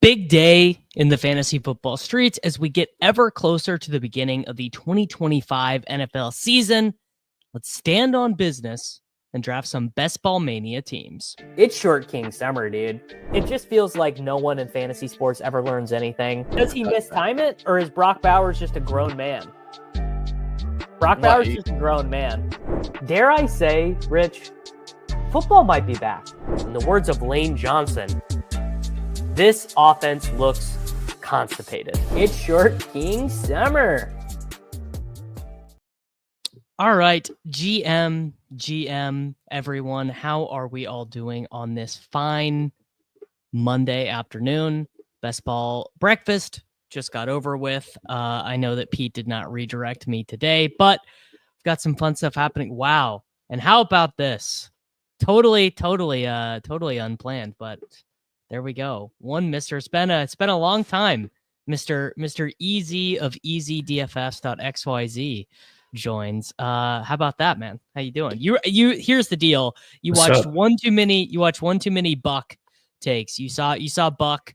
Big day in the fantasy football streets as we get ever closer to the beginning of the 2025 NFL season. Let's stand on business and draft some best Ball Mania teams. It's Short King summer, dude. It just feels like no one in fantasy sports ever learns anything. Does he mistime it, or is Brock Bowers just a grown man? Brock Bowers is just a grown man. Dare I say, Rich, football might be back. In the words of Lane Johnson, this offense looks constipated. It's Short King summer. All right, GM, everyone, how are we all doing on this fine Monday afternoon? Best ball breakfast just got over with. I know that Pete did not redirect me today, but we've got some fun stuff happening. Wow. And how about this? Totally unplanned, but there we go. One Mr. It's been a long time. Mr. EZ of EZDFS.xyz joins. How about that, man? How you doing? You here's the deal. You watched one too many Buck takes. You saw Buck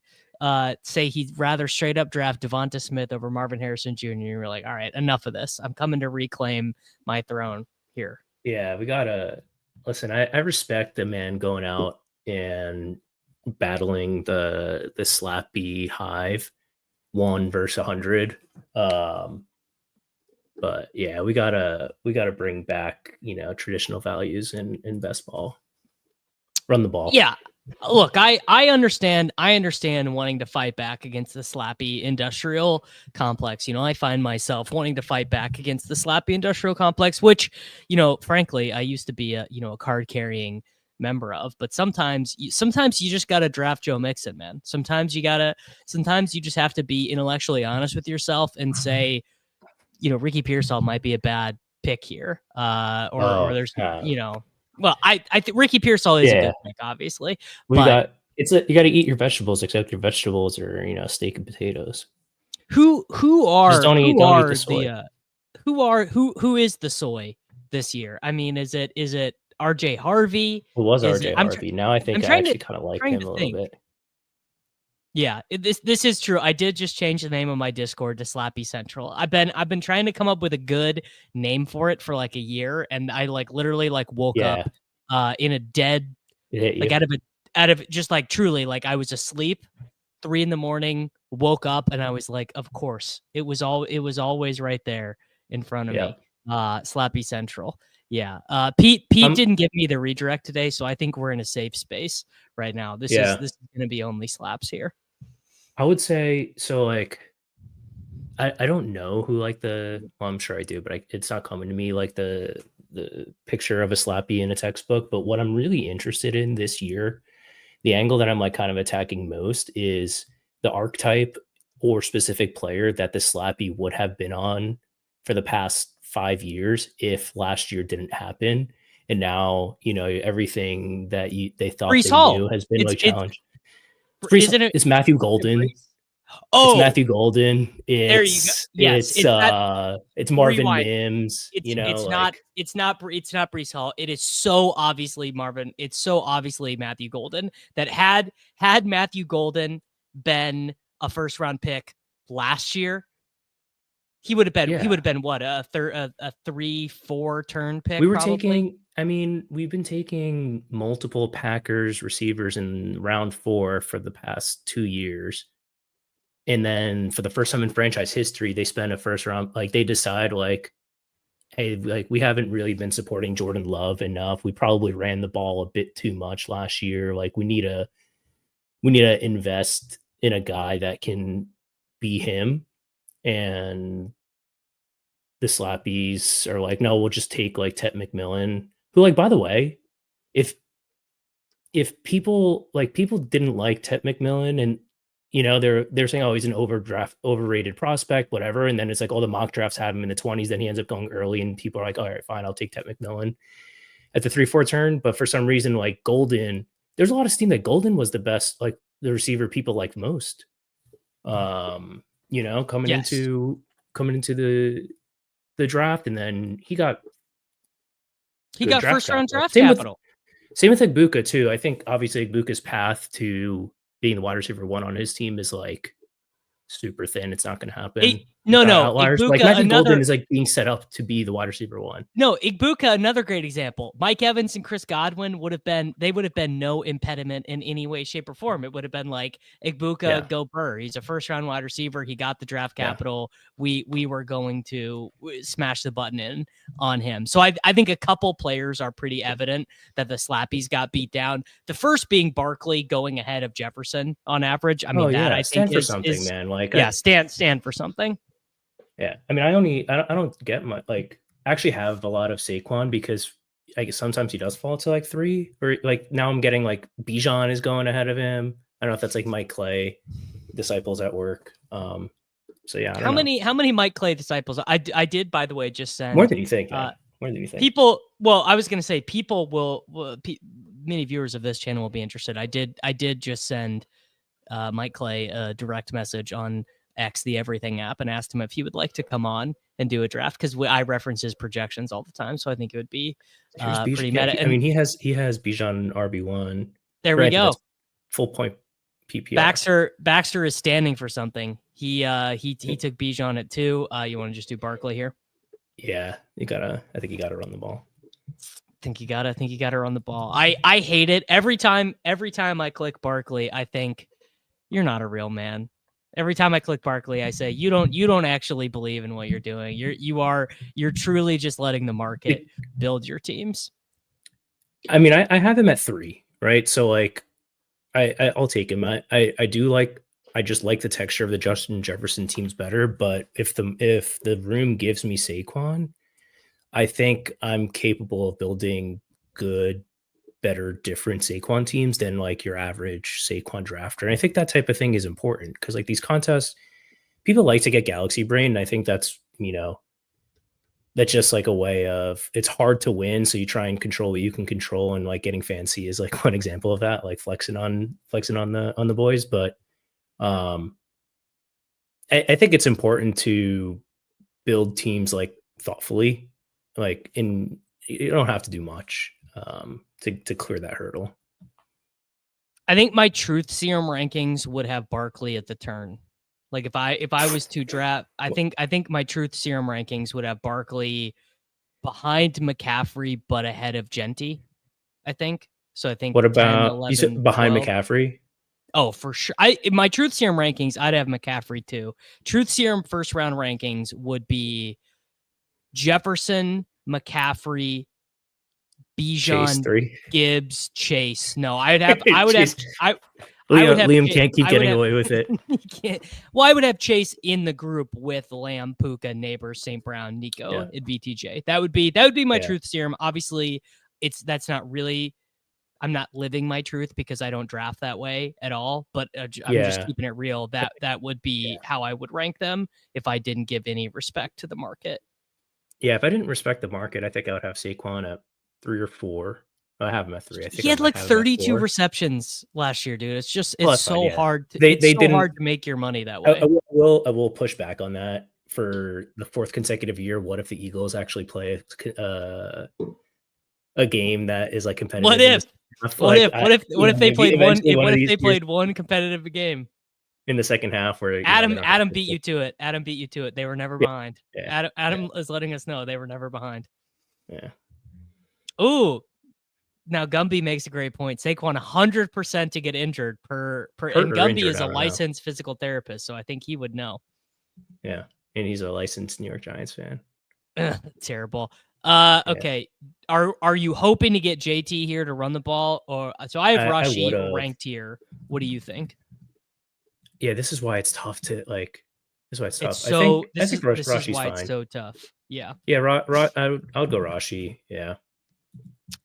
say he'd rather straight up draft Devonta Smith over Marvin Harrison Jr. You were like, all right, enough of this. I'm coming to reclaim my throne here. Yeah, we gotta listen. I respect the man going out and battling the slappy hive 1 versus 100. But yeah, we gotta bring back, traditional values in best ball. Run the ball. Yeah. Look, I understand wanting to fight back against the slappy industrial complex. I find myself wanting to fight back against the slappy industrial complex, which, frankly, I used to be a card carrying member of, but sometimes you just got to draft Joe Mixon, man. Sometimes you just have to be intellectually honest with yourself and say, Ricky Pearsall might be a bad pick here. Or there's, well, I think Ricky Pearsall is a good pick, obviously. You got to eat your vegetables, except your vegetables are, steak and potatoes. Who is the soy this year? I mean, is it RJ Harvey? It was RJ Harvey. Now I think I actually kind of like him a little bit. Yeah, this is true. I did just change the name of my Discord to Slappy Central. I've been trying to come up with a good name for it for like a year, and I literally woke up in a dead out of just truly I was asleep 3 a.m, woke up and I was like, of course it was always right there in front of me. Slappy Central. Yeah. Pete didn't give me the redirect today, so I think we're in a safe space right now. This is going to be only slaps here. I would say so. I don't know who I'm sure I do, but it's not coming to me the picture of a slappy in a textbook. But what I'm really interested in this year, the angle that I'm kind of attacking most is the archetype or specific player that the slappy would have been on for the past 5 years if last year didn't happen. And now, everything that they thought they knew has been challenged. It's Matthew Golden. Oh, it's Matthew Golden. There you go. Yes, it's Marvin rewind. Mims. It's not Breece Hall. It is so obviously Marvin. It's so obviously Matthew Golden. That had Matthew Golden been a first round pick last year, he would have been what, a 3-4 turn pick. We've been taking multiple Packers receivers in round 4 for the past 2 years. And then for the first time in franchise history, they spend a first round, they decide hey, we haven't really been supporting Jordan Love enough. We probably ran the ball a bit too much last year. We need to invest in a guy that can be him. And the slappies are no, we'll just take Ted McMillan, who by the way, if people didn't like Ted McMillan and they're saying, oh, he's an overrated prospect, whatever, and then it's all the mock drafts have him in the 20s, then he ends up going early and people are like, all right, fine, I'll take Ted McMillan at the 3-4 turn. But for some reason, Golden, there's a lot of steam that Golden was the best, the receiver people like most. Coming into the draft, and then he got first round draft capital. Same with Igbuka too. I think obviously Igbuka's path to being the wide receiver 1 on his team is like super thin. It's not going to happen. Outliers. Like Magic Golden is like being set up to be the wide receiver 1. No, Igbuka, another great example. Mike Evans and Chris Godwin would have been no impediment in any way, shape, or form. It would have been like Igbuka, go Burr. He's a first round wide receiver. He got the draft capital. We were going to smash the button in on him. So I think a couple players are pretty evident that the slappies got beat down. The first being Barkley going ahead of Jefferson on average. I mean, I stand think for something, man. Like, stand for something. Yeah, I mean, I don't get my like. I actually have a lot of Saquon because I guess sometimes he does fall to like 3, or like now I'm getting like Bijan is going ahead of him. I don't know if that's like Mike Clay disciples at work. So yeah, I don't know. How many Mike Clay disciples? I did, by the way, just send more than you think. More than you think. People. Well, I was gonna say people will. Many viewers of this channel will be interested. I did just send Mike Clay a direct message on X, the Everything app, and asked him if he would like to come on and do a draft, because I reference his projections all the time, so I think it would be pretty meta. I mean, he has Bijan RB1. There we go. Full point PPR. Baxter is standing for something. He took Bijan at 2. You want to just do Barkley here? Yeah, I think you gotta run the ball. I think you gotta run the ball. I hate it every time I click Barkley. I think you're not a real man. Every time I click Barkley, I say you don't actually believe in what you're doing. You're truly just letting the market build your teams. I mean, I have him at 3, right? So like, I'll take him. I just like the texture of the Justin Jefferson teams better. But if the room gives me Saquon, I think I'm capable of building good, better, different Saquon teams than like your average Saquon drafter. And I think that type of thing is important because like these contests, people like to get galaxy brain. And I think that's, that's just like a way of, it's hard to win. So you try and control what you can control. And like getting fancy is like one example of that, like flexing on the boys. But I think it's important to build teams like thoughtfully, like you don't have to do much to clear that hurdle. I think my truth serum rankings would have Barkley at the turn. Like if I was to draft, I think my truth serum rankings would have Barkley behind McCaffrey but ahead of Genty. I think. So I think what about 10, 11, you said behind 12. McCaffrey? Oh, for sure. My truth serum rankings, I'd have McCaffrey too. Truth serum first round rankings would be Jefferson, McCaffrey, Bijan, Gibbs, Chase. No, I would have Liam can't keep getting away with it. Well, I would have Chase in the group with Lamb, Puka, Neighbors, St. Brown, Nico, and BTJ. That would be my truth serum. Obviously, that's not really. I'm not living my truth because I don't draft that way at all. But I'm just keeping it real. That would be how I would rank them if I didn't give any respect to the market. Yeah, if I didn't respect the market, I think I would have Saquon at 3 or 4. I have him at 3. I think he had like 32 receptions last year, dude. It's just so hard. Hard to make your money that way. I will push back on that for the 4th consecutive year. What if the Eagles actually play a game that is like competitive? What if they played one? What if they played one competitive game in the second half where Adam beat you to it? Adam beat you to it. They were never behind. Yeah. Adam is letting us know they were never behind. Yeah. Ooh. Now Gumby makes a great point. Saquon 100% to get injured and Gumby is a licensed physical therapist, so I think he would know. Yeah, and he's a licensed New York Giants fan. Terrible. Okay. Are you hoping to get JT here to run the ball, or so I have Rashee ranked here? What do you think? Yeah, this is why it's tough to like. This is why it's tough. This is why it's so tough. Yeah. Yeah, I would go Rashee. Yeah.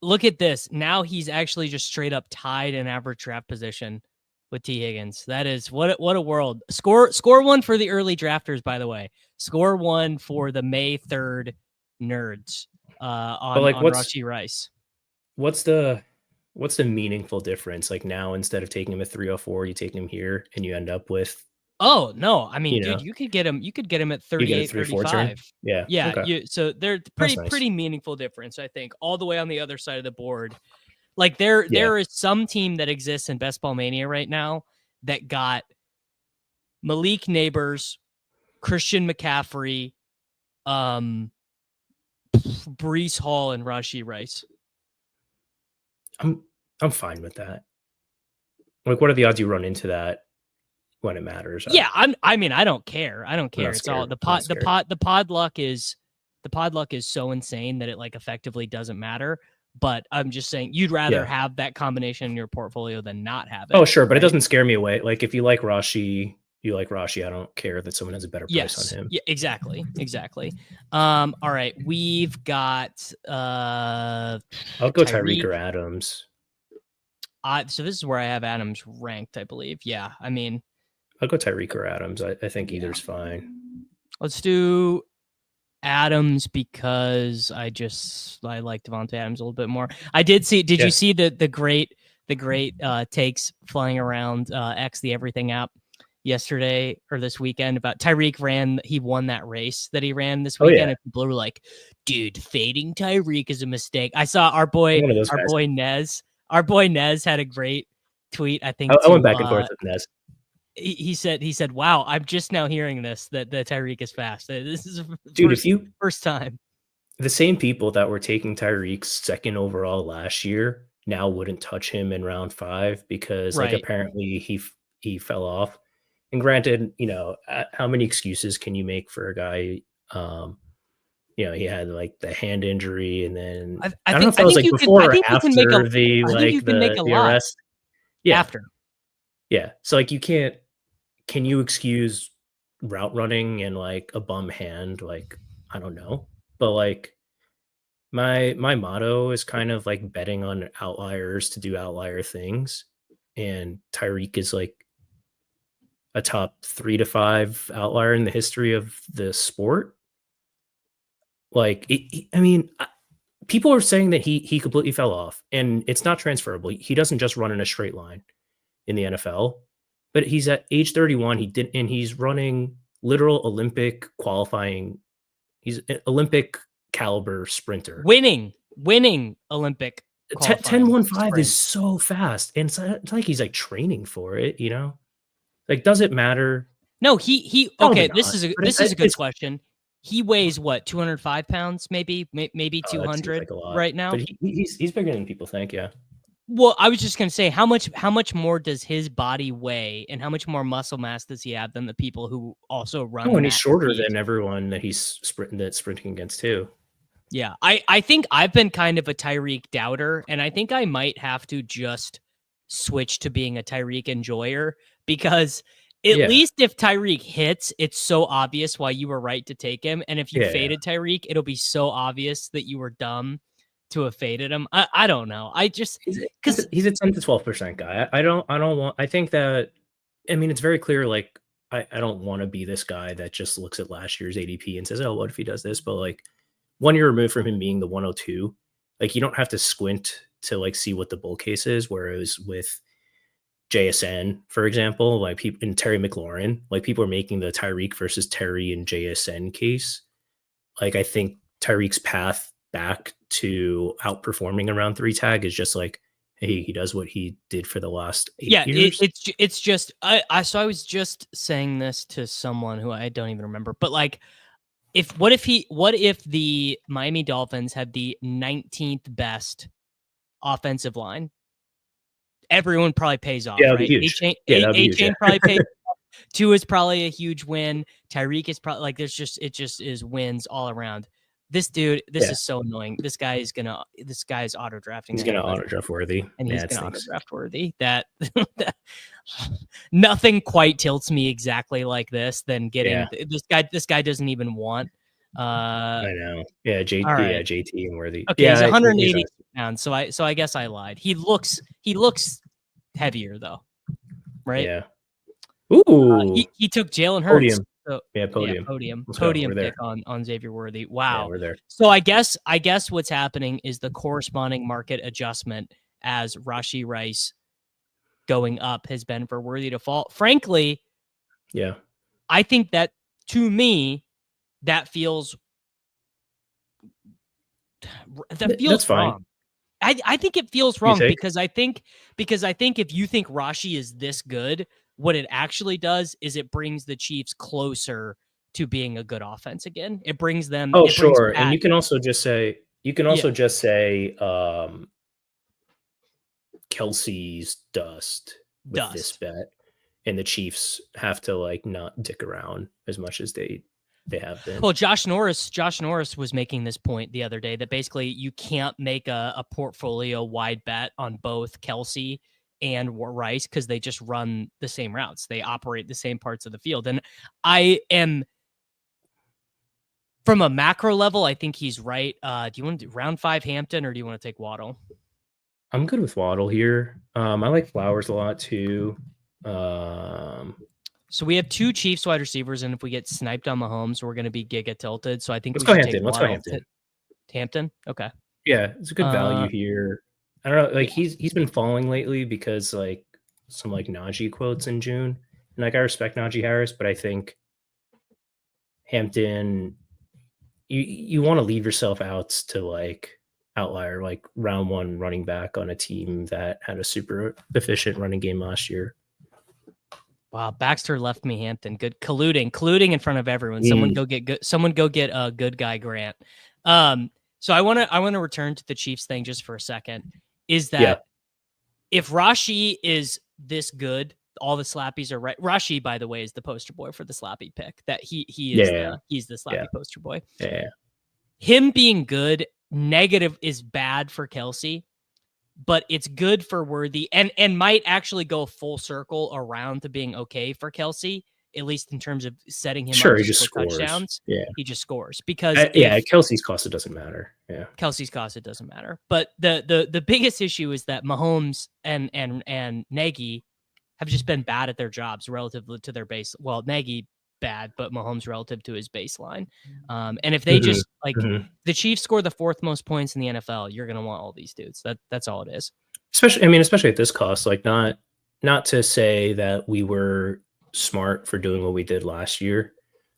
Look at this. Now he's actually just straight up tied in average draft position with T. Higgins. That is what a world. Score 1 for the early drafters, by the way. Score 1 for the May 3rd nerds on Rashee Rice. What's the meaningful difference? Like now, instead of taking him at 304, you take him here and you end up with. Oh no! I mean, dude, you could get him. You could get him at 38, 35. Yeah. Okay. So they're pretty meaningful difference, I think, all the way on the other side of the board. Like there is some team that exists in Best Ball Mania right now that got Malik Neighbors, Christian McCaffrey, Breece Hall, and Rashee Rice. I'm fine with that. Like, what are the odds you run into that when it matters? Yeah, I mean, I don't care. I don't care. It's scared. all the pod luck is so insane that it like effectively doesn't matter. But I'm just saying you'd rather have that combination in your portfolio than not have it. Oh, sure, but it doesn't scare me away. Like, if you like Rashee, you like Rashee. I don't care that someone has a better price on him. Yeah, exactly. All right, we've got I'll go Tyreek or Adams. So this is where I have Adams ranked, I believe. Yeah, I mean, I'll go Tyreek or Adams. I think either's fine. Let's do Adams because I like Devontae Adams a little bit more. I did see. Did you see the great takes flying around X the Everything app yesterday or this weekend about Tyreek he won that race that he ran this weekend, and people were like, "Dude, fading Tyreek is a mistake." I saw our boy Nez. Our boy Nez had a great tweet. I think I went back and forth with Nez. He said, "Wow, I'm just now hearing that Tyreek is fast. This is first time." The same people that were taking Tyreek's second overall last year now wouldn't touch him in round 5 because like apparently he fell off. And granted, how many excuses can you make for a guy? He had like the hand injury, and then I don't know if that was like before or after the arrest. Yeah, after. Yeah, so like can you excuse route running and like a bum hand? Like, I don't know, but like my motto is kind of like betting on outliers to do outlier things, and Tyreek is like a top 3 to 5 outlier in the history of the sport. Like, people are saying that he completely fell off, and it's not transferable. He doesn't just run in a straight line in the NFL, but he's at age 31. He's running literal Olympic qualifying. He's an Olympic caliber sprinter. Winning Olympic. 10.15 is so fast, and it's like he's like training for it. Like, does it matter? No, he. Okay, this is a good question. He weighs what, 205 pounds, maybe 200 right now. But he's bigger than people think. Yeah. Well, I was just gonna say, how much more does his body weigh, and how much more muscle mass does he have than the people who also run? Oh, and he's shorter than everyone that he's sprinting against too. Yeah, I think I've been kind of a Tyreek doubter, and I think I might have to just switch to being a Tyreek enjoyer, because at least if Tyreek hits, it's so obvious why you were right to take him, and if you faded Tyreek, it'll be so obvious that you were dumb to have faded him. I don't know. I just because he's a 10 to 12% guy. I think that, it's very clear. Like, I don't want to be this guy that just looks at last year's ADP and says, "Oh, what if he does this?" But like 1 year removed from him being the 102, like you don't have to squint to like see what the bull case is. Whereas with JSN, for example, like people in Terry McLaurin, like people are making the Tyreek versus Terry and JSN case. Like, I think Tyreek's path back to outperforming around 3 tag is just like, hey, he does what he did for the last 8 years. It's just I was just saying this to someone who I don't even remember, but like, what if the Miami Dolphins had the 19th best offensive line? Everyone probably pays off, right? A-Chain probably pays off. 2 is probably a huge win. Tyreek is probably like, it just is wins all around. This dude, is so annoying. This guy is auto drafting. He's gonna auto draft Worthy, and he's gonna auto draft Worthy. That nothing quite tilts me exactly like this than getting this guy doesn't even want. I know. Yeah, JT and Worthy. Okay, he's 180 pounds. So I guess I lied. He looks heavier though, right? Yeah. Ooh. He took Jalen Hurts. Podium. So, Podium pick on Xavier Worthy. Wow. Yeah, we're there. So I guess what's happening is the corresponding market adjustment as Rashee Rice going up has been for Worthy to fall. Frankly, yeah, I think that, to me, that feels that's wrong. I think it feels wrong because I think if you think Rashee is this good, what it actually does is it brings the Chiefs closer to being a good offense again. It brings them. Oh, it brings sure. And you can also just say, Kelsey's dust with this bet, and the Chiefs have to like not dick around as much as they have been. Well, Josh Norris was making this point the other day that basically you can't make a portfolio wide bet on both Kelsey and Rice because they just run the same routes. They operate the same parts of the field. And I am, from a macro level, I think he's right. Do you want to do round 5 Hampton or do you want to take Waddle? I'm good with Waddle here. I like Flowers a lot too. So we have 2 Chiefs wide receivers, and if we get sniped on Mahomes, we're going to be giga tilted. So I think let's go Hampton. Let's go Hampton. Hampton? Okay. Yeah, it's a good value here. I don't know, like he's been falling lately because like some like Najee quotes in June. And like I respect Najee Harris, but I think Hampton, you want to leave yourself outs to like outlier, like round 1 running back on a team that had a super efficient running game last year. Wow, Baxter left me Hampton. Good colluding in front of everyone. Someone go get a good guy Grant. So I want to return to the Chiefs thing just for a second. Is that if Rashee is this good, all the slappies are right. Rashee, by the way, is the poster boy for the slappy pick. That he's the slappy poster boy. Yeah. Him being good, negative is bad for Kelsey, but it's good for Worthy and might actually go full circle around to being okay for Kelsey, at least in terms of setting him up he just for touchdowns. Yeah. He just scores because Kelsey's cost, it doesn't matter. Yeah. Kelsey's cost, it doesn't matter. But the biggest issue is that Mahomes and Nagy have just been bad at their jobs relative to their base. Well, Nagy bad, but Mahomes relative to his baseline. And if they just the Chiefs score the 4th most points in the NFL, you're going to want all these dudes. That's all it is. Especially at this cost, like not to say that we were smart for doing what we did last year,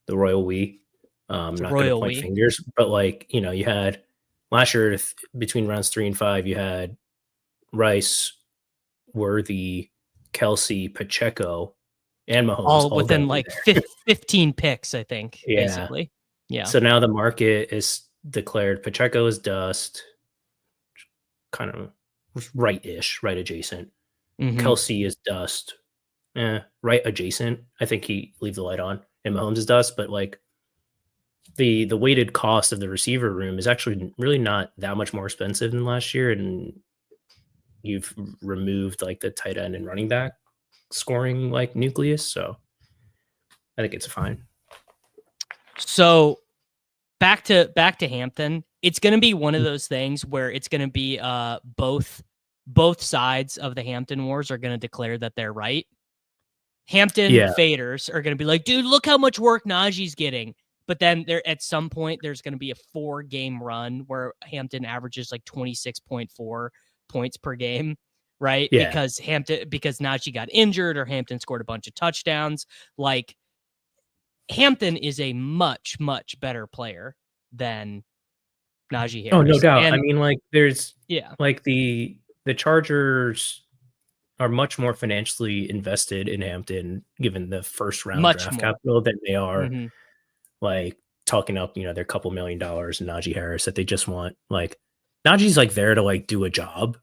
the royal we, not going to point fingers, but like, you had last year between rounds 3 and 5, you had Rice, Worthy, Kelsey, Pacheco, and Mahomes all within like 15 picks, I think. Basically. Yeah. So now the market is declared Pacheco is dust, kind of right-ish, right adjacent. Kelsey is dust, right adjacent. I think he leave the light on, and Mahomes is dust, but like the weighted cost of the receiver room is actually really not that much more expensive than last year, and you've removed like the tight end and running back scoring like nucleus, so I think it's fine. So back to Hampton, it's going to be one of those things where it's going to be both sides of the Hampton wars are going to declare that they're right. Hampton faders are going to be like, dude, look how much work Najee's getting. But then at some point there's going to be a 4-game run where Hampton averages like 26.4 points per game. Right. Yeah. Because Najee got injured or Hampton scored a bunch of touchdowns. Like Hampton is a much, much better player than Najee Harris. Oh, no doubt. And, I mean, like there's like the Chargers are much more financially invested in Hampton given the first round draft capital than they are like talking up, their couple $1 million in Najee Harris that they just want. Like Najee's like there to like do a job.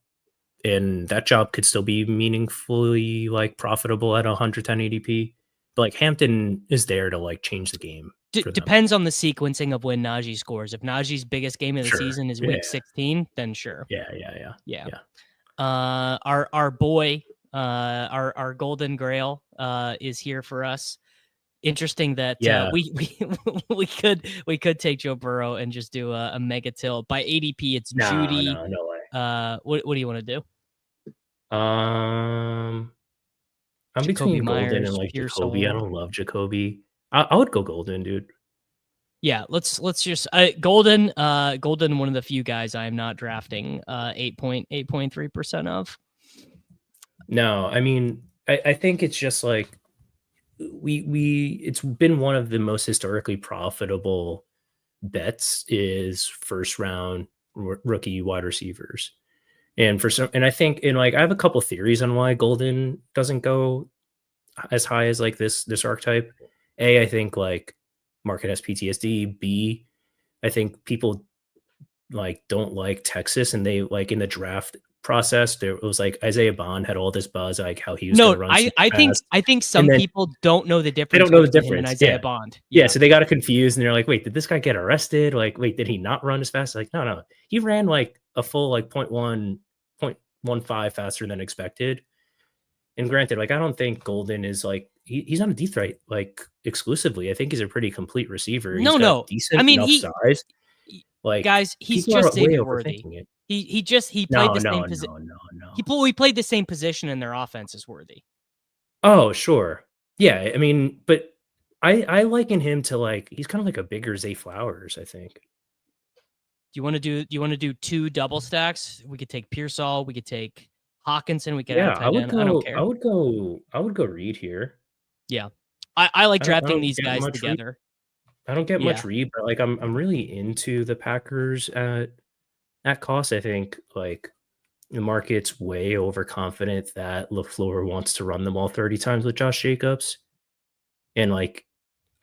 And that job could still be meaningfully like profitable at 110 ADP. But like Hampton is there to like change the game. Depends on the sequencing of when Najee scores. If Najee's biggest game of the season is week 16, then sure. Yeah. Our boy, our golden grail is here for us. Interesting that we could take Joe Burrow and just do a mega tilt. By ADP, it's Judy. No way. What do you want to do? I'm between Golden and like Jacoby. I don't love Jacoby. I would go Golden, dude. Yeah, let's just Golden. Golden, one of the few guys I am not drafting 8.3% of. No, I mean, I think it's just like it's been one of the most historically profitable bets is first round rookie wide receivers. And I think I have a couple theories on why Golden doesn't go as high as like this archetype. I think like market has PTSD. B, I think people like don't like Texas, and they like in the draft process there was like Isaiah Bond had all this buzz like how he was going to run. I think some people don't know the difference. They don't know the between difference. Him and Isaiah Bond. Yeah, so they got confused and they're like, wait, did this guy get arrested? Like, wait, did he not run as fast? Like, no, he ran like a full like 0.15 faster than expected. And granted, like I don't think Golden is like he's not a deep threat like exclusively. I think he's a pretty complete receiver. No. Decent enough size. Like guys, he's just Xavier Worthy. He played the same position. No. He played the same position in their offense as Worthy. Oh, sure. Yeah, I mean, but I liken him to like he's kind of like a bigger Zay Flowers, I think. Do you want to do 2 double stacks? We could take Pearsall, we could take Hawkinson, we could add tight end. I don't care. I would go Reed here. Yeah. I like drafting these guys together. I don't get much Reed, but like I'm really into the Packers at cost. I think like the market's way overconfident that LaFleur wants to run them all 30 times with Josh Jacobs. And like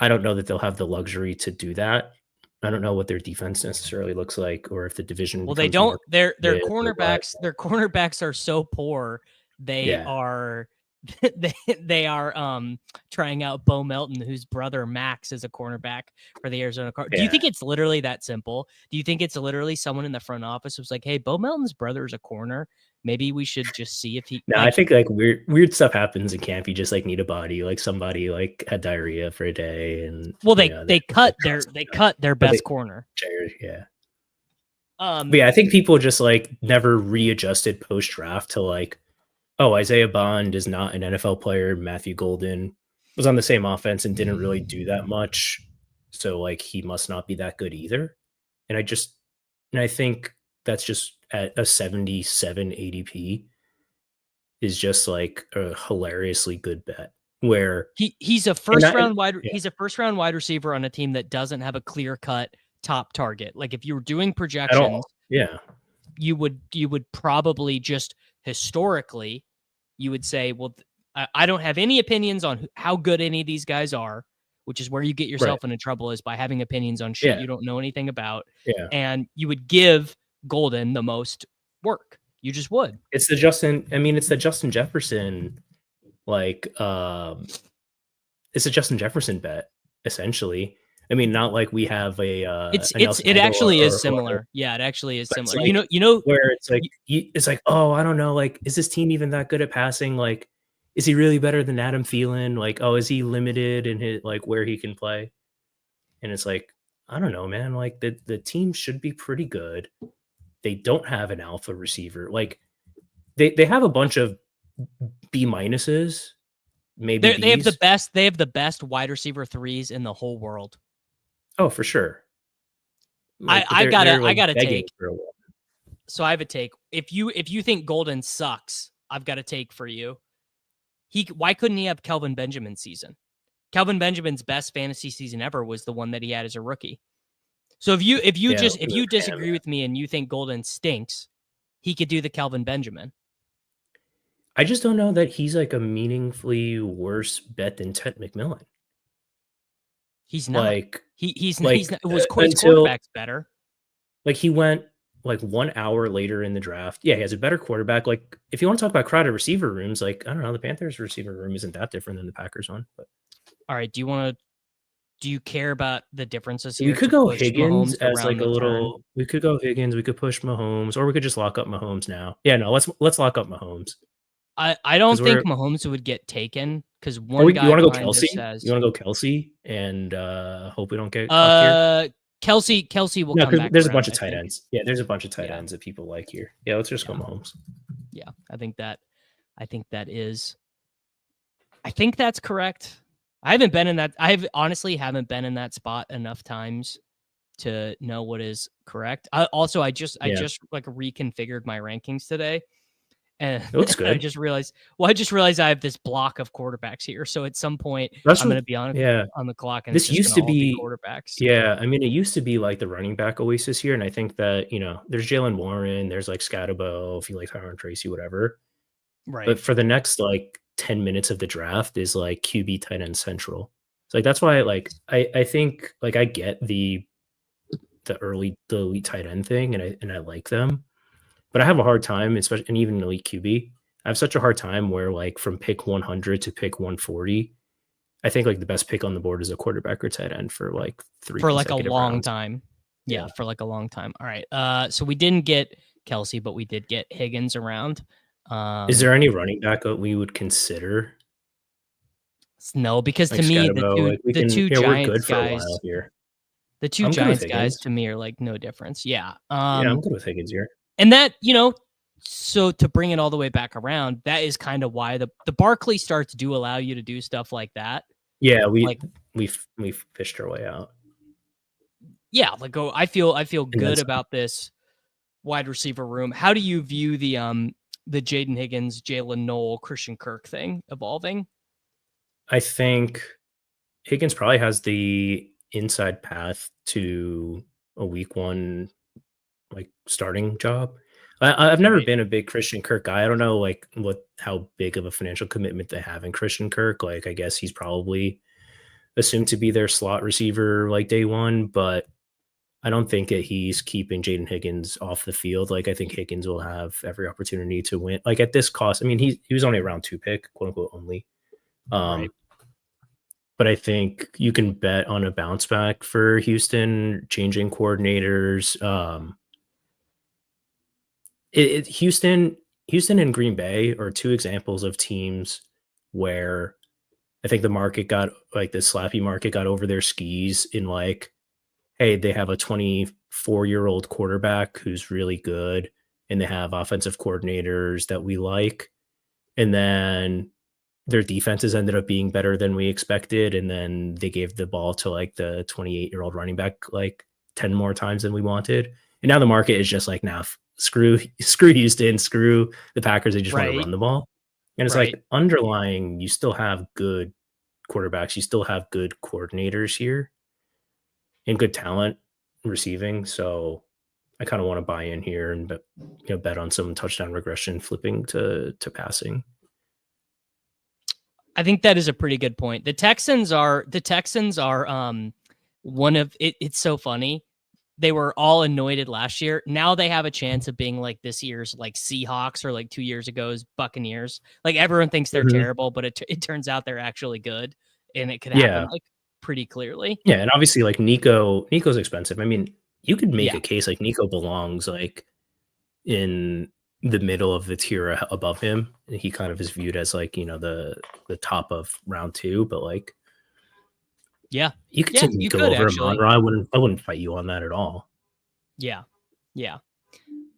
I don't know that they'll have the luxury to do that. I don't know what their defense necessarily looks like, or if the division. Well, they don't. Their cornerbacks are so poor. They are trying out Bo Melton, whose brother Max is a cornerback for the Arizona Cardinals. Do you think it's literally that simple? Do you think it's literally someone in the front office who's like, "Hey, Bo Melton's brother is a corner. Maybe we should just see if he." No, I think like weird stuff happens in camp. You just like need a body. Like somebody like had diarrhea for a day, and they cut their best corner. Yeah. But yeah, I think people just like never readjusted post draft to like, oh, Isaiah Bond is not an NFL player. Matthew Golden was on the same offense and didn't really do that much. So like he must not be that good either. And I think that's just at a 77 ADP is just like a hilariously good bet where he's a first round wide receiver on a team that doesn't have a clear cut top target. Like if you were doing projections, you would probably just historically, you would say, well, I don't have any opinions on how good any of these guys are, which is where you get yourself into trouble, is by having opinions on shit you don't know anything about. Yeah. And you would give Golden the most work. You just would. It's the Justin Jefferson, like it's a Justin Jefferson bet, essentially. I mean, not like we have a it actually is similar. Yeah, it actually is similar. Like, you know where it's like, oh, I don't know, like, is this team even that good at passing? Like, is he really better than Adam Thielen? Like, oh, is he limited in his like where he can play? And it's like, I don't know, man. Like the team should be pretty good. They don't have an alpha receiver. Like they have a bunch of B minuses. Maybe they have the best wide receiver 3s in the whole world. Oh, for sure. Like, I gotta take. So I have a take. If you think Golden sucks, I've got a take for you. Why couldn't he have Kelvin Benjamin's season? Kelvin Benjamin's best fantasy season ever was the one that he had as a rookie. So if you disagree with me and you think Golden stinks, he could do the Kelvin Benjamin. I just don't know that he's like a meaningfully worse bet than Ted McMillan. He's not. Like he's not. It was Quin's quarterback's better. Like he went like 1 hour later in the draft. Yeah, he has a better quarterback. Like if you want to talk about crowded receiver rooms, like I don't know, the Panthers receiver room isn't that different than the Packers one. But all right, do you care about the differences here? We could go Higgins as like a little. We could go Higgins. We could push Mahomes, or we could just lock up Mahomes now. Yeah, no, let's lock up Mahomes. I don't think Mahomes would get taken because one guy. You want to go Kelsey? You want to go Kelsey and hope we don't get here? Kelsey will come back. There's a bunch of tight ends. Yeah, there's a bunch of tight ends that people like here. Yeah, let's just go Mahomes. Yeah, I think that's correct. I honestly haven't been in that spot enough times to know what is correct. I just like reconfigured my rankings today. And it looks good. I just realized I have this block of quarterbacks here. So at some point, I'm going to be on the clock. And this used to be quarterbacks. Yeah. I mean, it used to be like the running back oasis here. And I think that, there's Jalen Warren, there's like Scatterbo, if you like Tyron Tracy, whatever. Right. But for the next like 10 minutes of the draft is like QB tight end central. So like that's why like I think like I get the elite tight end thing and I like them, but I have a hard time, especially and even elite QB. I have such a hard time where like from pick 100 to pick 140, I think like the best pick on the board is a quarterback or tight end for like for like a long rounds. time. Yeah, for like a long time. All right. So we didn't get Kelsey, but we did get Higgins around. Is there any running back that we would consider? No, because like to me, Scatterbo, the two Giants guys here. The two Giants guys to me are like no difference. Yeah. I'm good with Higgins here. And that, so to bring it all the way back around, that is kind of why the Barkley starts do allow you to do stuff like that. Yeah, we fished our way out. Yeah, like I feel good about this wide receiver room. How do you view the Jayden Higgins, Jalen Noel, Christian Kirk thing evolving? I think Higgins probably has the inside path to a week one like starting job. I've never been a big Christian Kirk guy. I don't know like how big of a financial commitment they have in Christian Kirk. Like I guess he's probably assumed to be their slot receiver like day one, but I don't think that he's keeping Jayden Higgins off the field. Like I think Higgins will have every opportunity to win. Like at this cost, I mean he was only a round 2 pick, quote unquote only. Right. But I think you can bet on a bounce back for Houston, changing coordinators. Houston and Green Bay are two examples of teams where I think the market got like the slappy market got over their skis in like, hey, they have a 24-year-old quarterback who's really good and they have offensive coordinators that we like. And then their defenses ended up being better than we expected. And then they gave the ball to like the 28-year-old running back like 10 more times than we wanted. And now the market is just like, nah, screw Houston, screw the Packers. They just want to run the ball. And it's like underlying, you still have good quarterbacks. You still have good coordinators here and good talent receiving. So I kind of want to buy in here and bet on some touchdown regression flipping to passing. I think that is a pretty good point. The Texans are one of it. It's so funny. They were all anointed last year. Now they have a chance of being like this year's like Seahawks or like 2 years ago's Buccaneers. Like everyone thinks they're terrible, but it turns out they're actually good, and it could happen like pretty clearly. Yeah, and obviously like Nico's expensive. I mean, you could make a case like Nico belongs like in the middle of the tier above him. He kind of is viewed as like, the top of round 2, but like, you could take Nico over Amon-Ra. I wouldn't fight you on that at all. Yeah.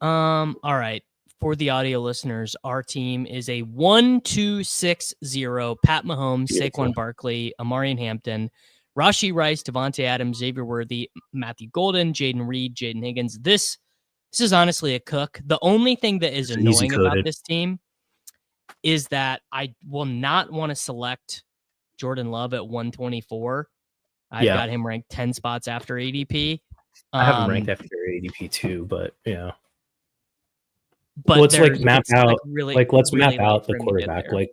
All right. For the audio listeners, our team is a 1-2-6-0. Pat Mahomes, Saquon Barkley, Omarion Hampton, Rashee Rice, Devontae Adams, Xavier Worthy, Matthew Golden, Jayden Reed, Jayden Higgins. This is honestly a cook. The only thing that is annoying about this team is that I will not want to select Jordan Love at 124. I've got him ranked 10 spots after ADP. I have him ranked after ADP too, but yeah. But let's like map out let's map out the quarterback. Like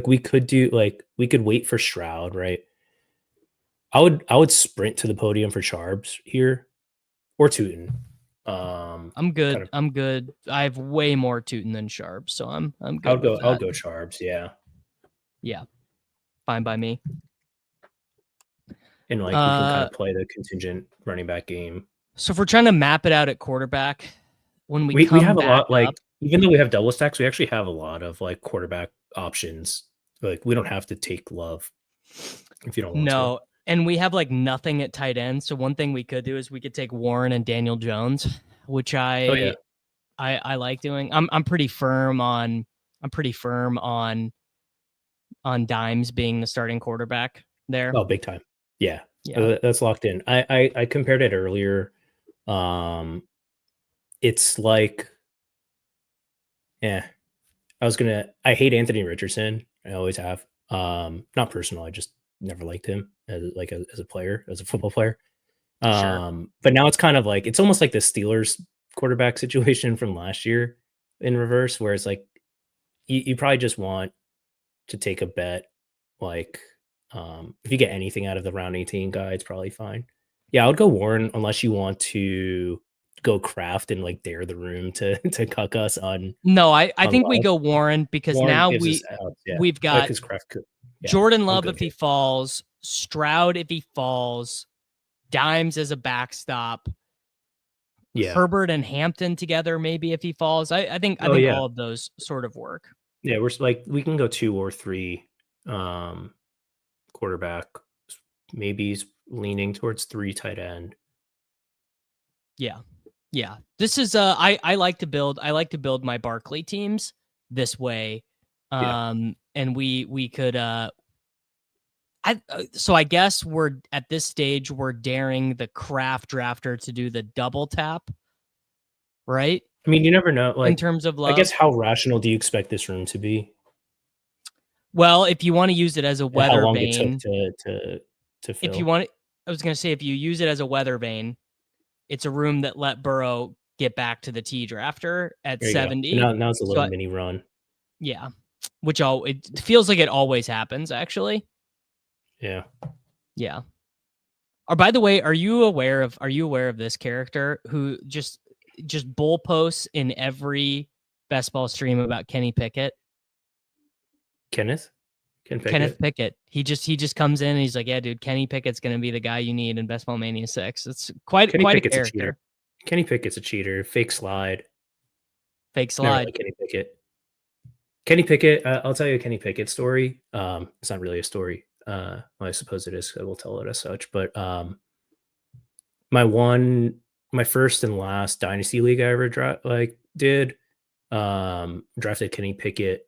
we could wait for Stroud, right? I would sprint to the podium for Charbs here or Tootin. I'm good. I'm good. I have way more Tootin than Sharp, so I'm good. I'll go Charbs. Yeah. Fine by me. And like we can kind of play the contingent running back game. So if we're trying to map it out at quarterback, when we have a lot like even though we have double stacks, we actually have a lot of like quarterback options. Like we don't have to take Love if you don't want to. And we have like nothing at tight end. So one thing we could do is we could take Warren and Daniel Jones, which I like doing. I'm pretty firm on Dimes being the starting quarterback there. Oh, big time. Yeah. That's locked in. I compared it earlier. It's like, I hate Anthony Richardson. I always have. Not personal. I just never liked him as a player, as a football player. But now it's kind of like, it's almost like the Steelers quarterback situation from last year in reverse, where it's like, you probably just want to take a bet. Like, if you get anything out of the round 18 guy, it's probably fine. Yeah, I would go Warren unless you want to go Kraft and like dare the room to cuck us on. No, I on think we Love. go Warren because Warren now gives us outs, yeah. we've got Kraft could, Jordan I'm Love good if he here. falls, Stroud if he falls, Dimes as a backstop. Yeah. Herbert and Hampton together, maybe if he falls. I think all of those sort of work. Yeah, we're like we can go 2 or 3 quarterback. Maybe he's leaning towards 3 tight end. Yeah. Yeah. This is I like to build my Barkley teams this way. And we could so I guess we're at this stage, we're daring the Kraft drafter to do the double tap, right? I mean, you never know. Like, in terms of Love. I guess how rational do you expect this room to be? Well, if you want to use it as a weather how long vane, it took to fill. If you want, I was going to say, if you use it as a weather vane, it's a room that let Burrow get back to the T drafter at 70. Now it's a little mini run. Yeah, which it feels like it always happens, actually. Yeah. Yeah. Or by the way, are you aware of this character who just bull posts in every best ball stream about Kenny Pickett? Kenneth Pickett. He just comes in and he's like, yeah, dude, Kenny Pickett's going to be the guy you need in Best Ball Mania 6. It's quite a character. Kenny Pickett's a cheater. Fake slide. Like Kenny Pickett. I'll tell you a Kenny Pickett story. It's not really a story. Well, I suppose it is. I will tell it as such. But my first and last dynasty league I ever drafted Kenny Pickett,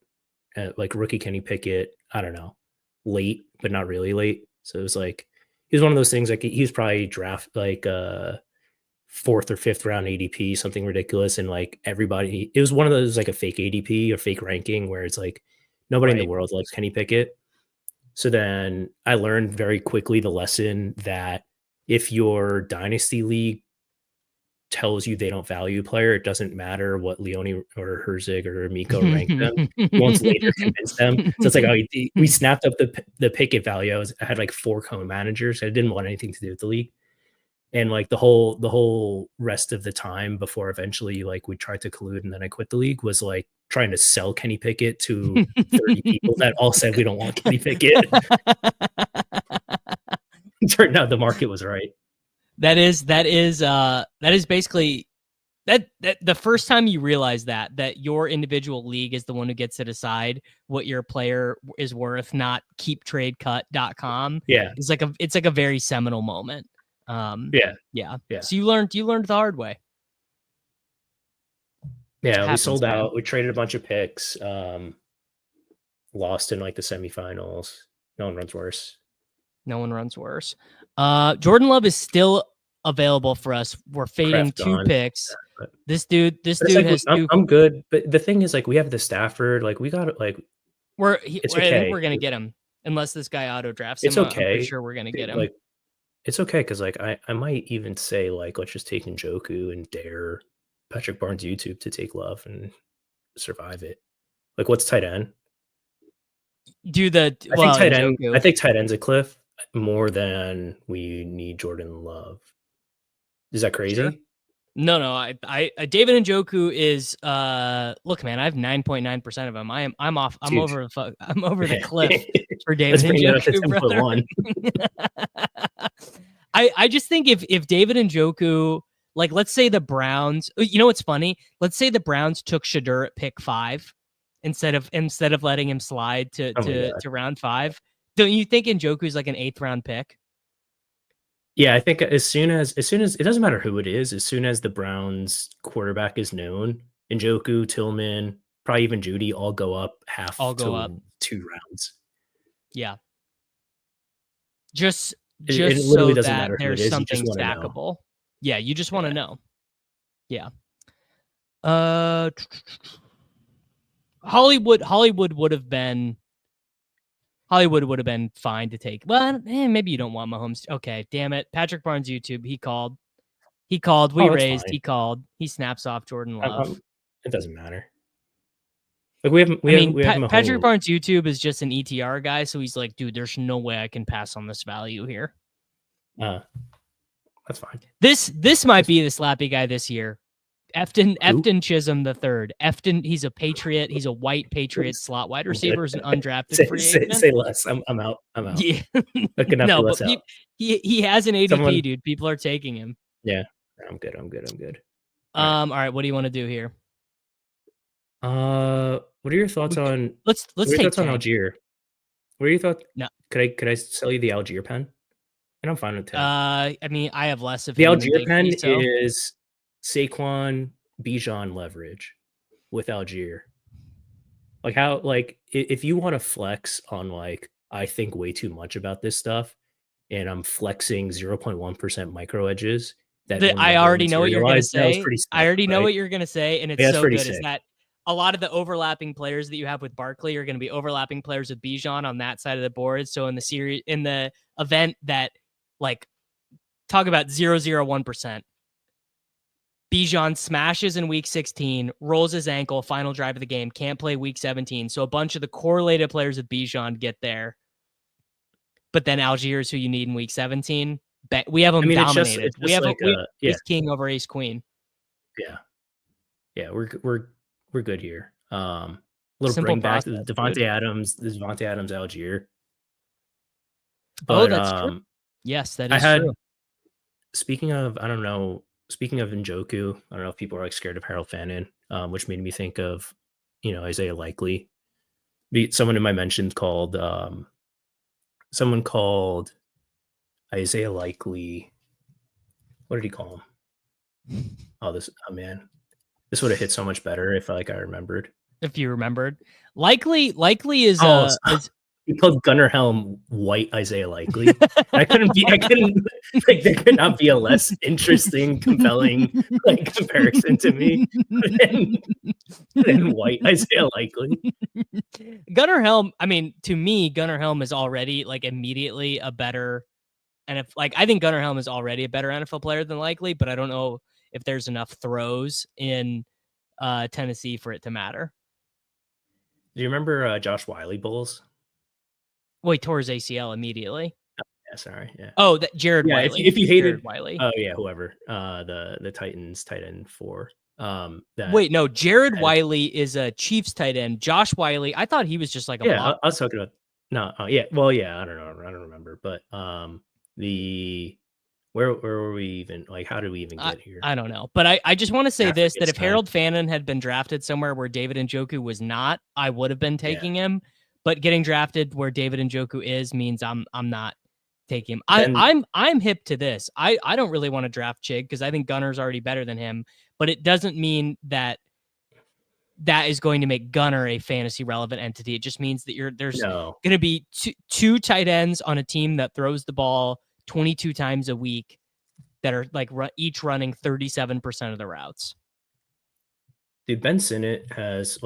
like rookie Kenny Pickett. I don't know, late but not really late. So it was like he was one of those things. Like he was probably draft like 4th or 5th round ADP, something ridiculous, and like everybody. It was one of those like a fake ADP or fake ranking where it's like nobody in the world likes Kenny Pickett. So then I learned very quickly the lesson that if your dynasty league tells you they don't value a player, it doesn't matter what Leone or Herzig or Miko rank them. Once later convince them. So it's like, we snapped up the Pickett value. I had like 4 co-managers. I didn't want anything to do with the league. And like the whole rest of the time before eventually like we tried to collude and then I quit the league was like trying to sell Kenny Pickett to 30 people that all said we don't want Kenny Pickett. Turned out the market was right. That is basically that the first time you realize that your individual league is the one who gets to decide what your player is worth, not keeptradecut.com. Yeah. It's like a very seminal moment. Yeah. So you learned the hard way. Yeah, we sold out. We traded a bunch of picks. Lost in like the semifinals. No one runs worse. Jordan Love is still available for us. We're fading 2 picks. Yeah, this dude like, has I'm good, but the thing is, like, we have the Stafford. Like, we got it. Like, I think we're gonna get him unless this guy auto drafts him. It's okay. I'm pretty sure we're gonna get him. Like, it's okay because like I might even say like let's just take Njoku and dare Patrick Barnes YouTube to take Love and survive it. Like, what's tight end? I think tight end's a cliff more than we need Jordan Love. Is that crazy? Sure. No. I David Njoku is look, man, I have 9.9% of him. I'm off. I'm over the cliff for David Njoku, brother. I just think if David Njoku, like, let's say the Browns, you know what's funny? Let's say the Browns took Shadur at pick 5 instead of letting him slide to round 5. Don't you think Njoku's like an 8th round pick? Yeah, I think as soon as it doesn't matter who it is, as soon as the Browns quarterback is known, Njoku, Tillman, probably even Judy all go up up 2 rounds. Yeah. Just it so doesn't that matter there's who it is, something stackable. Yeah, you just want to know. Yeah. Hollywood would have been fine to take. Well, maybe you don't want Mahomes. Okay, damn it. Patrick Barnes YouTube, he called. We raised. Fine. He called. He snaps off Jordan Love. It doesn't matter. Like we have Patrick Barnes YouTube is just an ETR guy, so he's like, dude, there's no way I can pass on this value here. That's fine. This might be the slappy guy this year. Efton Chisholm III. Efton, he's a Patriot. He's a white Patriot slot wide receiver. Is an undrafted free agent. Say less. I'm out. Yeah. No, but he has an ADP, dude. People are taking him. Yeah, I'm good. All right. What do you want to do here? What are your thoughts on? Let's take thoughts on Algier. What are your thoughts? No. Could I sell you the Algier pen? And I'm fine with that. I mean, I have less of the Algier pen is Saquon Bijan leverage with Algier. Like how, like if you want to flex on like, I think way too much about this stuff, and I'm flexing 0.1% micro edges. I already know what you're going to say. I already know what you're going to say, and it's so good. Is that a lot of the overlapping players that you have with Barkley are going to be overlapping players with Bijan on that side of the board. So in the event that like talk about 0.01%, Bijan smashes in week 16, rolls his ankle, final drive of the game, can't play week 17. So a bunch of the correlated players with Bijan get there. But then Algier is who you need in week 17. We have him dominated. We have ace king over ace queen. Yeah, we're good here. Little simple bring back process, Devontae Adams. This is Devontae Adams Algier. But, that's true. Yes, that is true. Speaking of Njoku, I don't know if people are like scared of Harold Fannin, which made me think of, Isaiah Likely. Someone in my mentions called Isaiah Likely. What did he call him? Man, this would have hit so much better if I remembered. If you remembered, Likely is he called Gunnar Helm white Isaiah Likely. There could not be a less interesting, compelling comparison to me than white Isaiah Likely. Gunnar Helm, I mean, to me, Gunnar Helm is already immediately a better, and I think Gunnar Helm is already a better NFL player than Likely, but I don't know if there's enough throws in Tennessee for it to matter. Do you remember Josh Wiley Bulls? Well, he tore his ACL immediately. Yeah, sorry. Yeah. Oh, that Jared Wiley. If you hated Jared Wiley. Oh yeah, whoever. The Titans tight end 4. Wait, no, Jared Wiley is a Chiefs tight end. Josh Wiley, I thought he was just like a block. I was talking about yeah. Well, yeah, I don't know. I don't remember, but where were we even? How did we even get here? I don't know, but I just want to say this: that if Harold Fannin had been drafted somewhere where David Njoku was not, I would have been taking him. But getting drafted where David Njoku is means I'm not taking him. I'm hip to this. I don't really want to draft Chig because I think Gunner's already better than him. But it doesn't mean that is going to make Gunner a fantasy relevant entity. It just means that there's going to be two tight ends on a team that throws the ball 22 times a week that are each running 37% of the routes. Dude, Ben Sinnott has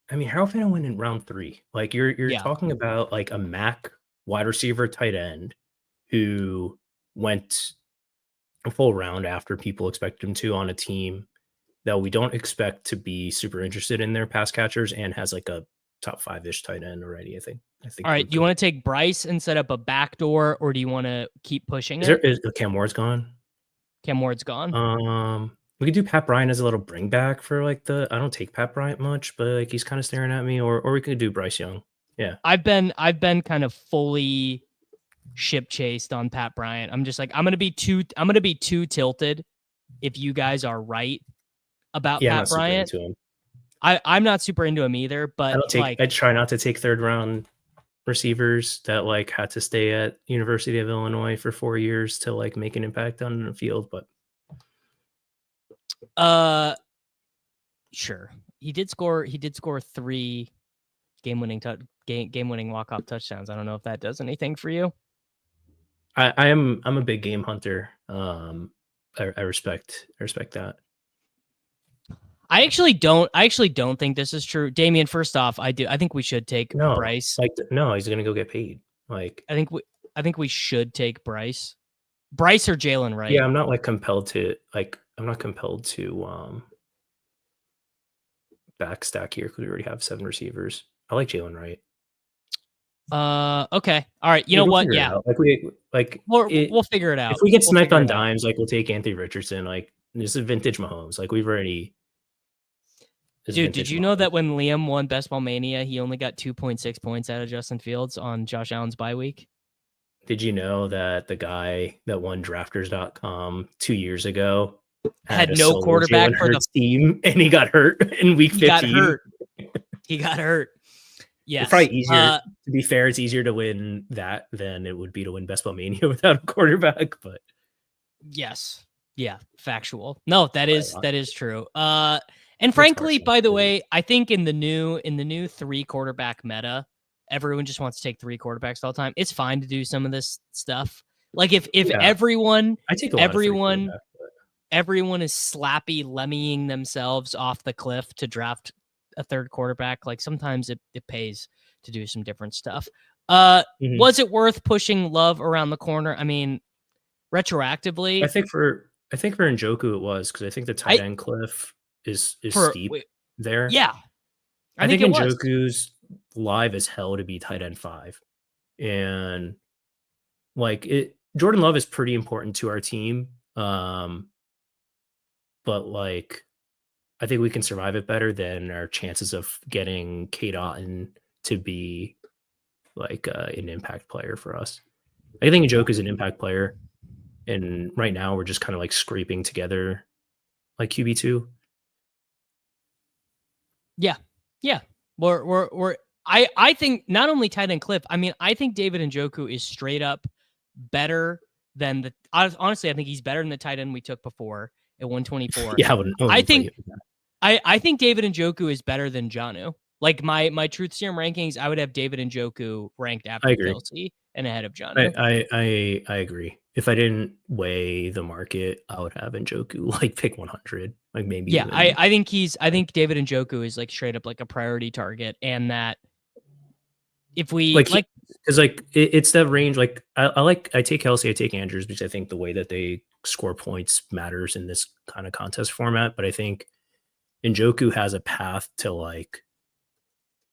Harold Fannin went in round 3. You're talking about a MAC wide receiver tight end who went a full round after people expected him to on a team that we don't expect to be super interested in their pass catchers and has a top 5-ish tight end already. I think. All right. Do you want to take Bryce and set up a backdoor, or do you want to keep pushing Is Cam Ward's gone? Cam Ward's gone. We could do Pat Bryant as a little bring back for I don't take Pat Bryant much, but he's kind of staring at me, or we could do Bryce Young. Yeah. I've been kind of fully ship chased on Pat Bryant. I'm just I'm gonna be too tilted if you guys are right about Pat Bryant. I'm not super into him either, but I try not to take 3rd round receivers that had to stay at University of Illinois for 4 years to make an impact on the field, but sure. He did score 3 game-winning walk-off touchdowns. I don't know if that does anything for you. I'm a big game hunter. I respect that. I actually don't think this is true. Damian, first off, I think we should take Bryce. No, he's gonna go get paid. I think we should take Bryce. Bryce or Jalen, right? Yeah, I'm not compelled to back stack here because we already have 7 receivers. I like Jalen Wright. Okay. All right. You know what? Yeah. We'll figure it out. If we get sniped on dimes, like we'll take Anthony Richardson. Like this is vintage Mahomes. Like we've already. Dude, did you know that when Liam won Best Ball Mania, he only got 2.6 points out of Justin Fields on Josh Allen's bye week? Did you know that the guy that won drafters.com 2 years ago had no quarterback for the team and he got hurt in week 15? He got hurt. Yeah. It's probably easier. To be fair, it's easier to win that than it would be to win Best Ball Mania without a quarterback. But yes. Yeah. Factual. No, that is true. And frankly, by the way, I think in the new 3 quarterback meta, everyone just wants to take 3 quarterbacks all the time. It's fine to do some of this stuff. Like if everyone is slappy lemmying themselves off the cliff to draft a 3rd quarterback, like sometimes it pays to do some different stuff. Was it worth pushing Love around the corner? I mean, retroactively, I think for Njoku it was, because I think the tight end cliff is steep there. Yeah. I think Njoku's live as hell to be tight end 5. And like Jordan Love is pretty important to our team. But like I think we can survive it better than our chances of getting Kate Otten to be like an impact player for us. I think Njoku is an impact player. And right now we're just kind of like scraping together like QB2. Yeah. Yeah. I think not only tight end cliff, I mean, I think David Njoku is straight up better than honestly, I think he's better than the tight end we took before at 124. Yeah, I think David Njoku is better than Jonnu. Like my truth serum rankings, I would have David Njoku ranked after Kelsey and ahead of Jonnu. I agree. If I didn't weigh the market, I would have Njoku like pick 100, like maybe. Yeah, I think David Njoku is like straight up like a priority target, and that if we because it's that range. Like I take Kelsey, I take Andrews because I think the way that they score points matters in this kind of contest format. But I think Njoku has a path to like,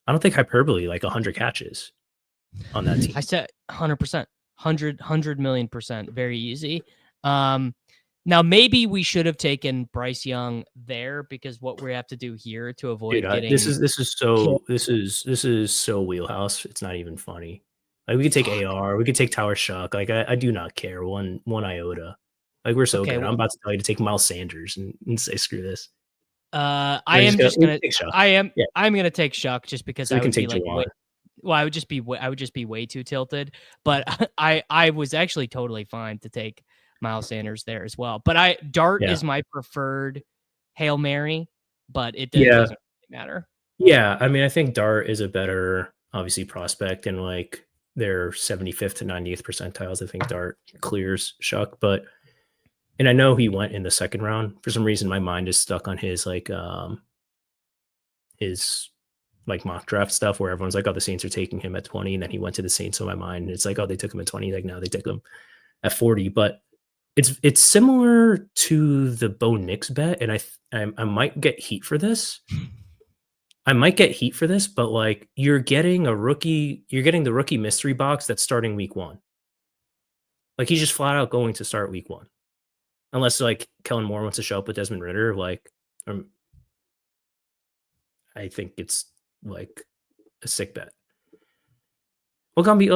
I don't think hyperbole, like 100 catches on that team. I said 100%. 100 million%, very easy. Now maybe we should have taken Bryce Young there, because what we have to do here to avoid getting this is so wheelhouse. It's not even funny. Like we could take AR, we could take Tower Shuck. Like I do not care one iota. Like we're so good. I'm about to tell you to take Miles Sanders and say screw this. I'm gonna take Shuck just because I would be like, I would just be way too tilted. But I was actually totally fine to take Miles Sanders there as well. But Dart is my preferred Hail Mary, but it doesn't really matter. Yeah, I mean, I think Dart is a better, obviously, prospect, and like their 75th to 90th percentiles. I think Dart clears Shuck, and I know he went in the 2nd round. For some reason, my mind is stuck on his mock draft stuff where everyone's like, oh, the Saints are taking him at 20, and then he went to the Saints. So my mind, it's like, oh, they took him at 20. Like now they took him at 40. But it's similar to the Bo Nix bet, and I might get heat for this. But like you're getting the rookie mystery box that's starting week 1. Like he's just flat out going to start week 1, unless like Kellen Moore wants to show up with Desmond Ridder. Like I think it's like a sick bet. Well, Gumby,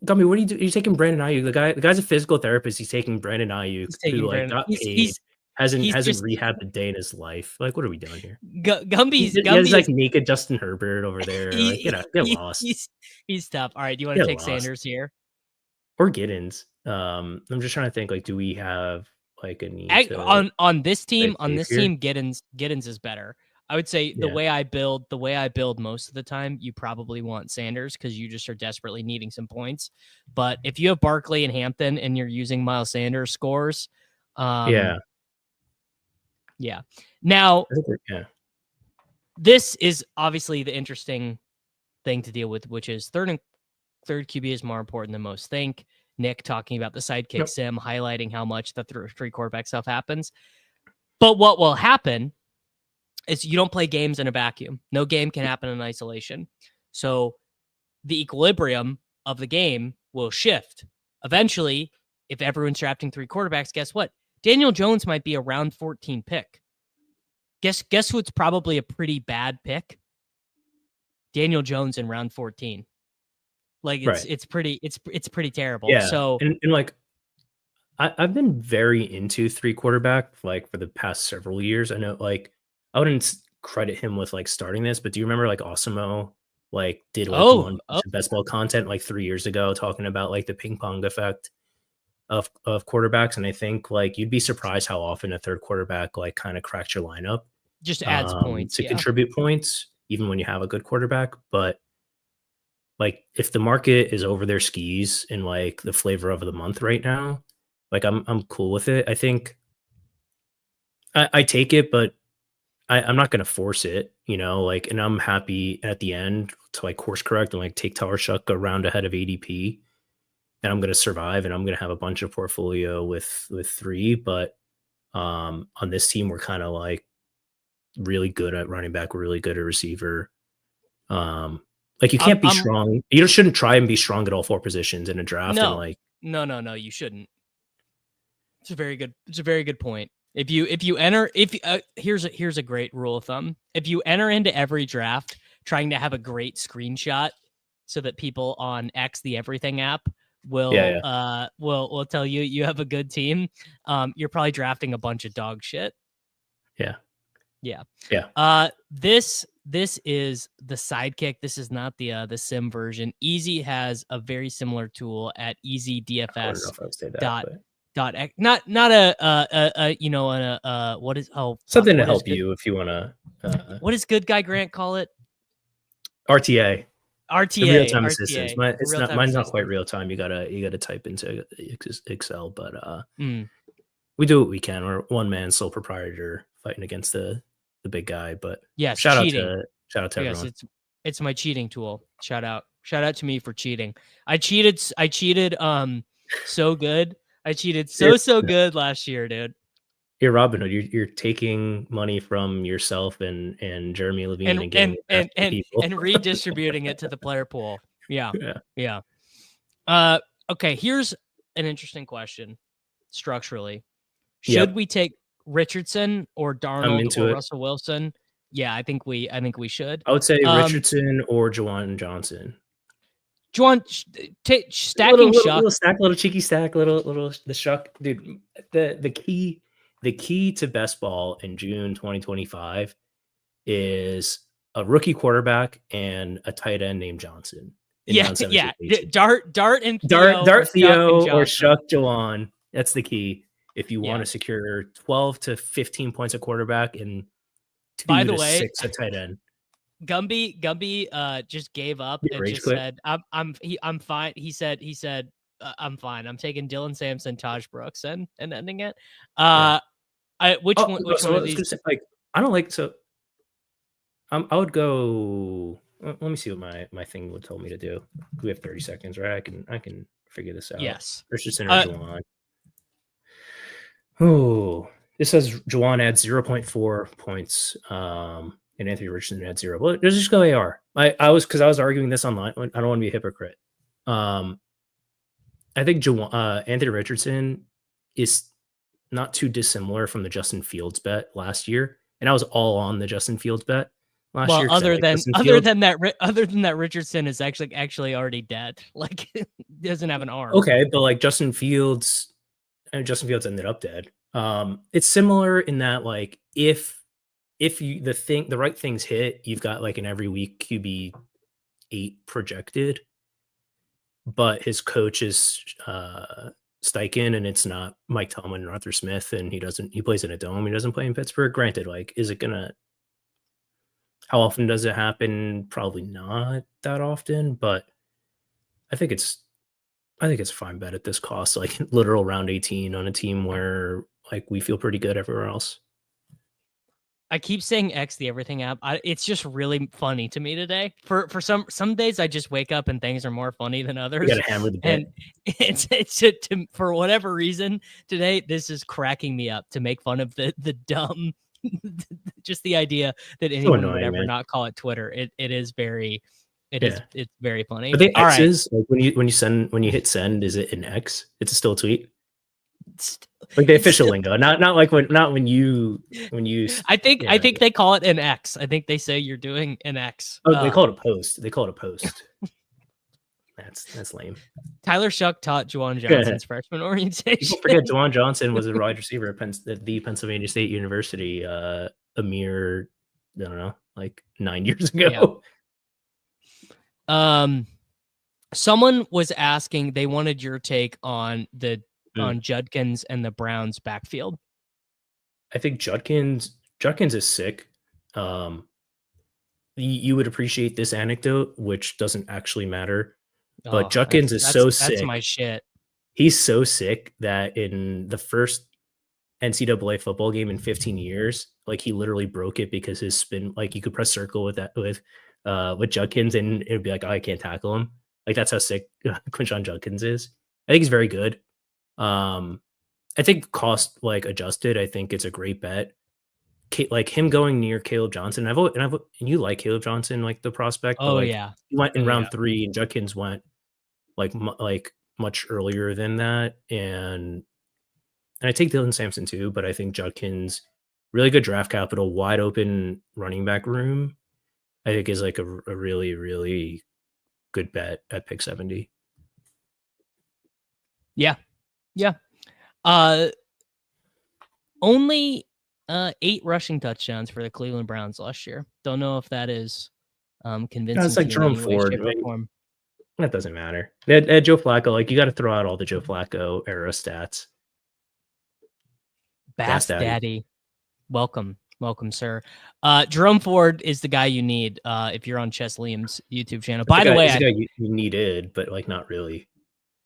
what are you doing? You're taking Brandon Ayuk. The guy's a physical therapist. He's taking Brandon Ayuk, who like got paid, hasn't rehabbed a day in his life. Like, what are we doing here? Gumby's like naked Justin Herbert over there. Like, get lost. He's tough. All right, do you want to take Sanders here or Giddens? I'm just trying to think. Like, do we have like a need on this team? On this team, Giddens is better. I would say the way I build most of the time, you probably want Sanders because you just are desperately needing some points. But if you have Barkley and Hampton and you're using Miles Sanders scores, Now, this is obviously the interesting thing to deal with, which is third QB is more important than most think. Nick talking about the sidekick sim, highlighting how much the 3 quarterback stuff happens. But what will happen is you don't play games in a vacuum. No game can happen in isolation. So the equilibrium of the game will shift. Eventually, if everyone's drafting 3 quarterbacks, guess what? Daniel Jones might be a round 14 pick. Guess what's probably a pretty bad pick? Daniel Jones in round 14. Like it's pretty terrible. Yeah. So and like I've been very into 3 quarterback like for the past several years. I know like I wouldn't credit him with like starting this, but do you remember like Osimo like did like one best ball content like 3 years ago talking about like the ping pong effect of quarterbacks? And I think like you'd be surprised how often a third quarterback like kind of cracks your lineup, just adds points to contribute points even when you have a good quarterback. But like if the market is over their skis in like the flavor of the month right now, like I'm cool with it. I think I take it, but I'm not going to force it, you know, like, and I'm happy at the end to like course correct and like take Tarshuck a round ahead of ADP, and I'm going to survive, and I'm going to have a bunch of portfolio with 3. But on this team, we're kind of like really good at running back. We're really good at receiver. Like you can't be strong. You shouldn't try and be strong at all 4 positions in a draft. No, and like, no, you shouldn't. It's a very good point. If you enter, here's a great rule of thumb. If you enter into every draft trying to have a great screenshot so that people on X, the everything app, will tell you have a good team, you're probably drafting a bunch of dog shit. Yeah. This is the Sidekick. This is not the sim version. EZ has a very similar tool at EZDFS. Not a you know what is something to help you if you want to. What does Good Guy Grant call it? RTA. Real time assistance. Mine's not quite real time. You gotta type into Excel, but we do what we can. We're one man sole proprietor fighting against the big guy. But yeah, shout out to everyone. It's my cheating tool. Shout out to me for cheating. I cheated so good. I cheated so good last year, dude. You're Robin Hood. You're taking money from yourself and Jeremy Levine and redistributing it to the player pool. Yeah. Okay, here's an interesting question. Structurally, should we take Richardson or Darnold or Russell Wilson? Yeah, I think we should. I would say Richardson or Juwan Johnson. Juwan, stacking Shuck. Little cheeky stack, little the Shuck, dude. The key to best ball in June 2025 is a rookie quarterback and a tight end named Johnson. Dart Theo or Shuck Juwan. That's the key if you want to secure 12 to 15 points a quarterback and 2 to 6 a tight end. Gumby just gave up and just said, I'm fine. He said, I'm fine. I'm taking Dylan Sampson, Taj Brooks and ending it. Which one of these? Like, I don't like, so I would go, let me see what my thing would tell me to do. We have 30 seconds, right? I can figure this out. Yes. Richardson or Juwan. Oh, this says Juwan adds 0.4 points. And Anthony Richardson had 0. Well, let's just go AR. I was arguing this online. I don't want to be a hypocrite. I think Anthony Richardson is not too dissimilar from the Justin Fields bet last year, and I was all on the Justin Fields bet last year. Other than that, Richardson is actually already dead. Like, doesn't have an arm. Okay, but like Justin Fields ended up dead. It's similar in that like if the right things hit, you've got like an every week QB 8 projected, but his coach is Steichen, and it's not Mike Tomlin and Arthur Smith, and he plays in a dome. He doesn't play in Pittsburgh. Granted, like, how often does it happen? Probably not that often, but I think it's a fine bet at this cost, like literal round 18 on a team where like we feel pretty good everywhere else. I keep saying X, the everything app. It's just really funny to me today. For some days, I just wake up and things are more funny than others. You gotta hammer the bit. And for whatever reason today, this is cracking me up to make fun of the dumb Just the idea that anyone would ever not call it Twitter. It is very, it's very funny. Are they X's? Right. Like when you hit send, is it an X? It's still a tweet. Like the official lingo, not when you. I think they call it an X. I think they say you're doing an X. Oh, they call it a post. They call it a post. That's lame. Tyler Shuck taught Juwan Johnson's freshman orientation. People forget Juwan Johnson was a wide receiver at the Pennsylvania State University a mere, I don't know, like 9 years ago. Yeah. Someone was asking, they wanted your take on on Judkins and the Browns backfield. I think Judkins is sick. You would appreciate this anecdote, which doesn't actually matter. But Judkins is so sick. That's my shit. He's so sick that in the first NCAA football game in 15 years, like he literally broke it because his spin, like you could press circle with Judkins and it'd be like, oh, I can't tackle him. Like that's how sick Quinshon Judkins is. I think he's very good. I think cost like adjusted, I think it's a great bet. Like him going near Caleb Johnson. And you like Caleb Johnson, like the prospect. Oh, like, yeah. He went in round 3 and Judkins went like much earlier than that. And I take Dylan Sampson too, but I think Judkins, really good draft capital, wide open running back room, I think is like a really, really good bet at pick 70. Yeah. Yeah. Only 8 rushing touchdowns for the Cleveland Browns last year. Don't know if that is convincing. It's like Jerome Ford. That doesn't matter. They had Joe Flacco. Like you got to throw out all the Joe Flacco era stats. Bass Daddy. Welcome, sir. Jerome Ford is the guy you need if you're on Chess Liam's YouTube channel. By the way, you needed, but like not really.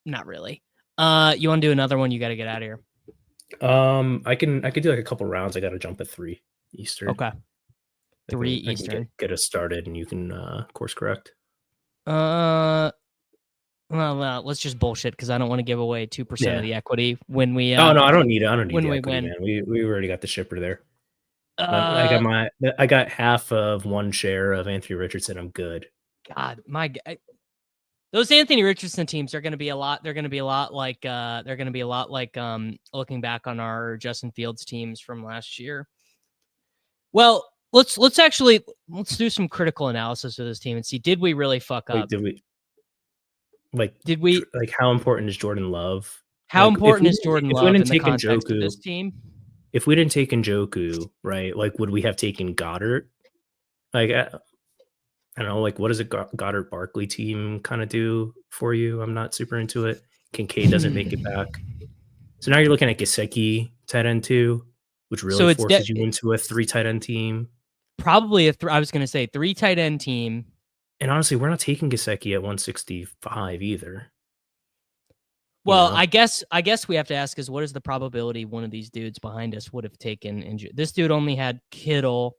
Not really. You want to do another one? You got to get out of here. I could do like a couple rounds. I got to jump at 3 Eastern. Okay. 3 Eastern. Get us started, and you can course correct. Well, let's just bullshit because I don't want to give away 2% of the equity when we. No, I don't need it. When we equity, win, man. We already got the shipper there. I got half of 1 share of Anthony Richardson. I'm good. God, those Anthony Richardson teams are going to be a lot. They're going to be a lot like looking back on our Justin Fields teams from last year. Well, let's do some critical analysis of this team and see, did we really fuck up? How important is Jordan Love? How important is Jordan Love in the context of this team? If we didn't take Njoku, right? Like, would we have taken Goddard? Like, I don't know, like, what does a Goddard Barkley team kind of do for you? I'm not super into it. Kincaid doesn't make it back. So now you're looking at Gesicki, tight end 2, which really forces you into a 3 tight end team. Probably I was going to say 3 tight end team. And honestly, we're not taking Gesicki at 165 either. Well, I guess we have to ask is what is the probability one of these dudes behind us would have taken this dude only had Kittle,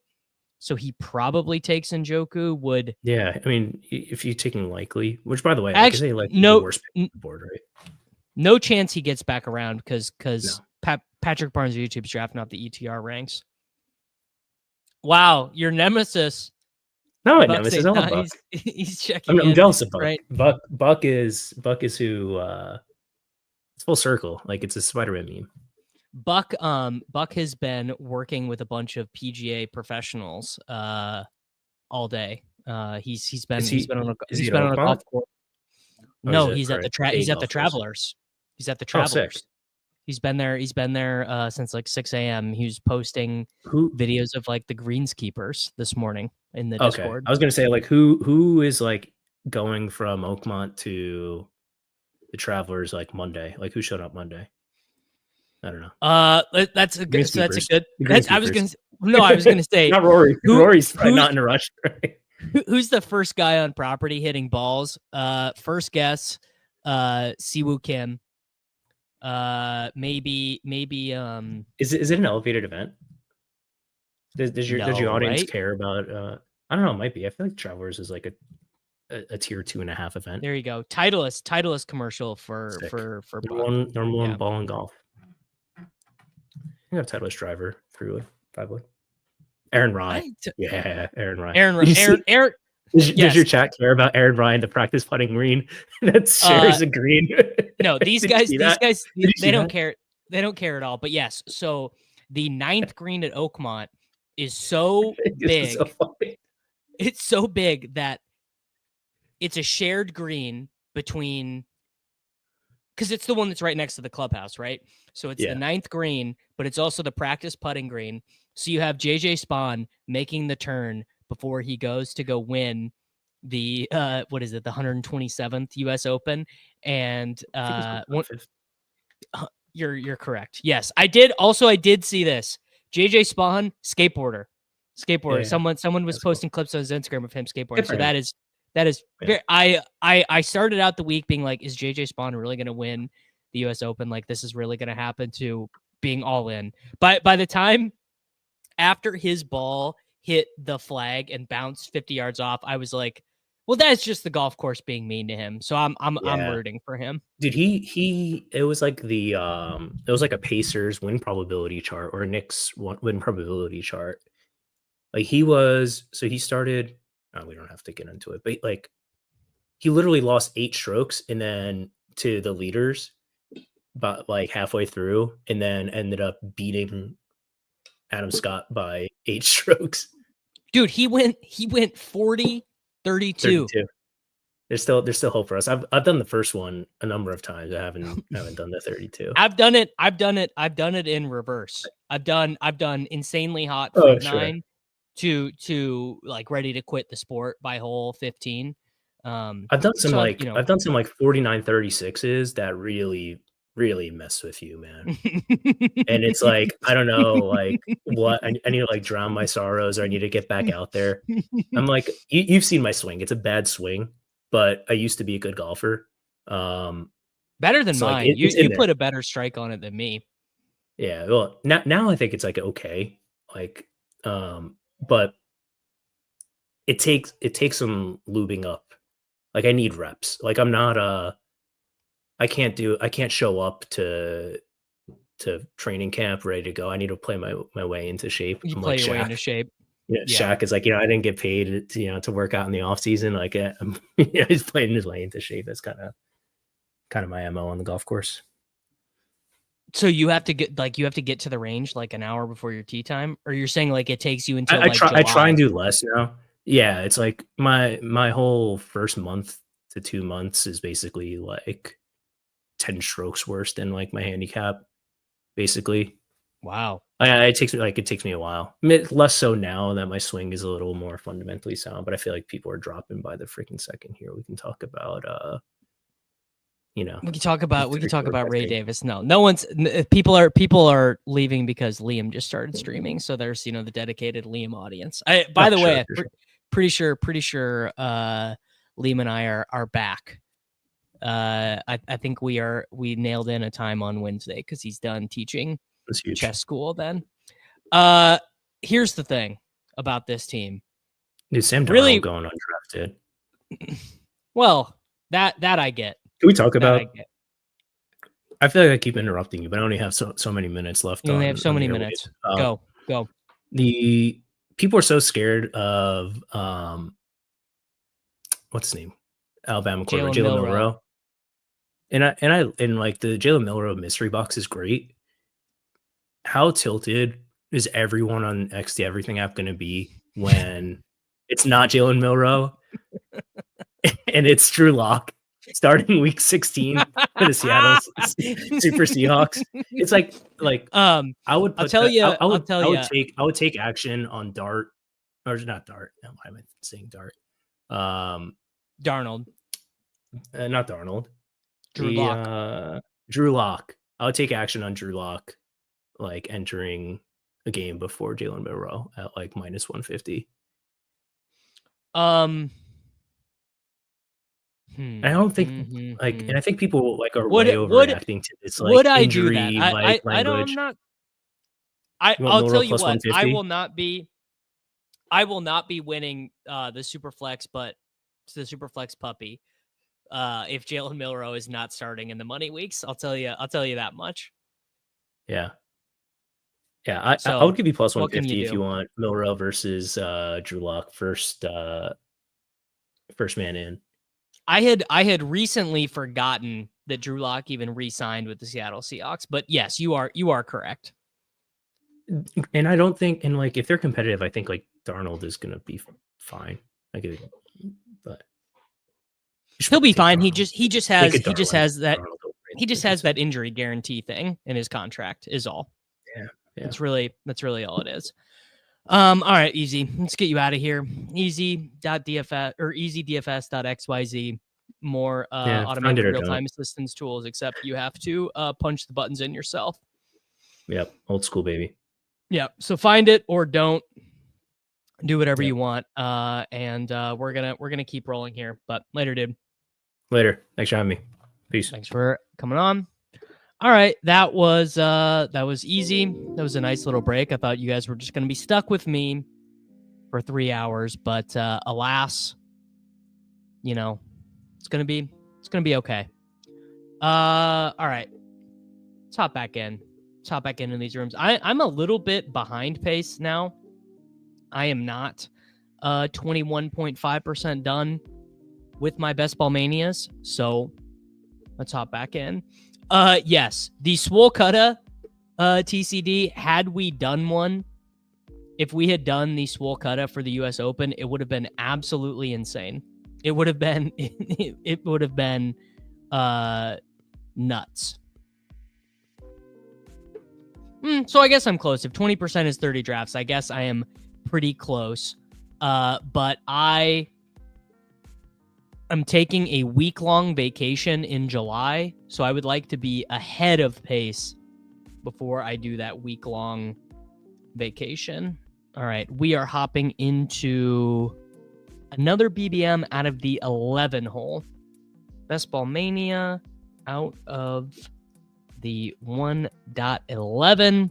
so he probably takes Njoku. Yeah, I mean, if you're taking likely, which by the way, actually, the worst pick on the board, right? No chance he gets back around because Patrick Barnes YouTube's drafting off the ETR ranks. Wow, your nemesis. No, my nemesis. Buck. He's checking. I'm jealous of Buck. Right? Buck is who. It's full circle. Like it's a Spider-Man meme. Buck has been working with a bunch of PGA professionals all day. He's been on a golf course. No, he's at the Travelers. He's at the Travelers. He's been there since like 6 a.m. He was posting videos of like the greenskeepers this morning in the Discord. I was gonna say like who is like going from Oakmont to the Travelers like Monday? Like who showed up Monday? I don't know. That's a good. I was gonna say not Rory. Rory's probably not in a rush. Right? Who's the first guy on property hitting balls? First guess, Siwoo Kim. Maybe. Is it an elevated event? Does your audience care about? I don't know. It might be. I feel like Travelers is like a tier 2.5 event. There you go. Titleist commercial for number one ball in golf. You got a Titleist driver 3-wood, 5-wood. Aaron Ryan. Yeah, Aaron Ryan. Aaron. Does your chat care about Aaron Ryan, the practice putting green that shares a green? No, these guys, they don't care. They don't care at all. But yes, so the 9th green at Oakmont is so big. It's so big that it's a shared green between, because it's the one that's right next to the clubhouse, right? So it's the 9th green, but it's also the practice putting green. So you have JJ Spawn making the turn before he goes to go win the the 127th US Open. And you're correct. Yes, I did see this. JJ Spawn, skateboarder. Yeah. Someone was posting clips on his Instagram of him skateboarding. So that is very, I started out the week being like, is JJ Spawn really going to win the US Open? Like, this is really going to happen, to being all in. By the time after his ball hit the flag and bounced 50 yards off, I was like, well, that's just the golf course being mean to him. So I'm rooting for him. Dude, it was like it was like a Pacers win probability chart or a Knicks win probability chart. Like he started, we don't have to get into it, but like he literally lost 8 strokes and then to the leaders, but like halfway through, and then ended up beating Adam Scott by 8 strokes. Dude, he went 40-32. There's still hope for us. I've done the first one a number of times. I haven't done the 32. I've done it in reverse. I've done insanely hot from 9 to like ready to quit the sport by hole 15. I've done some I've done some 49-36s that really mess with you, man. And it's like, I don't know, like what I need to like drown my sorrows, or I need to get back out there. I'm like, you've seen my swing. It's a bad swing, but I used to be a good golfer. Better than mine. Like you put a better strike on it than me. Yeah. Well, now I think it's like okay. Like, but it takes some lubing up. Like I need reps. Like I'm not I can't show up to training camp ready to go. I need to play my way into shape. You play your way into shape. Yeah, Shaq is like, I didn't get paid to work out in the off season. Like he's playing his way into shape. That's kind of my MO on the golf course. So you have to get to the range like an hour before your tee time, or you're saying like it takes you until I try and do less now. Yeah, it's like my whole first month to 2 months is basically like 10 strokes worse than like my handicap, basically. Wow. It takes me a while. Less so now that my swing is a little more fundamentally sound, but I feel like people are dropping by the freaking second here. We can talk about we can talk about Ray Davis. No one's people are leaving because Liam just started streaming. So there's the dedicated Liam audience. By the way, pretty sure Liam and I are back. I think we nailed in a time on Wednesday because he's done teaching chess school then. Here's the thing about this team. Dude, Sam Darnold really going undrafted. Well, that I get. Can we talk about? I feel like I keep interrupting you, but I only have so many minutes left. You only have so many minutes. Go. The people are so scared of what's his name? Alabama quarterback Jalen Milroe. And like the Jalen Milroe mystery box is great. How tilted is everyone on XD Everything app going to be when it's not Jalen Milroe and it's Drew Lock starting week 16 for the Seattle Super Seahawks? It's like I would take action on Dart, or not Dart. Why am I saying Dart? Darnold. Not Darnold. Drew Lock. I would take action on Drew Lock, like entering a game before Jalen Milroe at like minus 150. I don't think and I think people like are way overreacting to this. Like, would I injury, do that? I'll tell you what. I will not be winning the Superflex, but the Superflex puppy. If Jalen Milroe is not starting in the money weeks, I'll tell you that much. Yeah. Yeah, So, I would give you plus what can 150 you if do? you want Milroe versus Drew Lock first man in. I had recently forgotten that Drew Lock even re-signed with the Seattle Seahawks, but yes, you are correct. And I don't think, and like if they're competitive, I think like Darnold is gonna be fine. But he'll be fine. Darnold. He just has that injury guarantee thing in his contract is all. Yeah. That's really all it is. All right, easy. Let's get you out of here. Easy.dfs or easydfs.xyz. More automated real-time assistance tools, except you have to punch the buttons in yourself. Yep, old school, baby. Yeah, so find it or don't. Do whatever you want. And we're gonna keep rolling here. But later, dude. Later. Thanks for having me. Peace. Thanks for coming on. All right, that was easy. That was a nice little break. I thought you guys were just gonna be stuck with me for 3 hours, but alas, you know, it's gonna be okay. All right, let's hop back in. Let's hop back into these rooms. I'm a little bit behind pace now. I am not 21.5% done with my best ball manias, so let's hop back in. Yes, the Swole Cutta TCD, had we done one, if we had done the Swole Cutta for the US Open, it would have been absolutely insane. It would have been nuts. So I guess I'm close. If 20% is 30 drafts, I guess I am pretty close. But I am taking a week-long vacation in July, so I would like to be ahead of pace before I do that week-long vacation. All right, we are hopping into another BBM out of the 11 hole. Best Ball Mania out of the 1.11.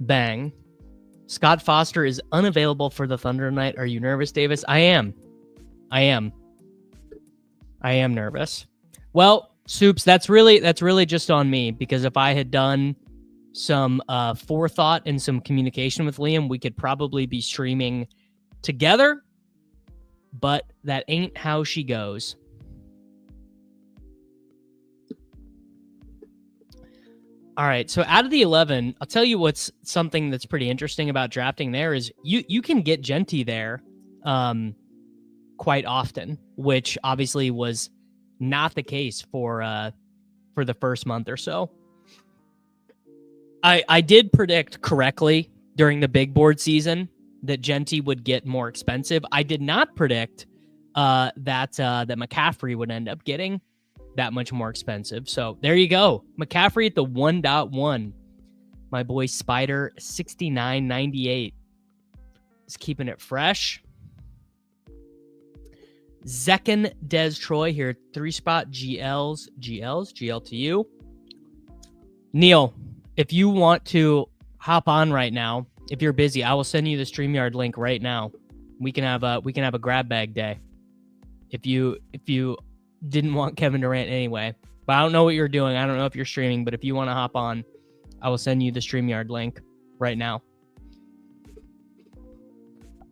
Bang. Scott Foster is unavailable for the Thunder tonight. Are you nervous, Davis? I am nervous. Well, Soups, that's really just on me, because if I had done some forethought and some communication with Liam, we could probably be streaming together, but that ain't how she goes. All right, so out of the 11, I'll tell you what's something that's pretty interesting about drafting there is you can get Genty there quite often, which obviously was not the case for the first month or so. I did predict correctly during the big board season that Genty would get more expensive. I did not predict that McCaffrey would end up getting that much more expensive. So there you go. McCaffrey at the 1.1. My boy Spider 69.98 is keeping it fresh. Zekin Des Troy here, 3-spot GLs, GL to you. Neil, if you want to hop on right now, if you're busy, I will send you the StreamYard link right now. We can have a grab bag day. If you didn't want Kevin Durant anyway, but I don't know what you're doing. I don't know if you're streaming, but if you want to hop on, I will send you the StreamYard link right now.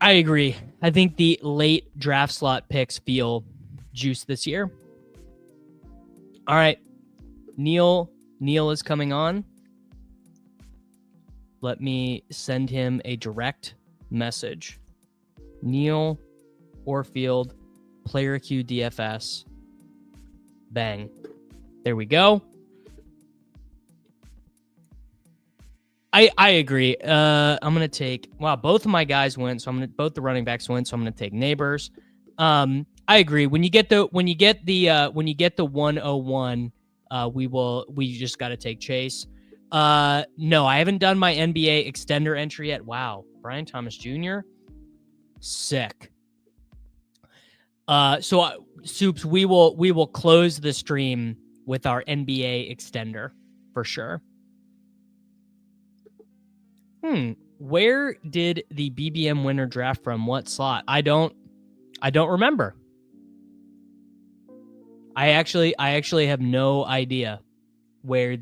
I agree. I think the late draft slot picks feel juiced this year. All right. Neil is coming on. Let me send him a direct message. Neil Orfield, Player Q DFS. Bang. There we go. I agree. I'm gonna take both of my guys went, so both the running backs went, so I'm gonna take Neighbors. I agree. When you get the 101, we just gotta take Chase. No, I haven't done my NBA extender entry yet. Wow. Brian Thomas Jr. Sick. So Soups, we will close the stream with our NBA extender for sure. Where did the BBM winner draft from? What slot? I don't remember. I actually have no idea where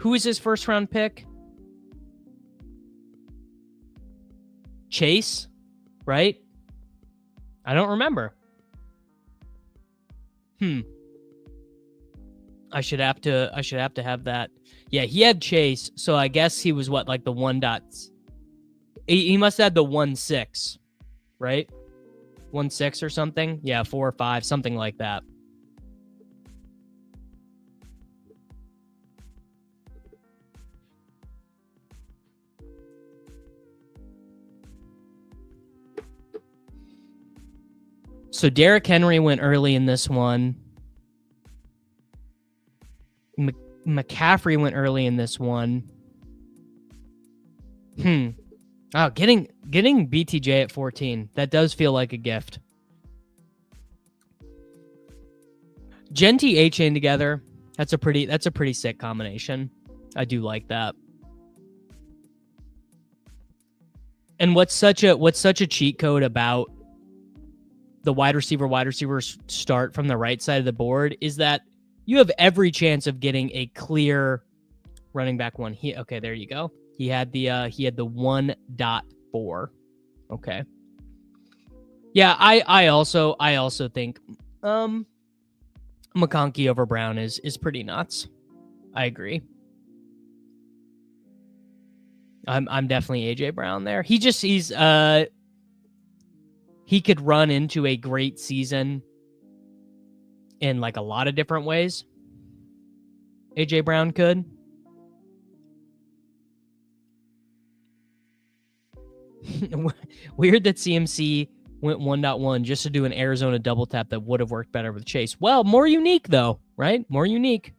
Who is his first round pick? Chase, right? I don't remember. I should have to have that. Yeah, he had Chase, so I guess he was what, like the 1 dots. He must have had the 1-6, right? 1-6 or something. Yeah, 4 or 5, something like that. So Derrick Henry went early in this one. McCaffrey went early in this one. Oh, getting BTJ at 14. That does feel like a gift. Genti A-Chain together. That's a pretty sick combination. I do like that. And what's such a cheat code about the wide receiver start from the right side of the board is that you have every chance of getting a clear running back one. Okay, there you go. He had the 1.4. Okay. Yeah, I also think McConkey over Brown is pretty nuts. I agree. I'm definitely AJ Brown there. He could run into a great season in like a lot of different ways. AJ Brown could. Weird that CMC went 1.1 just to do an Arizona double tap that would have worked better with Chase. Well, more unique though, right? More unique.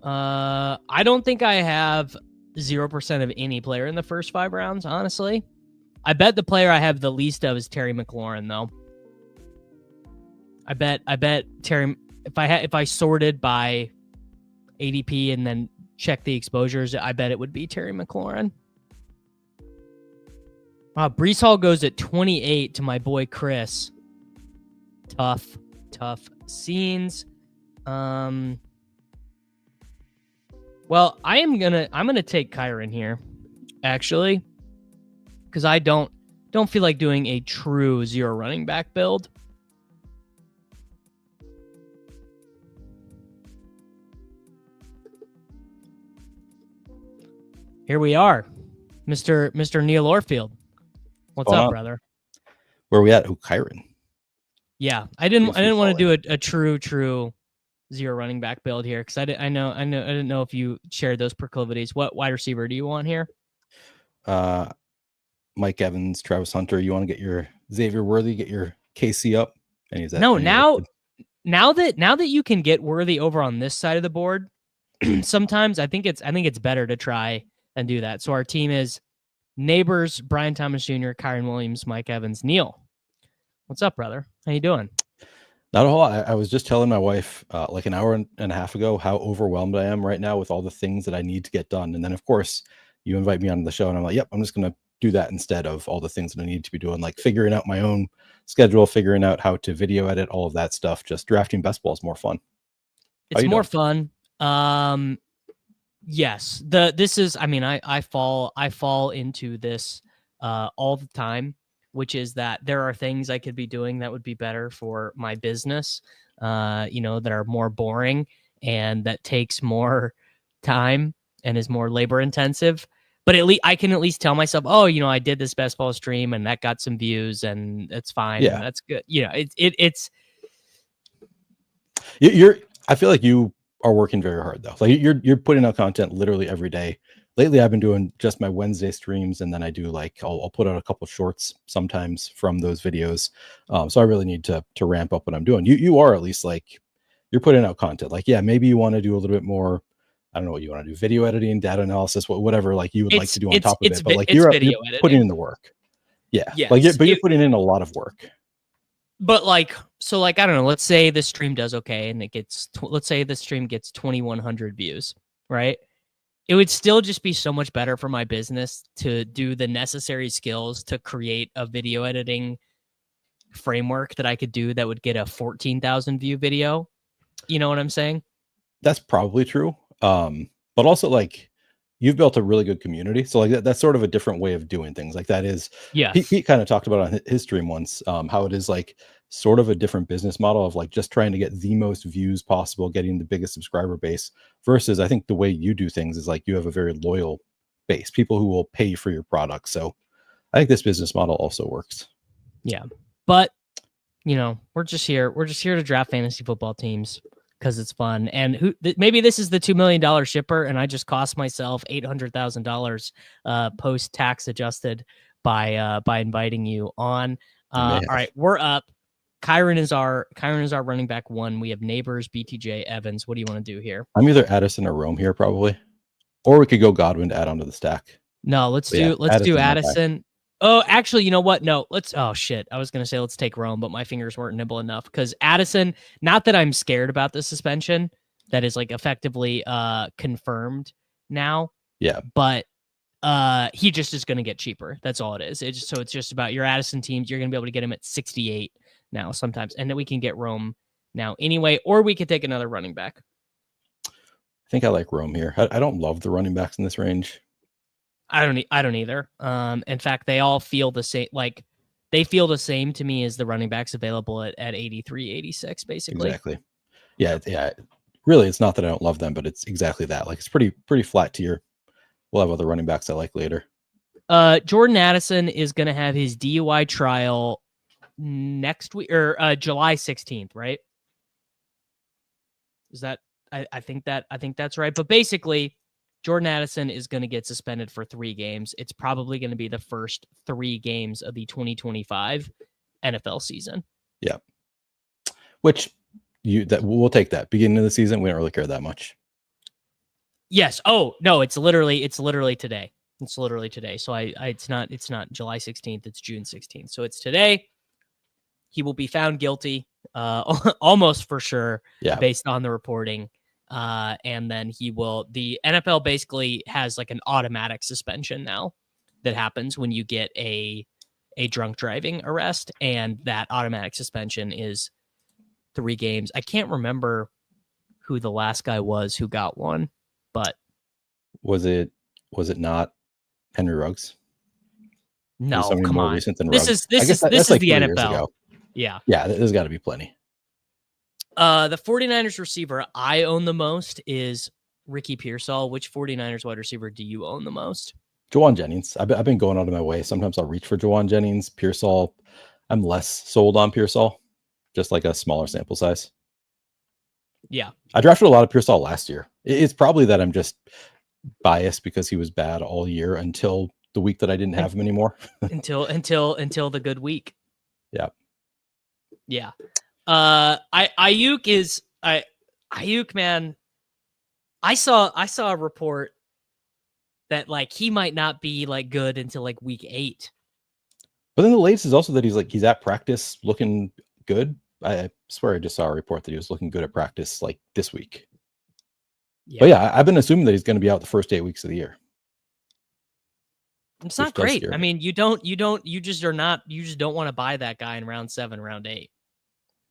I don't think I have 0% of any player in the first 5 rounds, honestly. I bet the player I have the least of is Terry McLaurin, though. I bet Terry, if I sorted by ADP and then check the exposures, I bet it would be Terry McLaurin. Wow, Breece Hall goes at 28 to my boy Chris. Tough scenes. Well, I'm gonna take Kyren here, actually, because I don't feel like doing a true 0 running back build. Here we are, Mr. Neil Orfield. What's up, brother? Where are we at? Oh, Kyren. Yeah, I didn't want to do a true 0 running back build here because I didn't know if you shared those proclivities. What wide receiver do you want here? Mike Evans, Travis Hunter. You want to get your Xavier Worthy, get your KC up, and he's now that you can get Worthy over on this side of the board, sometimes I think it's better to try and do that. So our team is Neighbors, Brian Thomas Jr., Kyren Williams, Mike Evans, Neil. What's up, brother? How you doing? Not a whole lot. I was just telling my wife like an hour and a half ago how overwhelmed I am right now with all the things that I need to get done. And then, of course, you invite me on the show and I'm like, yep, I'm just going to do that instead of all the things that I need to be doing, like figuring out my own schedule, figuring out how to video edit, all of that stuff. Just drafting best ball is more fun. It's more fun. Yes. I fall into this all the time, which is that there are things I could be doing that would be better for my business, that are more boring and that takes more time and is more labor intensive. But at least I can at least tell myself, oh, I did this best ball stream and that got some views and it's fine. Yeah, and that's good. I feel like you are working very hard though. Like you're putting out content literally every day. Lately, I've been doing just my Wednesday streams, and then I do I'll put out a couple shorts sometimes from those videos. So I really need to ramp up what I'm doing. You are at least you're putting out content. Yeah, maybe you want to do a little bit more. I don't know what you want to do, video editing, data analysis, whatever you would like to do on top of it. But you're putting in the work. Yeah, yes, you're putting in a lot of work. But I don't know. Let's say the stream does okay, and let's say the stream gets 2,100 views, right? It would still just be so much better for my business to do the necessary skills to create a video editing framework that I could do that would get a 14,000 view video You know what I'm saying? That's probably true. But also like you've built a really good community. So like that's sort of a different way of doing things. Like that is, Yes. Pete kind of talked about on his stream once, how it is like sort of a different business model of like just trying to get the most views possible, getting the biggest subscriber base versus I think the way you do things is like you have a very loyal base, people who will pay for your product. So I think this business model also works. Yeah. But you know, we're just here to draft fantasy football teams because it's fun. And maybe this is the $2 million shipper, and I just cost myself $800,000 post tax adjusted by inviting you on. All right, we're up. Kyron is our running back 1. We have Neighbors, BTJ, Evans. What do you want to do here? I'm either Addison or Rome here probably, or we could go Godwin to add onto the stack. No, let's do Addison. Oh, actually, you know what? No, oh shit. I was going to say, let's take Rome, but my fingers weren't nimble enough because Addison, not that I'm scared about the suspension that is like effectively confirmed now. Yeah. But he just is going to get cheaper. That's all it is. It's just about your Addison teams. You're going to be able to get him at 68 now sometimes. And then we can get Rome now anyway, or we could take another running back. I think I like Rome here. I don't love the running backs in this range. I don't either. In fact, they all feel the same. Like they feel the same to me as the running backs available at 83, 86, basically. Exactly. Yeah. Really, it's not that I don't love them, but it's exactly that. Like it's pretty flat tier. We'll have other running backs I like later. Jordan Addison is going to have his DUI trial next week or July 16th, right? Is that? I think that's right. But basically, Jordan Addison is going to get suspended for 3 games. It's probably going to be the first 3 games of the 2025 NFL season. Yeah. Which we'll take that. Beginning of the season, we don't really care that much. Yes. Oh, no, it's literally today. It's literally today. So it's not July 16th, it's June 16th. So it's today. He will be found guilty almost for sure based on the reporting. And then the NFL basically has like an automatic suspension now that happens when you get a drunk driving arrest. And that automatic suspension is 3 games. I can't remember who the last guy was who got one, but was it not Henry Ruggs? No, come more on. Recent than this Ruggs? is like the NFL. Yeah. There's got to be plenty. The 49ers receiver I own the most is Ricky Pearsall. Which 49ers wide receiver do you own the most? Jawan Jennings. I've been going out of my way. Sometimes I'll reach for Jawan Jennings. Pearsall, I'm less sold on Pearsall, just like a smaller sample size. Yeah. I drafted a lot of Pearsall last year. It's probably that I'm just biased because he was bad all year until the week that I didn't have him anymore. until the good week. Yeah. Yeah. Ayuk, man. I saw a report that like he might not be like good until like week 8. But then the latest is also that he's at practice looking good. I swear I just saw a report that he was looking good at practice like this week. Yeah. But yeah, I've been assuming that he's going to be out the first 8 weeks of the year. It's not great. I mean, you just don't want to buy that guy in round 7, round 8.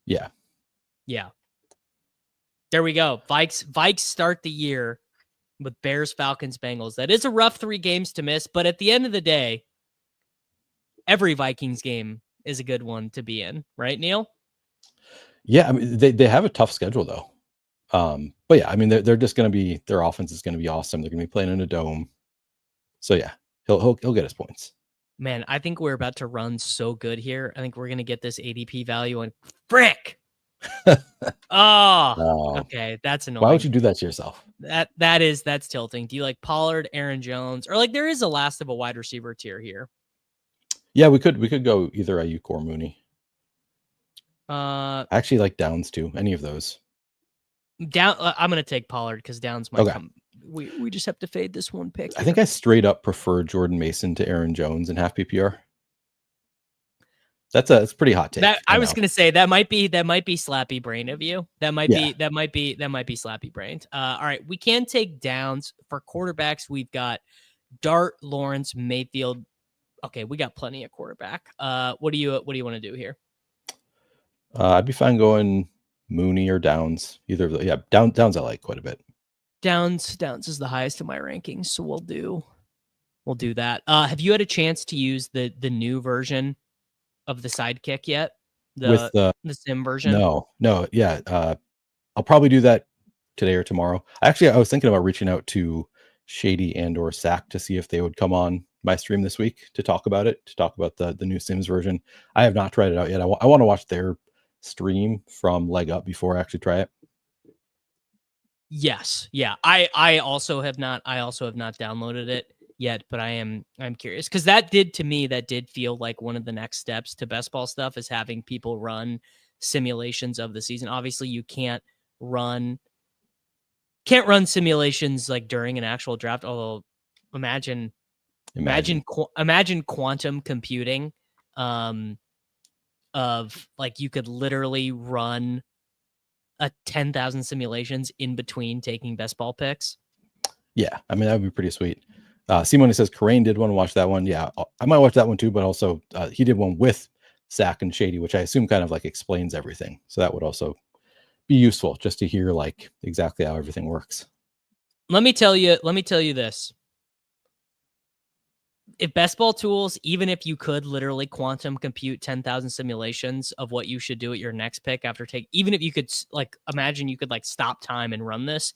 Yeah. Yeah. There we go. Vikes start the year with Bears, Falcons, Bengals. That is a rough 3 games to miss, but at the end of the day, every Vikings game is a good one to be in, right, Neil? Yeah, I mean they have a tough schedule though. But yeah, I mean they're just going to be, their offense is going to be awesome. They're going to be playing in a dome. So yeah, he'll get his points. Man, I think we're about to run so good here. I think we're going to get this ADP value on frick. Okay, that's annoying. Why would you do that to yourself? That's tilting. Do you like Pollard, Aaron Jones, or like there is a last of a wide receiver tier here? Yeah, we could go either Ayuk or Mooney. I actually like Downs too. Any of those. I'm gonna take Pollard because Downs might come. We just have to fade this one pick here. I think I straight up prefer Jordan Mason to Aaron Jones in half PPR. That's pretty hot take. I was gonna say that might be slappy brain of you. That might be slappy brained. All right, we can take Downs for quarterbacks. We've got Dart, Lawrence, Mayfield. Okay, we got plenty of quarterback. What do you want to do here? I'd be fine going Mooney or Downs. Either of the Downs I like quite a bit. Downs is the highest in my rankings, so we'll do that. Have you had a chance to use the new version of the Sidekick yet? With The sim version? No. Yeah. I'll probably do that today or tomorrow. Actually, I was thinking about reaching out to Shady and or Sack to see if they would come on my stream this week to talk about the new Sims version. I have not tried it out yet. I want to watch their stream from leg up before I actually try it. Yes. Yeah. I also have not downloaded it yet, but I'm curious because that did feel like one of the next steps to best ball stuff is having people run simulations of the season. Obviously you can't run simulations like during an actual draft. Although imagine quantum computing, of like you could literally run 10,000 simulations in between taking best ball picks. Yeah, I mean that would be pretty sweet. Simone says Karain did want to watch that one. Yeah, I might watch that one too, but also he did one with Sack and Shady, which I assume kind of like explains everything. So that would also be useful just to hear like exactly how everything works. Let me tell you this. If best ball tools, even if you could literally quantum compute 10,000 simulations of what you should do at your next pick after even if you could like imagine you could like stop time and run this,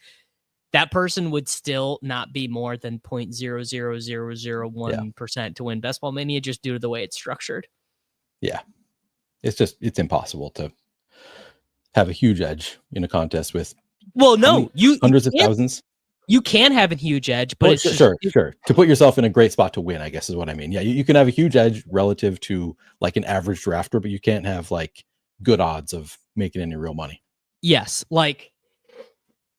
that person would still not be more than 0.00001% to win Best Ball Mania just due to the way it's structured. Yeah. It's impossible to have a huge edge in a contest with hundreds of thousands. You can have a huge edge, but sure. To put yourself in a great spot to win, I guess is what I mean. Yeah, you can have a huge edge relative to like an average drafter, but you can't have like good odds of making any real money. Yes, like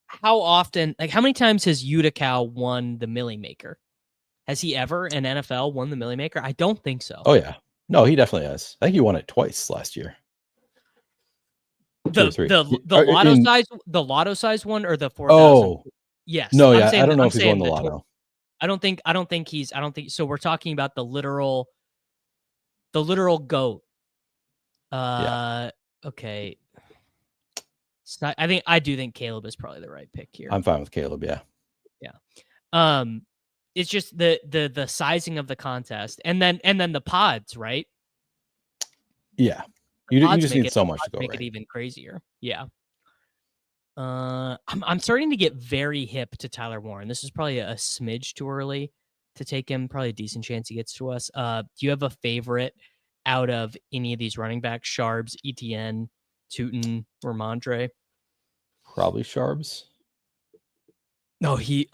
how many times has Utica won the Millie Maker? Has he ever in NFL won the Millie Maker? I don't think so. Oh yeah, no, he definitely has. I think he won it twice last year. The lotto size one or the 4,000? Oh, yes. No, yeah, I don't know if he's won the lotto. I don't think so. We're talking about the literal goat. Okay. So I do think Caleb is probably the right pick here. I'm fine with Caleb. Yeah. It's just the sizing of the contest, and then the pods, right? Yeah, you just need so much to go make right. it even crazier. Yeah. I'm starting to get very hip to Tyler Warren. This is probably a smidge too early to take him. Probably a decent chance he gets to us. Do you have a favorite out of any of these running backs? Sharbs, Etienne, Tootin, or Mondre? Probably Sharbs. No, we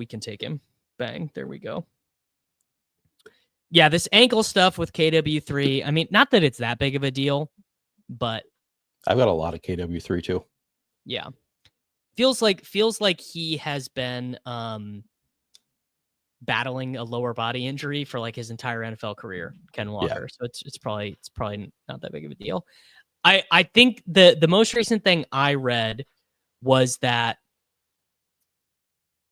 can take him. Bang, there we go. Yeah, this ankle stuff with KW3. I mean, not that it's that big of a deal, but I've got a lot of KW3 too. Yeah. Feels like he has been battling a lower body injury for like his entire NFL career, Ken Walker. Yeah. So it's probably not that big of a deal. I think the most recent thing I read was that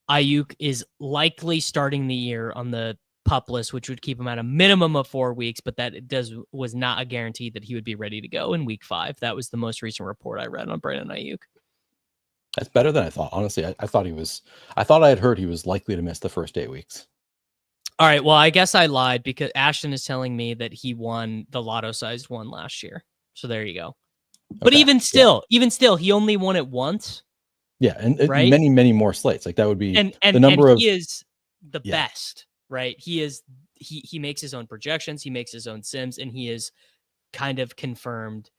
Ayuk is likely starting the year on the PUP list, which would keep him at a minimum of 4 weeks, but that was not a guarantee that he would be ready to go in week 5. That was the most recent report I read on Brandon Ayuk. That's better than I thought. Honestly, I thought I had heard he was likely to miss the first 8 weeks. All right. Well, I guess I lied because Ashton is telling me that he won the lotto-sized one last year. So there you go. Okay. But even still, he only won it once. Yeah, and right? many, many more slates. Like that would be and the number and of. He is the best, right? He makes his own projections, he makes his own sims, and he is kind of confirmed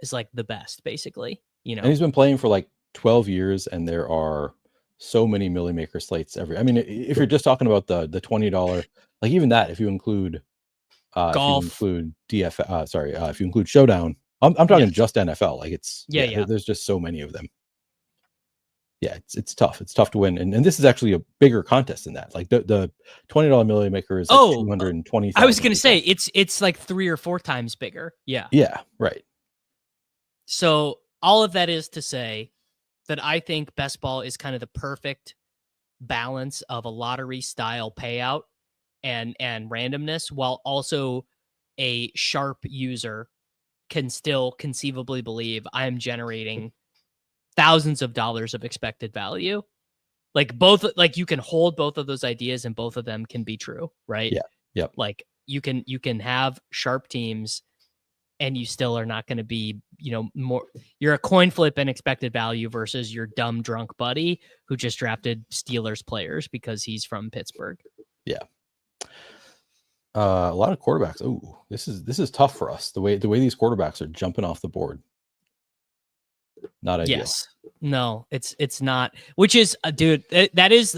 as like the best, basically. You know, and he's been playing for like 12 years, and there are so many Millie Maker slates every. I mean, if you're just talking about the $20, like even that, if you include golf, if you include if you include Showdown, I'm talking just NFL. Like it's there's just so many of them. Yeah, it's tough. It's tough to win, and this is actually a bigger contest than that. Like the $20 Millie Maker is like 220. I was gonna say it's like 3 or 4 times bigger. Yeah. Yeah. Right. So all of that is to say that I think best ball is kind of the perfect balance of a lottery style payout and randomness, while also a sharp user can still conceivably believe I am generating thousands of dollars of expected value. Like both, like you can hold both of those ideas and both of them can be true, right? Yeah. Yep. Like you can have sharp teams and you still are not going to be, more, you're a coin flip and expected value versus your dumb drunk buddy who just drafted Steelers players because he's from Pittsburgh. Yeah. A lot of quarterbacks. Oh, this is tough for us. The way these quarterbacks are jumping off the board. Not ideal. Yes. No, it's not. Which is, dude, that is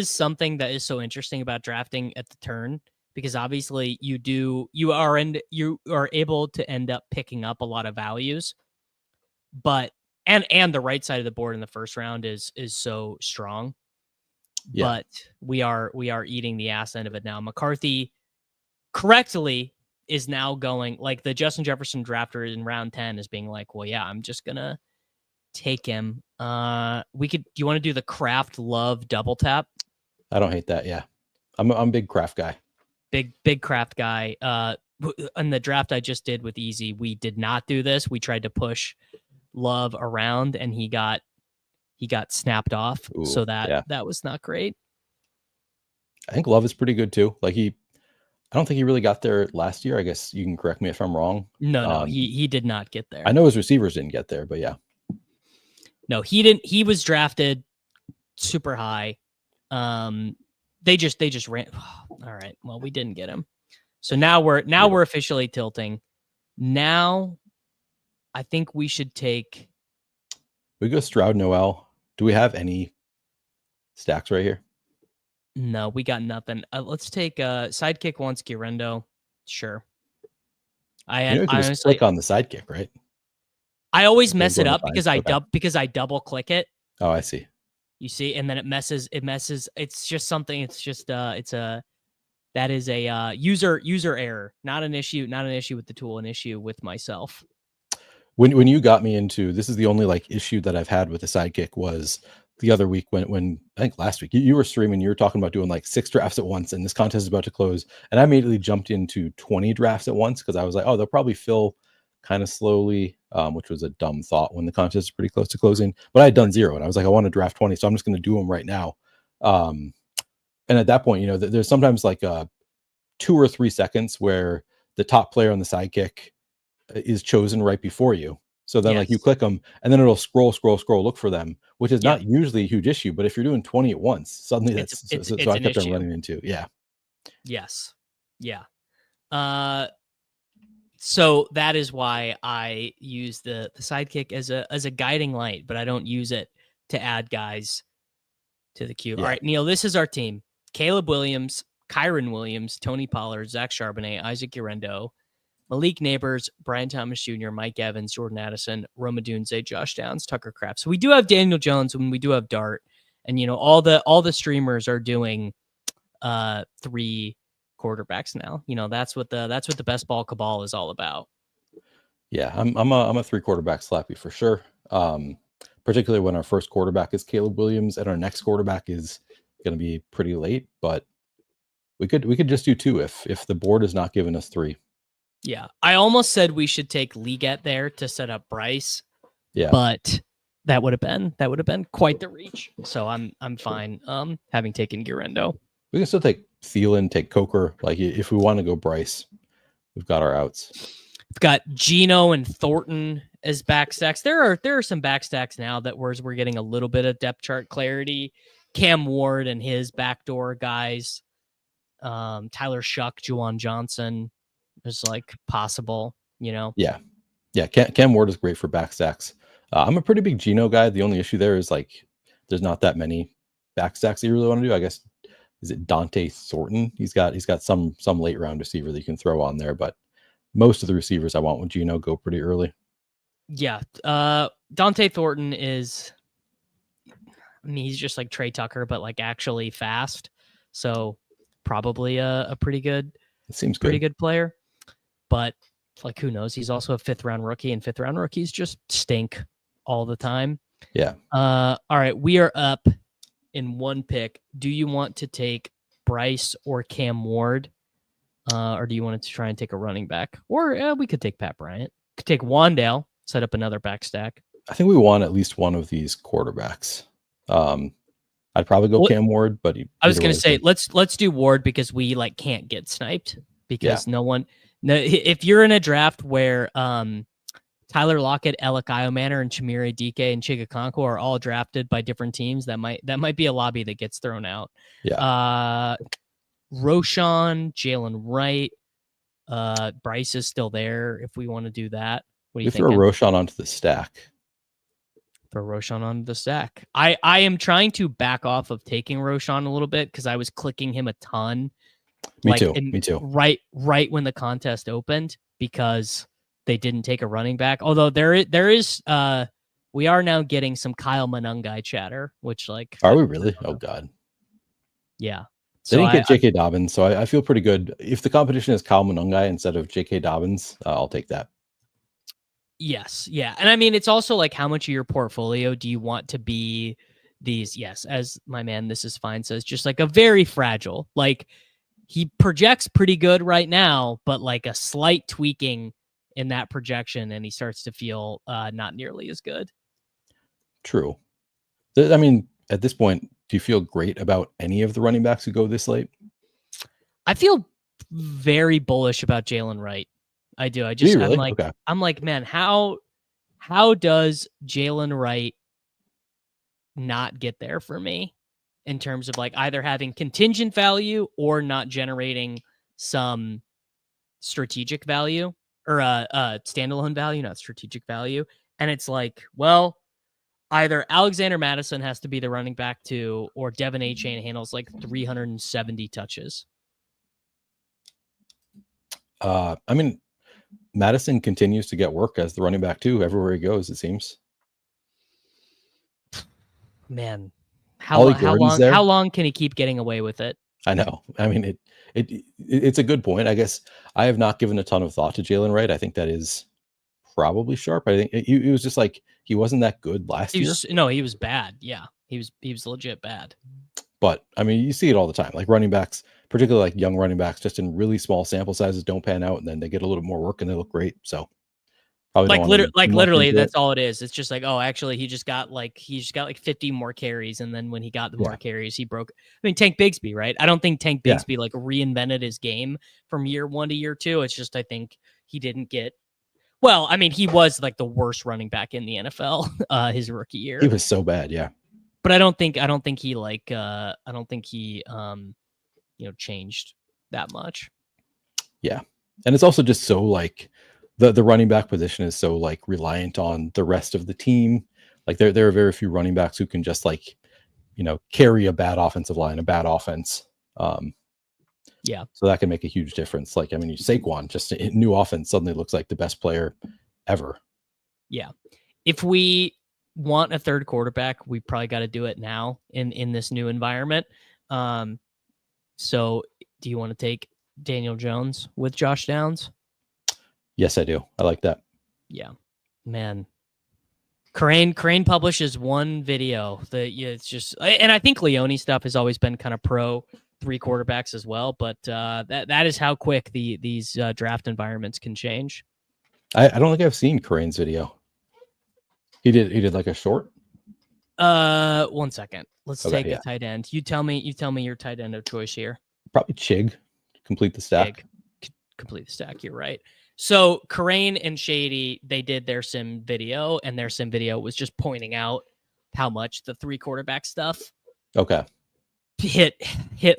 something that is so interesting about drafting at the turn, because obviously you are able to end up picking up a lot of values, but and the right side of the board in the first round is so strong. Yeah. But we are eating the ass end of it now. McCarthy correctly is now going, like, the Justin Jefferson drafter in round 10 is being like, well, yeah, I'm just gonna take him. Do you want to do the Kraft Love double tap? I don't hate that. Yeah, I'm a big Kraft guy. Big Kraft guy. In the draft I just did with EZ, we did not do this. We tried to push Love around and he got snapped off. Ooh, so that was not great. I think Love is pretty good too. Like I don't think he really got there last year. I guess you can correct me if I'm wrong. No, he did not get there. I know his receivers didn't get there, but yeah. No, he didn't. He was drafted super high. They just ran. All right. Well, we didn't get him. So now we're officially tilting. Now I think we should take. We go Stroud Noel. Do we have any stacks right here? No, we got nothing. Let's take sidekick once Guerrero. Sure. I honestly click on the sidekick, right? I always mess it up because I double click it. Oh, I see. You see, and then it messes. It's just something. It's just that is a user error, not an issue with the tool, an issue with myself. When you got me into this, is the only like issue that I've had with the sidekick was the other week when I think last week you were streaming, you were talking about doing like 6 drafts at once, and this contest is about to close, and I immediately jumped into 20 drafts at once because I was like, oh, they'll probably fill kind of slowly, which was a dumb thought when the contest is pretty close to closing. But I had done 0, and I was like, I want to draft 20, so I'm just going to do them right now. And at that point, there's sometimes like 2 or 3 seconds where the top player on the sidekick is chosen right before you. So then like you click them and then it'll scroll, look for them, which is not usually a huge issue. But if you're doing 20 at once, suddenly it's I kept on running into. Yeah. Yes. Yeah. So that is why I use the sidekick as a guiding light, but I don't use it to add guys to the queue. Yeah. All right, Neil, this is our team. Caleb Williams, Kyron Williams, Tony Pollard, Zach Charbonnet, Isaac Guerrero, Malik Neighbors, Brian Thomas Jr., Mike Evans, Jordan Addison, Rome Odunze, Josh Downs, Tucker Kraft. So we do have Daniel Jones when we do have Dart, and all the streamers are doing 3 quarterbacks now. That's what the best ball cabal is all about. Yeah, I'm a 3 quarterback slappy for sure. Particularly when our first quarterback is Caleb Williams and our next quarterback is going to be pretty late, but we could just do 2 if the board is not giving us 3. Yeah, I almost said we should take Liget there to set up Bryce. Yeah, but that would have been quite the reach. So I'm fine. Having taken Guerrero, we can still take Thielen, take Coker. Like if we want to go Bryce, we've got our outs. We've got Geno and Thornton as backstacks. There are some backstacks now that we're getting a little bit of depth chart clarity. Cam Ward and his backdoor guys. Tyler Shuck, Juwan Johnson. Is like possible, Yeah. Cam Ward is great for backstacks. I'm a pretty big Geno guy. The only issue there is like there's not that many backstacks that you really want to do. I guess is it Dante Thornton? He's got some late round receiver that you can throw on there, but most of the receivers I want with Geno go pretty early. Yeah, Dante Thornton is. I mean, he's just like Trey Tucker, but like actually fast. So probably a pretty good. It seems pretty good player. But like, who knows? He's also a 5th round rookie, and 5th round rookies just stink all the time. Yeah. All right, we are up in 1 pick. Do you want to take Bryce or Cam Ward? Or do you want to try and take a running back? Or we could take Pat Bryant. Could take Wandale, set up another back stack. I think we want at least one of these quarterbacks. I'd probably go Cam Ward, but I was going to say let's do Ward because we like can't get sniped because if you're in a draft where Tyler Lockett, Alec Iomanner, and Chimere Dike and Chigakonko are all drafted by different teams, that might be a lobby that gets thrown out. Yeah. Roschon, Jalen Wright, Bryce is still there if we want to do that. What do you think? Throw Roschon onto the stack. Throw Roschon on the stack. I am trying to back off of taking Roschon a little bit because I was clicking him a ton. Me too. Right when the contest opened because they didn't take a running back. Although there is we are now getting some Kyle Monangai chatter, which like are we really? Oh God. Yeah. They didn't get J.K. Dobbins, so I feel pretty good. If the competition is Kyle Monangai instead of J.K. Dobbins, I'll take that. Yes. Yeah. And I mean, it's also like how much of your portfolio do you want to be these? Yes. As my man, This Is Fine says, just like a very fragile, like he projects pretty good right now, but like a slight tweaking in that projection and he starts to feel not nearly as good. True. I mean, at this point, do you feel great about any of the running backs who go this late? I feel very bullish about Jalen Wright. I do. I'm like, man, how does Jalen Wright not get there for me in terms of like either having contingent value or not generating some strategic value or standalone value, not strategic value. And it's like, well, either Alexander Madison has to be the running back too, or Devin Achane handles like 370 touches. I mean, Madison continues to get work as the running back too. Everywhere he goes, it seems. Man, how long can he keep getting away with it? I know. I mean, it's a good point. I guess I have not given a ton of thought to Jalen Wright. I think that is probably sharp. I think it was just like he wasn't that good last year. No, he was bad. Yeah, he was legit bad. But I mean, you see it all the time. Like running backs, particularly like young running backs, just in really small sample sizes, don't pan out, and then they get a little more work and they look great. So probably literally, that's all it is. It's just like, oh, actually, he just got like 50 more carries, and then when he got the more carries, he broke. I mean, Tank Bigsby, right? I don't think Tank Bigsby like reinvented his game from year 1 to year 2. It's just I think he didn't get. Well, I mean, he was like the worst running back in the NFL his rookie year. He was so bad, yeah. But I don't think he changed that much. Yeah. And it's also just so like the running back position is so like reliant on the rest of the team. Like there are very few running backs who can just like, carry a bad offensive line, a bad offense. Yeah. So that can make a huge difference. Like, I mean, Saquon, just a new offense, suddenly looks like the best player ever. Yeah. If we want a third quarterback, we probably got to do it now in this new environment. So do you want to take Daniel Jones with Josh Downs? Yes, I do. I like that. Yeah, man. Crane publishes one video that it's just, and I think Leone stuff has always been kind of pro 3 quarterbacks as well, but that is how quick these draft environments can change. I don't think I've seen Crane's video. He did like a short. 1 second. Let's take a tight end. You tell me your tight end of choice here. Probably Chig. Complete the stack. Complete the stack. You're right. So Crane and Shady, they did their sim video, and their sim video was just pointing out how much the 3 quarterback stuff hit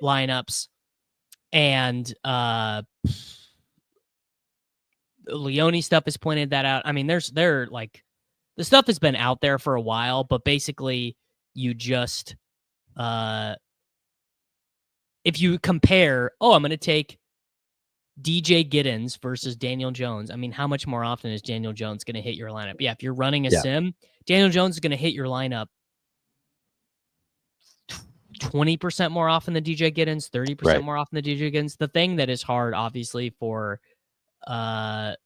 lineups, and Leone stuff has pointed that out. I mean, they're like the stuff has been out there for a while, but basically you just if you compare, I'm going to take DJ Giddens versus Daniel Jones. I mean, how much more often is Daniel Jones going to hit your lineup? Yeah, if you're running a sim, Daniel Jones is going to hit your lineup 20% more often than DJ Giddens, 30% more often than DJ Giddens. The thing that is hard, obviously, for a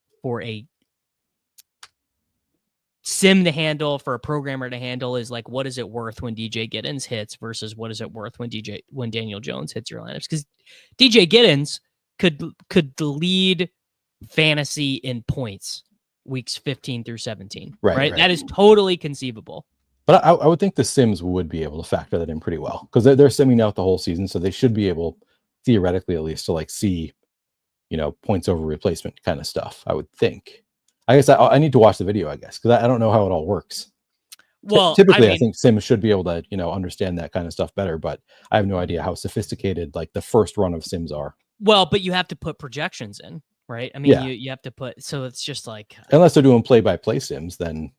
sim to handle, for a programmer to handle, is like, what is it worth when DJ Giddens hits versus what is it worth when Daniel Jones hits your lineups? Because DJ Giddens could lead fantasy in points weeks 15 through 17. Right. That is totally conceivable. But I would think the Sims would be able to factor that in pretty well, because they're simming out the whole season, so they should be able, theoretically at least, to like see, points over replacement kind of stuff. I would think. I guess I need to watch the video, I guess, because I don't know how it all works. Well, typically, I think Sims should be able to, understand that kind of stuff better, but I have no idea how sophisticated like the first run of Sims are. Well, but you have to put projections in, right? I mean, you have to put, so it's just like, unless they're doing play-by-play Sims, then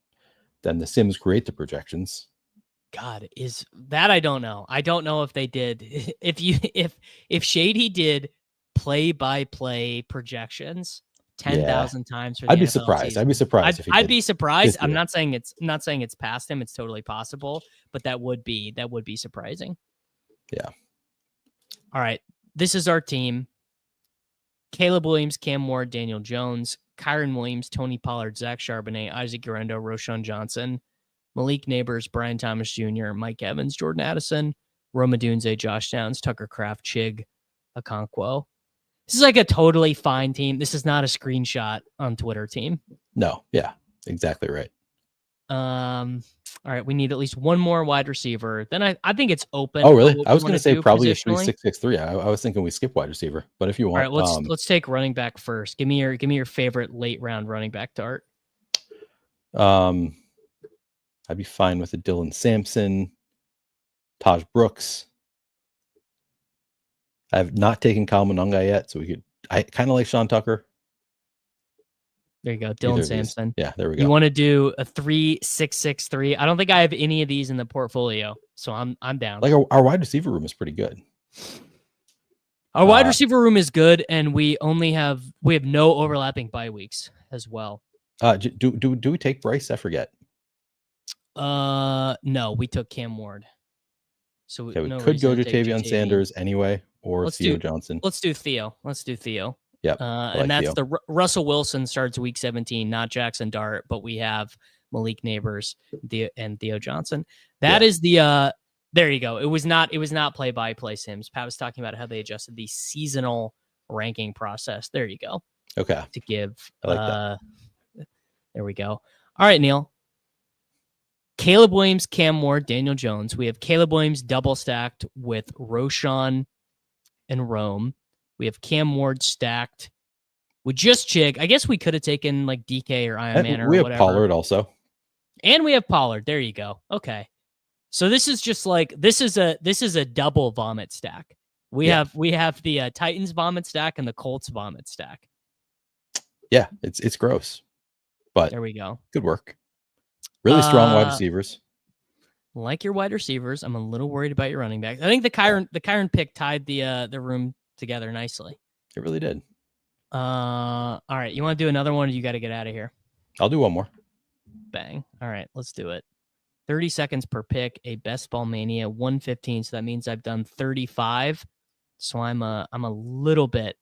the Sims create the projections. God, is that, I don't know. I don't know if they did. If Shady did play-by-play projections 10,000 times for the I'd be NFL surprised. season. I'd be surprised if he I'd did be surprised. I'm year. not saying it's past him. It's totally possible, but that would be surprising. Yeah. All right. This is our team. Caleb Williams, Cam Ward, Daniel Jones, Kyron Williams, Tony Pollard, Zach Charbonnet, Isaac Guerrero, Roschon Johnson, Malik Neighbors, Brian Thomas Jr., Mike Evans, Jordan Addison, Roma Dunze, Josh Downs, Tucker Kraft, Chig Okonkwo. This is like a totally fine team. This is not a screenshot on Twitter team. No, yeah, exactly right. All right, we need at least one more wide receiver. Then I think it's open. Oh, really? I was going to say probably a positionally. 3-6-6-3. I was thinking we skip wide receiver, but if you want, all right, let's take running back first. Give me your favorite late round running back dart. I'd be fine with a Dylan Sampson, Taj Brooks. I have not taken Kyle Monunga yet, so I kind of like Sean Tucker. There you go, Dylan Sampson. Yeah, there we go. You want to do a 3-6-6-3? I don't think I have any of these in the portfolio, so I'm down. Like our wide receiver room is pretty good. Our wide receiver room is good, and we have no overlapping bye weeks as well. Do we take Bryce? I forget. No, we took Cam Ward. So we could go to Jatavion Sanders anyway, or Theo Johnson. Let's do Theo. Yep. And that's Theo. Russell Wilson starts week 17, not Jackson Dart, but we have Malik Neighbors and Theo Johnson. That is the there you go. It was not play-by-play Sims. Pat was talking about how they adjusted the seasonal ranking process. There you go. Okay. To give I like that. There we go. All right, Neil. Caleb Williams, Cam Ward, Daniel Jones. We have Caleb Williams double stacked with Roschon and Rome. We have Cam Ward stacked with just Chig. I guess we could have taken like DK or Iron Man or whatever. We have Pollard also. And we have Pollard. There you go. Okay. So this is just like this is a double vomit stack. We have the Titans vomit stack and the Colts vomit stack. Yeah, it's gross. But there we go. Good work. Really strong wide receivers. Like your wide receivers, I'm a little worried about your running backs. I think the Kyron pick tied the room together nicely. It really did. All right, you want to do another one? Or you got to get out of here. I'll do one more. Bang. All right, let's do it. 30 seconds per pick. A best ball mania 115. So that means I've done 35. So I'm a little bit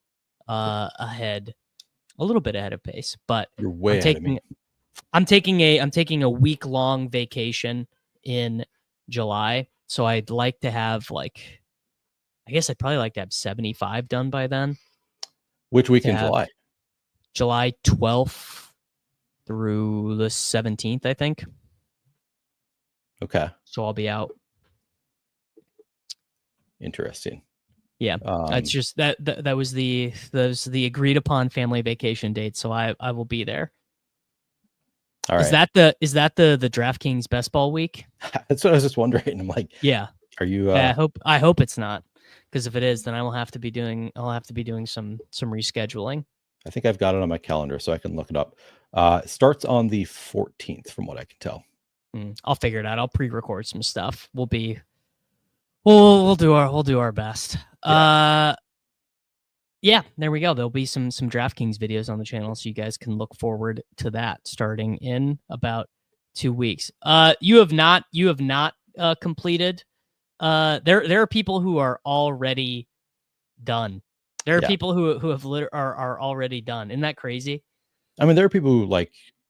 ahead, of pace. But you're way ahead of me. I'm taking a week-long vacation in July, so I'd like to have I'd probably like to have 75 done by then. Which week in July? July 12th through the 17th, I think. Okay. So I'll be out. Interesting. Yeah, it's just that was the agreed upon family vacation date, so I will be there. All right. Is that the DraftKings best ball week? That's what I was just wondering. I'm like, yeah. Are you? Yeah, I hope it's not, because if it is, then I'll have to be doing some rescheduling. I think I've got it on my calendar, so I can look it up. It starts on the 14th, from what I can tell. I'll figure it out. I'll pre-record some stuff. We'll do our best. Yeah, there we go. There'll be some DraftKings videos on the channel, so you guys can look forward to that starting in about 2 weeks. You have not completed. There are people who are already done. There are people who are already done. Isn't that crazy? I mean, there are people who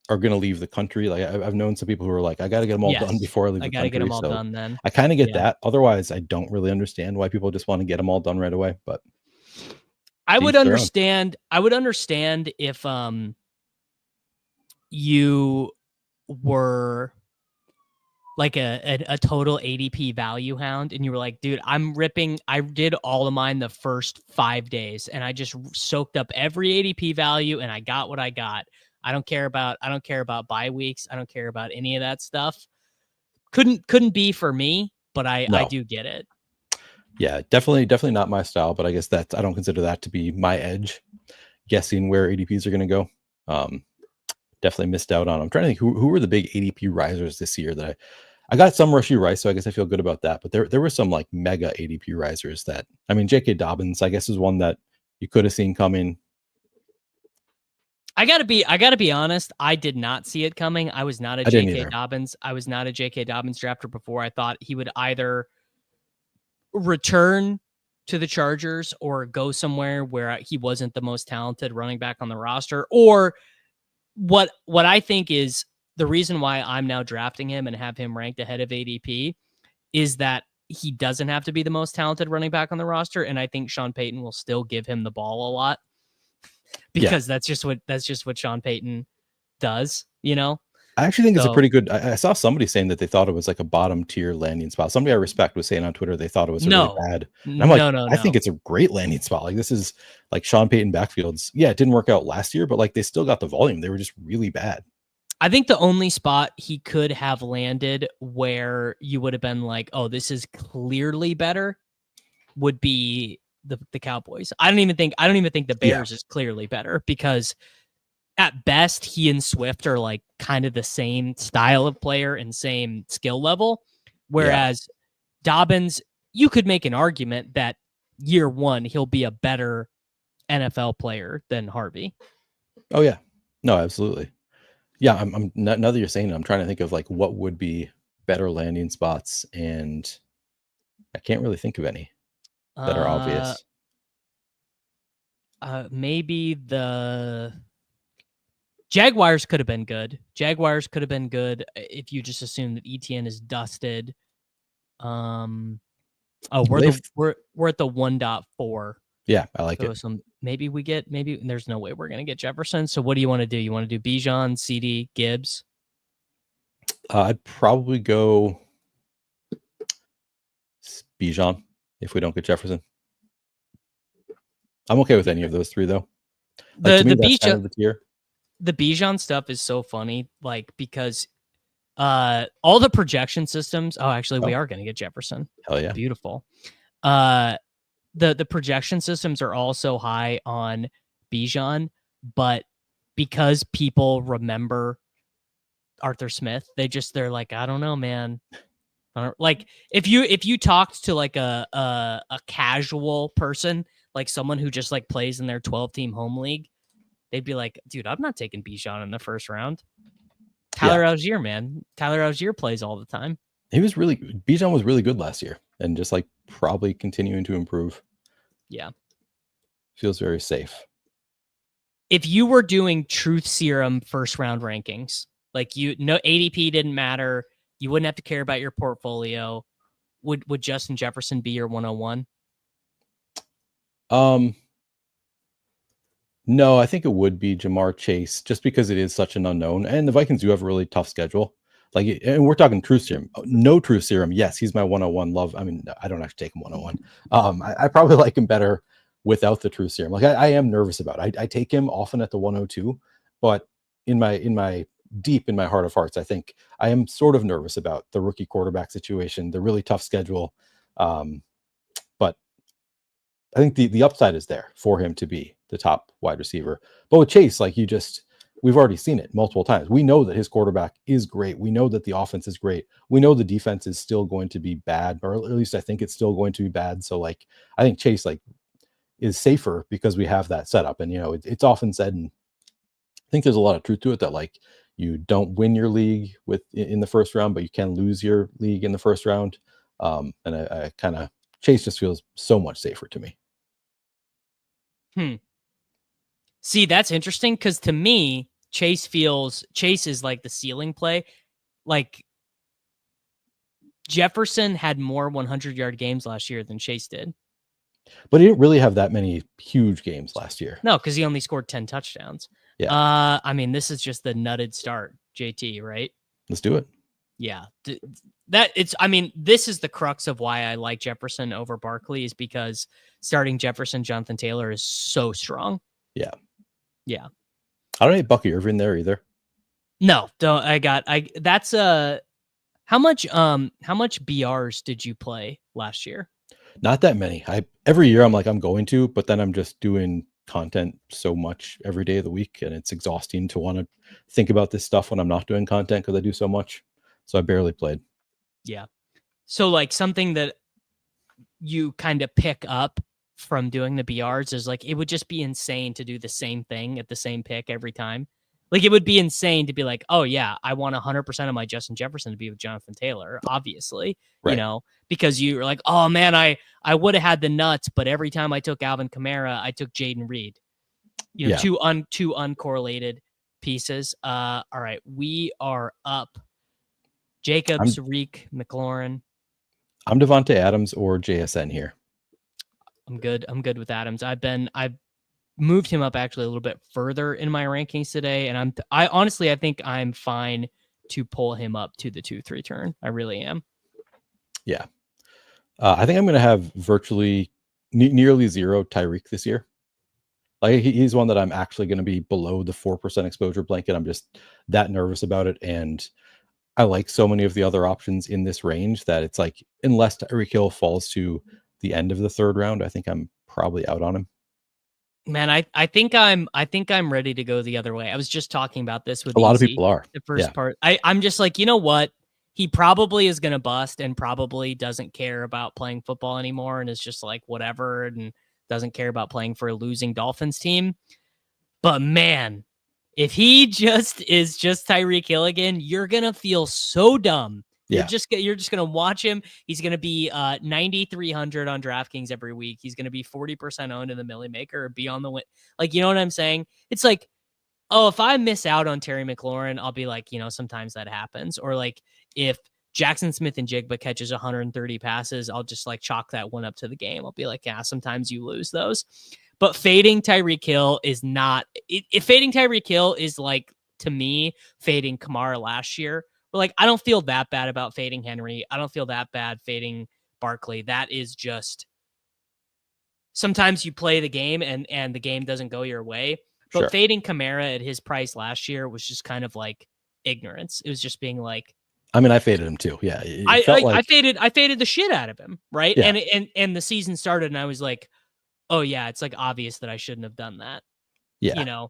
are going to leave the country. Like I've known some people who are like, I got to get them all done before I leave the country. I got to get them all done then. I kind of get that. Otherwise, I don't really understand why people just want to get them all done right away. But I would each their own. understand. I would understand if you were like a total ADP value hound and you were like, dude, I did all of mine the first 5 days and I just soaked up every ADP value and I got what I got. I don't care about bye weeks. I don't care about any of that stuff. Couldn't be for me, but I do get it. Yeah, definitely not my style, but I guess I don't consider that to be my edge, guessing where ADPs are going to go. Definitely missed out on. I'm trying to think who were the big ADP risers this year that I got some Rashee Rice, so I guess I feel good about that. But there were some like mega ADP risers that, I mean, J.K. Dobbins, I guess, is one that you could have seen coming. I gotta be honest. I did not see it coming. I was not a J.K. Dobbins. I was not a J.K. Dobbins drafter before. I thought he would either return to the Chargers or go somewhere where he wasn't the most talented running back on the roster. Or what I think is the reason why I'm now drafting him and have him ranked ahead of ADP is that he doesn't have to be the most talented running back on the roster. And I think Sean Payton will still give him the ball a lot. Because that's just what Sean Payton does, you know? I actually think it's a pretty good. I saw somebody saying that they thought it was like a bottom tier landing spot. Somebody I respect was saying on Twitter they thought it was really bad. And I'm like, I think it's a great landing spot. Like this is like Sean Payton backfields. Yeah, it didn't work out last year, but like they still got the volume. They were just really bad. I think the only spot he could have landed where you would have been like, oh, this is clearly better would be the Cowboys. I don't even think the Bears is clearly better because at best he and Swift are like kind of the same style of player and same skill level. Whereas Dobbins, you could make an argument that year one, he'll be a better NFL player than Harvey. Oh yeah, no, absolutely. Yeah. I'm now that you're saying it, I'm trying to think of like what would be better landing spots, and I can't really think of any that are obvious. Maybe the Jaguars could have been good. Jaguars could have been good if you just assume that ETN is dusted. We're at the 1.4. Yeah, I like it. So maybe there's no way we're gonna get Jefferson. So what do you want to do? You want to do Bijan, CD, Gibbs? I'd probably go Bijan if we don't get Jefferson. I'm okay with any of those three though. Like, the Bijan stuff is so funny, like because all the projection systems. Oh, actually, we are going to get Jefferson. Hell yeah, beautiful. The projection systems are all so high on Bijan, but because people remember Arthur Smith, they're like, I don't know, man. Like if you talked to like a casual person, like someone who just like plays in their 12-team home league, they'd be like, dude, I'm not taking Bijan in the first round. Tyler Algier, man. Tyler Algier plays all the time. Bijan was really good last year and just like probably continuing to improve. Yeah. Feels very safe. If you were doing truth serum first round rankings, like ADP didn't matter, you wouldn't have to care about your portfolio. Would Justin Jefferson be your 101? No, I think it would be Jamar Chase just because it is such an unknown, and the Vikings do have a really tough schedule. Like, and we're talking truth serum, no truth serum. Yes, he's my 101 love. I mean, I don't actually take him 101. I probably like him better without the truth serum. Like I am nervous about it. I take him often at the 102, but in my deep in my heart of hearts, I think I am sort of nervous about the rookie quarterback situation, the really tough schedule. But I think the upside is there for him to be the top wide receiver. But with Chase, like we've already seen it multiple times. We know that his quarterback is great. We know that the offense is great. We know the defense is still going to be bad, or at least I think it's still going to be bad. So like, I think Chase like is safer because we have that setup. And, it's often said, and I think there's a lot of truth to it, that like you don't win your league in the first round, but you can lose your league in the first round. And I kind of, Chase just feels so much safer to me. See, that's interesting because to me, Chase is like the ceiling play. Like Jefferson had more 100-yard games last year than Chase did. But he didn't really have that many huge games last year. No, because he only scored 10 touchdowns. Yeah. I mean, this is just the nutted start, JT, right? Let's do it. Yeah. This is the crux of why I like Jefferson over Barkley, is because starting Jefferson, Jonathan Taylor is so strong. Yeah. Yeah. I don't hate Bucky Irving there either. No, don't. That's how much BRs did you play last year? Not that many. Every year I'm like, I'm going to, but then I'm just doing content so much every day of the week, and it's exhausting to want to think about this stuff when I'm not doing content because I do so much. So I barely played. Yeah. So like something that you kind of pick up from doing the BRs is like, it would just be insane to do the same thing at the same pick every time. Like, it would be insane to be like, oh yeah, I want 100% of my Justin Jefferson to be with Jonathan Taylor, obviously, right. because you're like, oh man, I would have had the nuts, but every time I took Alvin Kamara, I took Jayden Reed. Two uncorrelated pieces. All right, we are up. Jacobs, Reek, McLaurin. I'm Devontae Adams or JSN here. I'm good with Adams. I've moved him up actually a little bit further in my rankings today, and I honestly think I'm fine to pull him up to the 2-3 turn. I really am. Yeah. I think I'm going to have virtually nearly zero Tyreek this year. Like, he's one that I'm actually going to be below the 4% exposure blanket. I'm just that nervous about it. And I like so many of the other options in this range that it's like, unless Tyreek Hill falls to the end of the third round, I think I'm probably out on him. Man, I think I'm ready to go the other way. I was just talking about this with a lot of people are. The first part. I'm just like, you know what? He probably is going to bust and probably doesn't care about playing football anymore and is just like whatever and doesn't care about playing for a losing Dolphins team. But man, if he just is just Tyreek Hill again, you're going to feel so dumb. Yeah. You're just going to watch him. He's going to be 9,300 on DraftKings every week. He's going to be 40% owned in the Millie Maker or be on the win. Like, you know what I'm saying? It's like, oh, if I miss out on Terry McLaurin, I'll be like, sometimes that happens. Or like if Jackson Smith and Jigba catches 130 passes, I'll just like chalk that one up to the game. I'll be like, yeah, sometimes you lose those. But fading Tyreek Hill is not. If fading Tyreek Hill is like, to me, fading Kamara last year. But like, I don't feel that bad about fading Henry. I don't feel that bad fading Barkley. That is just sometimes you play the game and the game doesn't go your way. But Sure. Fading Kamara at his price last year was just kind of like ignorance. It was just being like, I mean, I faded him too. Yeah. I faded the shit out of him. Right. Yeah. And the season started and I was like, oh yeah, it's like obvious that I shouldn't have done that. Yeah.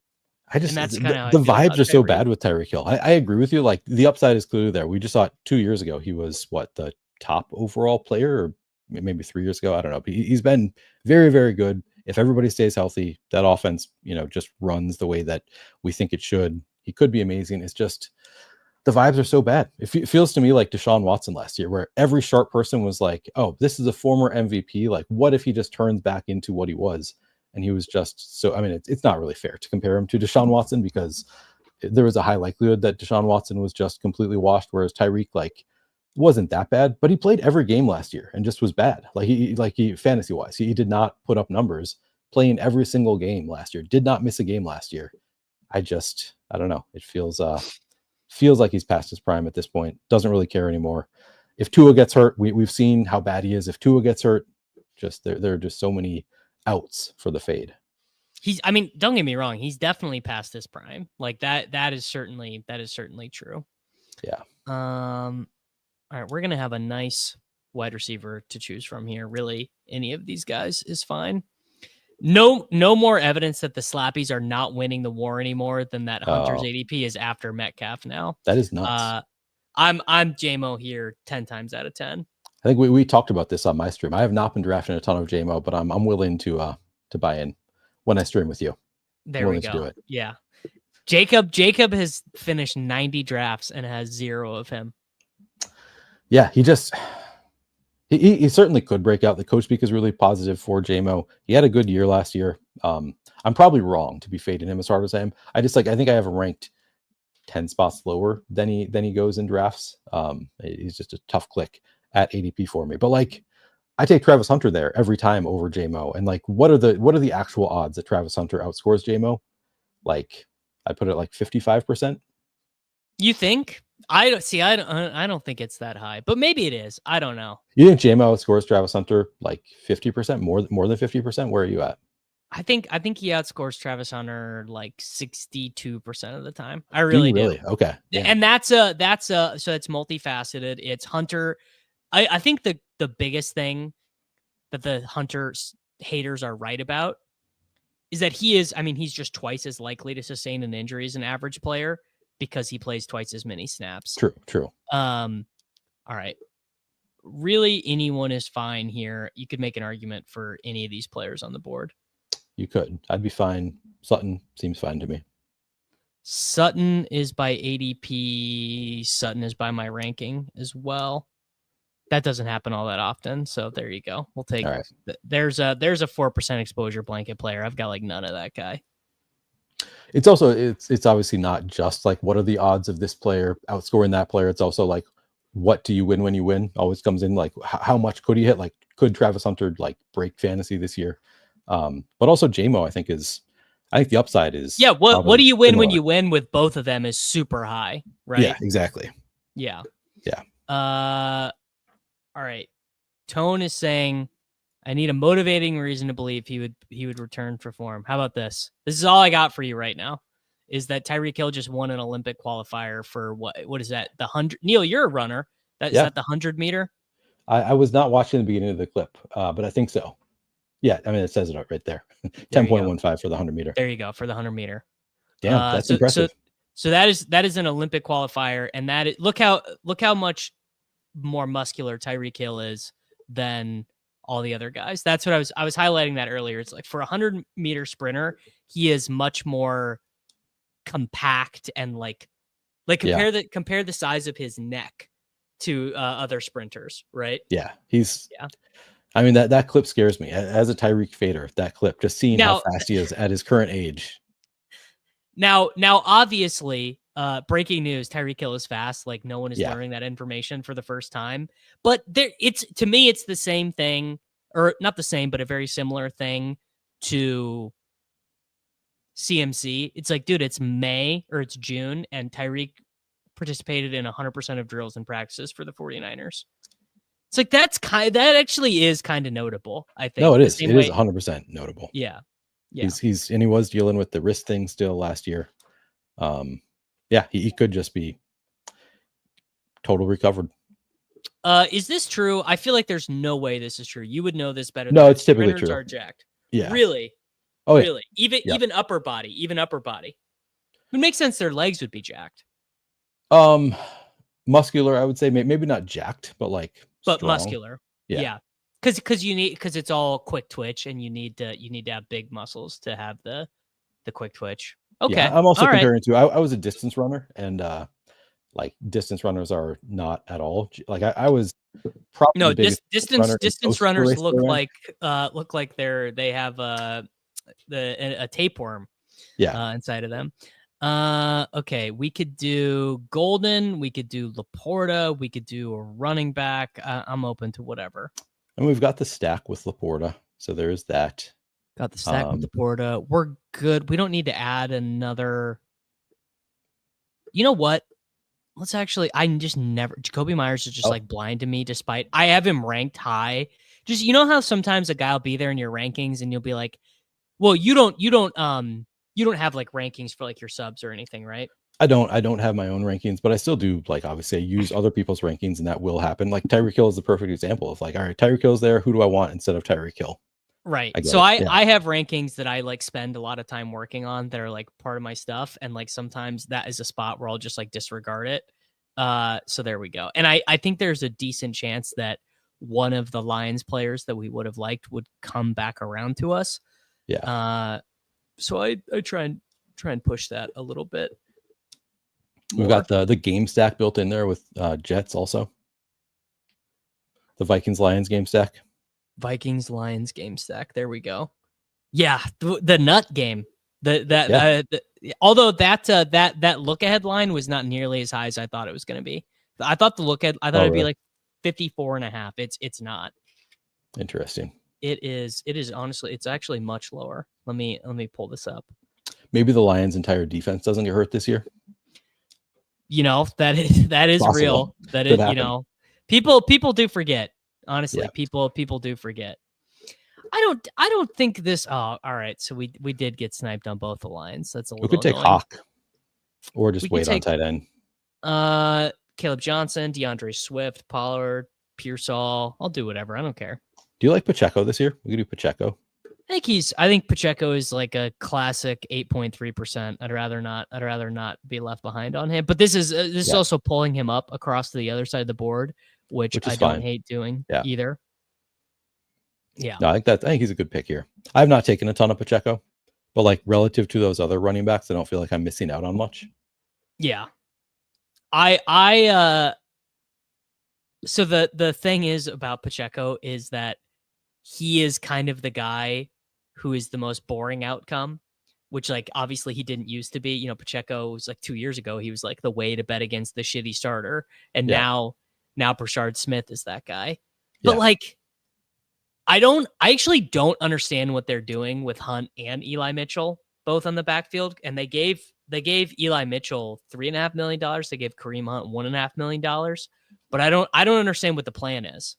I just, and that's kind of the vibes are so bad with Tyreek Hill. I agree with you. Like, the upside is clearly there. We just saw it 2 years ago. He was the top overall player, or maybe 3 years ago. I don't know. But he's been very, very good. If everybody stays healthy, that offense, just runs the way that we think it should. He could be amazing. It's just the vibes are so bad. It feels to me like Deshaun Watson last year, where every sharp person was like, oh, this is a former MVP. Like, what if he just turns back into what he was? And he was just so, I mean, it's not really fair to compare him to Deshaun Watson because there was a high likelihood that Deshaun Watson was just completely washed, whereas Tyreek, like, wasn't that bad, but he played every game last year and just was bad. He fantasy wise, he did not put up numbers playing every single game last year, did not miss a game last year. I don't know. It feels like he's past his prime at this point. Doesn't really care anymore. If Tua gets hurt, we've seen how bad he is. If Tua gets hurt, there are just so many outs for the fade. Don't get me wrong. He's definitely past his prime. Like that is certainly true. Yeah. All right. We're going to have a nice wide receiver to choose from here. Really, any of these guys is fine. No more evidence that the slappies are not winning the war anymore than that Hunter's ADP is after Metcalf now. That is nuts. I'm JMO here 10 times out of 10. I think we talked about this on my stream. I have not been drafting a ton of JMO, but I'm willing to buy in when I stream with you. There we go. To do it. Yeah. Jacob has finished 90 drafts and has 0 of him. Yeah, he certainly could break out. The coach speak is really positive for JMO. He had a good year last year. I'm probably wrong to be fading him as hard as I am. I think I have him ranked 10 spots lower than he goes in drafts. He's just a tough click at ADP for me. But like, I take Travis Hunter there every time over JMO. And like, what are the actual odds that Travis Hunter outscores JMO? Like, I put it like 55%. You think? I don't think it's that high, but maybe it is. I don't know. You think JMO outscores Travis Hunter like 50%, more than 50%? Where are you at? I think he outscores Travis Hunter like 62% of the time. I really do. Okay. Yeah. And that's so it's multifaceted. It's Hunter. I think the biggest thing that the Hunter haters are right about is that he's just twice as likely to sustain an injury as an average player because he plays twice as many snaps. True. All right. Really, anyone is fine here. You could make an argument for any of these players on the board. You could. I'd be fine. Sutton seems fine to me. Sutton is by ADP. Sutton is by my ranking as well. That doesn't happen all that often. So there you go. We'll take right. There's a 4% exposure blanket player. I've got like none of that guy. It's also it's obviously not just like what are the odds of this player outscoring that player. It's also like what do you win when you win? Always comes in like how much could he hit? Like could Travis Hunter like break fantasy this year? But also JMO I think the upside is what do you win similar. when you win with both of them is super high, right? Yeah, exactly. Yeah. All right. Tone is saying, I need a motivating reason to believe he would return for form. How about this? This is all I got for you right now. Is that Tyreek Hill just won an Olympic qualifier for what is that? The 100. Neil, you're a runner. Is that the 100 meter? I was not watching the beginning of the clip, but I think so. Yeah, I mean it says it right there. 10.15 for the 100 meter. There you go for the 100 meter. Yeah, that's impressive. So that is an Olympic qualifier, and look how much more muscular Tyreek Hill is than all the other guys. That's what I was highlighting that earlier. It's like for a 100-meter sprinter, he is much more compact and like compare the size of his neck to other sprinters, right? Yeah, I mean that clip scares me as a Tyreek fader. That clip, just seeing how fast he is at his current age. Now, obviously, breaking news: Tyreek Hill is fast. Like no one is learning that information for the first time. But to me, it's the same thing, or not the same, but a very similar thing to CMC. It's like, dude, it's May or it's June, and Tyreek participated in 100% of drills and practices for the 49ers. It's like that actually is kind of notable. I think. No, it is. It is 100% notable. Yeah. He's and he was dealing with the wrist thing still last year. He could just be total recovered. Is this true? I feel like there's no way this is true. You would know this better. No, it's typically true. Are jacked. Yeah. Really? Oh, really? Even upper body. It makes sense. Their legs would be jacked. Muscular, I would say. Maybe not jacked, but strong. Muscular. Yeah. Because it's all quick twitch, and you need to have big muscles to have the quick twitch. Okay. Yeah, I'm also comparing to I was a distance runner, and distance runners are not at all like I was probably distance runners look like they have a tapeworm inside of them. Okay, we could do Golden, we could do Laporta, we could do a running back. I'm open to whatever. And we've got the stack with Laporta, so there's that. Got the stack with Laporta. We're good. We don't need to add another. You know what? Let's actually. Jacoby Myers is just blind to me. Despite I have him ranked high. Just how sometimes a guy will be there in your rankings and you'll be like, well, you don't have like rankings for like your subs or anything, right? I don't have my own rankings, but I still do obviously I use other people's rankings, and that will happen. Like Tyreek Hill is the perfect example of all right, Tyreek Hill's there. Who do I want instead of Tyreek Hill? Right. So I have rankings that I spend a lot of time working on that are part of my stuff. And sometimes that is a spot where I'll just disregard it. So there we go. And I think there's a decent chance that one of the Lions players that we would have liked would come back around to us. Yeah. So I try and push that a little bit. We've got the game stack built in there with Jets also. The Vikings-Lions game stack. Vikings-Lions game stack. There we go. Yeah, the nut game. Although that look ahead line was not nearly as high as I thought it was going to be. I thought it'd be 54.5. It's not. Interesting. It is honestly, it's actually much lower. Let me pull this up. Maybe the Lions' entire defense doesn't get hurt this year. That is Possible. real. That Could is, happen. people do forget. Honestly, Yeah. people do forget. I don't think this. Oh, all right. So we did get sniped on both the lines. That's a We little. could take annoying. Hawk, or just We could wait on take- tight end. Caleb Johnson, DeAndre Swift, Pollard, Pearsall. I'll do whatever. I don't care. Do you like Pacheco this year? We could do Pacheco. I think Pacheco is like a classic 8.3%. I'd rather not be left behind on him. But this is also pulling him up across to the other side of the board, which I don't hate doing either. Yeah. No, I think he's a good pick here. I have not taken a ton of Pacheco, but like relative to those other running backs, I don't feel like I'm missing out on much. Yeah. So the thing is about Pacheco is that he is kind of the guy who is the most boring outcome, which like obviously he didn't used to be. Pacheco was like 2 years ago. He was like the way to bet against the shitty starter. And now Brashard Smith is that guy. But like, I actually don't understand what they're doing with Hunt and Eli Mitchell, both on the backfield. And they gave Eli Mitchell $3.5 million. They gave Kareem Hunt $1.5 million. But I don't understand what the plan is.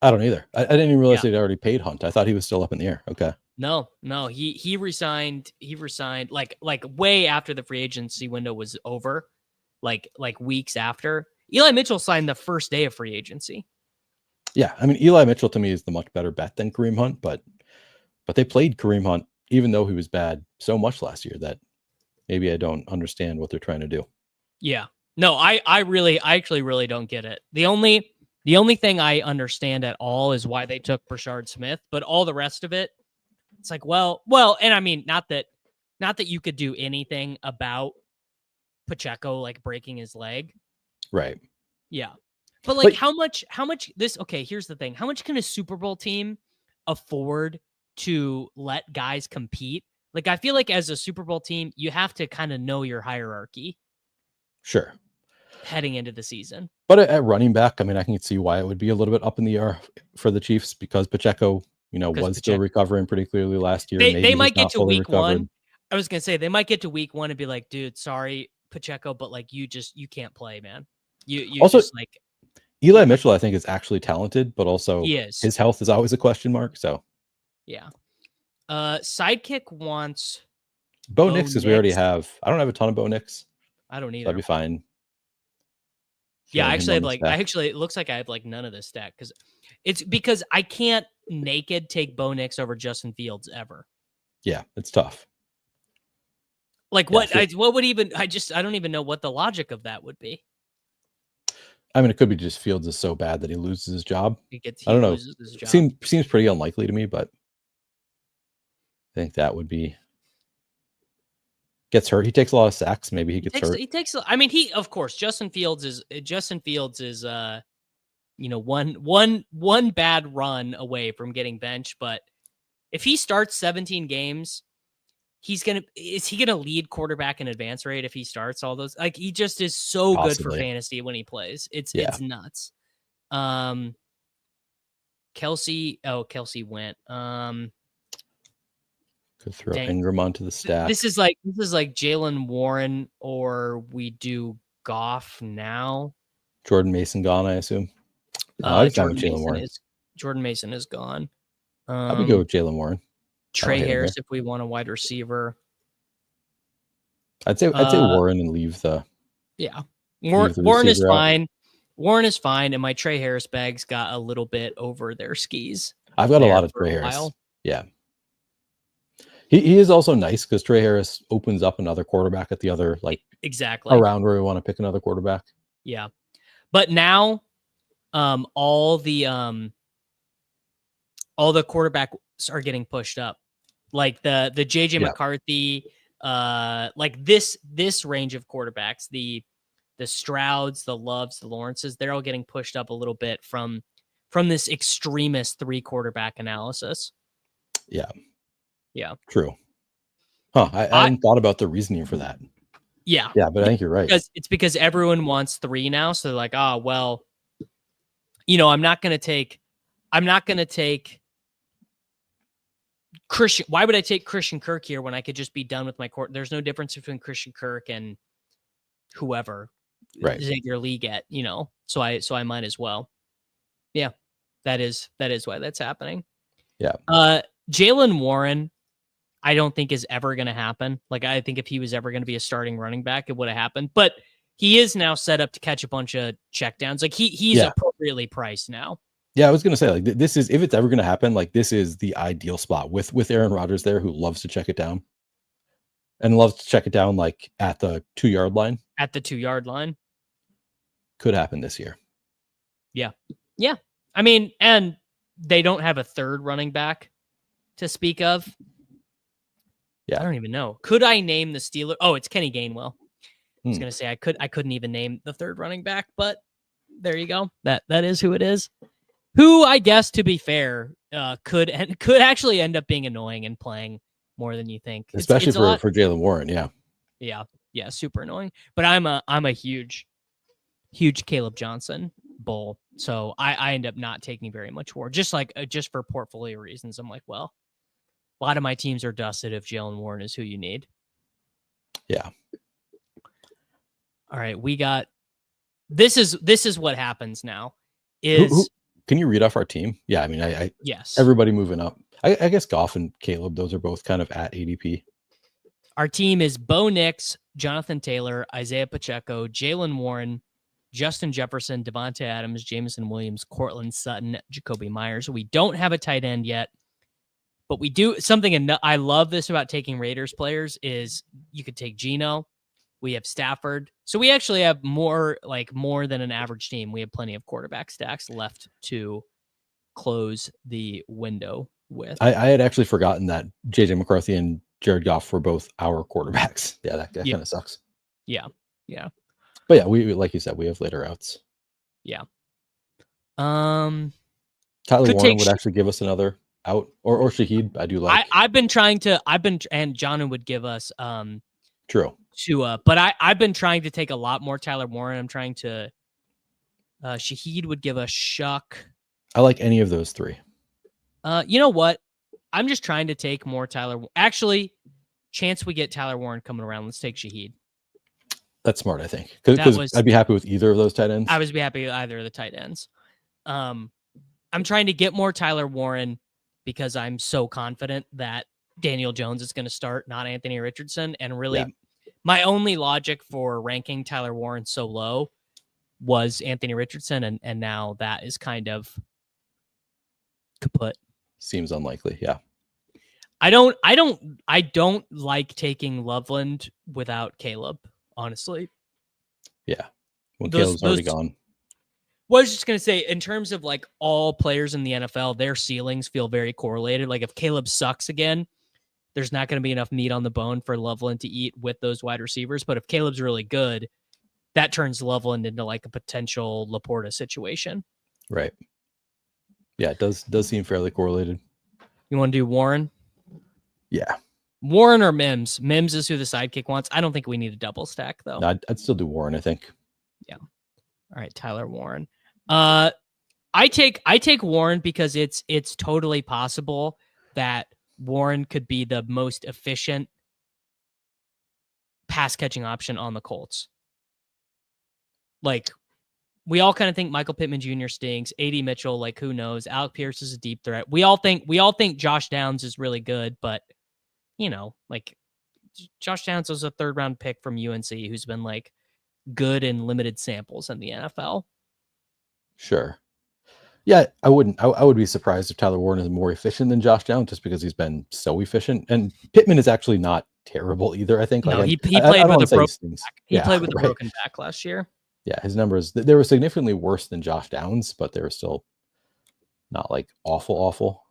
I don't either. I didn't even realize they'd already paid Hunt. I thought he was still up in the air. Okay. No, he resigned. He resigned like way after the free agency window was over, like weeks after. Eli Mitchell signed the first day of free agency. Yeah, I mean Eli Mitchell to me is the much better bet than Kareem Hunt, but they played Kareem Hunt even though he was bad so much last year that maybe I don't understand what they're trying to do. Yeah, no, I actually really don't get it. The only thing I understand at all is why they took Brashard Smith, but all the rest of it, it's like, well, and I mean, not that you could do anything about Pacheco like breaking his leg. Right. Yeah. But like how much this, okay, here's the thing. How much can a Super Bowl team afford to let guys compete? Like, I feel like as a Super Bowl team, you have to kind of know your hierarchy. Sure. Heading into the season. But at running back, I mean, I can see why it would be a little bit up in the air for the Chiefs because Pacheco, was still recovering pretty clearly last year. They might get to week one. I was going to say, they might get to week one and be like, dude, sorry, Pacheco, but like, you can't play, man. You also, just like... Eli Mitchell, I think, is actually talented, but also his health is always a question mark. So, yeah. Sidekick wants Bo Nix, because we already have. I don't have a ton of Bo Nix. I don't either. That'd be fine. Yeah, actually, it looks like I have like none of this stack because I can't naked take Bo Nix over Justin Fields ever. Yeah, it's tough. Like what would even I don't even know what the logic of that would be. I mean, it could be just Fields is so bad that he loses his job. I don't know. Seems pretty unlikely to me, but I think that would be gets hurt. He takes a lot of sacks. Maybe he gets hurt. He takes. I mean, of course, Justin Fields is one bad run away from getting benched. But if he starts 17 games, is he gonna lead quarterback in advance rate if he starts all those? Like, he just is so good for fantasy when he plays. It's nuts. Kelsey went. Could throw Ingram onto the stack. This is like Jalen Warren, or we do Goff now. Jordan Mason gone, I assume. Jordan Mason is gone. I would go with Jalen Warren. Trey Harris if we want a wide receiver. I'd say Warren and leave the. Yeah, Warren is fine. Warren is fine, and my Trey Harris bags got a little bit over their skis. I've got a lot of Trey Harris. Yeah. He is also nice because Trey Harris opens up another quarterback at the other, exactly around where we want to pick another quarterback. Yeah. But now all the quarterbacks are getting pushed up. Like the JJ McCarthy, like this range of quarterbacks, the Strouds, the Loves, the Lawrences, they're all getting pushed up a little bit from this extremist 3 quarterback analysis. Yeah. Yeah. True. Huh. I hadn't thought about the reasoning for that. Yeah. Yeah, but I think you're right. Because everyone wants 3 now. So they're like, I'm not going to take I'm not going to take Christian. Why would I take Christian Kirk here when I could just be done with my court? There's no difference between Christian Kirk and whoever Xavier Lee get, so I might as well. Yeah, that is why that's happening. Yeah. Jalen Warren, I don't think is ever going to happen. Like, I think if he was ever going to be a starting running back, it would have happened, but he is now set up to catch a bunch of checkdowns. Like he's appropriately priced now. Yeah, I was going to say, like, this is, if it's ever going to happen, like, this is the ideal spot with Aaron Rodgers there, who loves to check it down and loves to check it down, like, at the 2-yard line. At the 2-yard line. Could happen this year. Yeah. Yeah. I mean, and they don't have a third running back to speak of. Yeah. I don't even know. Could I name the Steelers? Oh, it's Kenny Gainwell. I was going to say I couldn't even name the third running back, but there you go. That is who it is. Who, I guess, to be fair, could actually end up being annoying and playing more than you think, especially for Jalen Warren. Yeah, super annoying. But I'm a huge Caleb Johnson bull, so I end up not taking very much Warren, just for portfolio reasons. I'm like, well, a lot of my teams are dusted if Jalen Warren is who you need. Yeah. All right, we got this is what happens now. Can you read off our team? Yeah, I mean, yes. Everybody moving up. I guess Goff and Caleb, those are both kind of at ADP. Our team is Bo Nix, Jonathan Taylor, Isaiah Pacheco, Jalen Warren, Justin Jefferson, Devontae Adams, Jameson Williams, Cortland Sutton, Jacoby Myers. We don't have a tight end yet, but we do something. And I love this about taking Raiders players is you could take Geno. We have Stafford. So we actually have more than an average team. We have plenty of quarterback stacks left to close the window with. I had actually forgotten that JJ McCarthy and Jared Goff were both our quarterbacks. Yeah, that kind of sucks. Yeah. But yeah, we like you said, we have later outs. Yeah. Tyler Warren would actually give us another out, or Shaheed. I do like. And John would give us True. But I've been trying to take a lot more Tyler Warren. I'm trying to. Shaheed would give us Shuck. I like any of those three. You know what? I'm just trying to take more Tyler. Actually, chance we get Tyler Warren coming around. Let's take Shaheed. That's smart, I think, because I'd be happy with either of those tight ends. I would be happy with either of the tight ends. I'm trying to get more Tyler Warren because I'm so confident that Daniel Jones is going to start, not Anthony Richardson. And really, my only logic for ranking Tyler Warren so low was Anthony Richardson, and now that is kind of kaput. Seems unlikely. Yeah. I don't like taking Loveland without Caleb, honestly. Yeah. When Caleb's already gone. Well, I was just going to say, in terms of like all players in the NFL, their ceilings feel very correlated. Like if Caleb sucks again, there's not going to be enough meat on the bone for Loveland to eat with those wide receivers. But if Caleb's really good, that turns Loveland into like a potential Laporta situation. Right. Yeah, it does seem fairly correlated. You want to do Warren? Yeah. Warren or Mims? Mims is who the sidekick wants. I don't think we need a double stack, though. No, I'd still do Warren, I think. Yeah. All right, Tyler Warren. I take Warren because it's totally possible that Warren could be the most efficient pass catching option on the Colts. Like, we all kind of think Michael Pittman Jr. stinks. A.D. Mitchell, like, who knows? Alec Pierce is a deep threat. We all think Josh Downs is really good, but like Josh Downs was a 3rd-round pick from UNC who's been like good in limited samples in the NFL. Sure. Yeah, I would be surprised if Tyler Warren is more efficient than Josh Downs just because he's been so efficient. And Pittman is actually not terrible either, I think. No, he played with a broken back. He played with a broken back last year. Yeah, his numbers, they were significantly worse than Josh Downs, but they were still not like awful.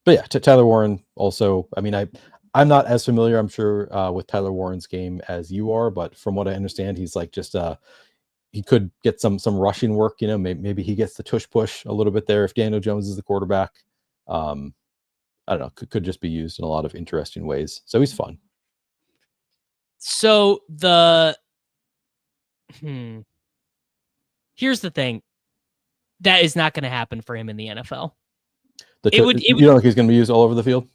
But yeah, Tyler Warren also, I mean, I'm not as familiar, I'm sure, with Tyler Warren's game as you are, but from what I understand, he's like just, he could get some rushing work, maybe he gets the tush push a little bit there if Daniel Jones is the quarterback. I don't know, could just be used in a lot of interesting ways. So he's fun. So here's the thing. that is not going to happen for him in the NFL. You don't think he's going to be used all over the field?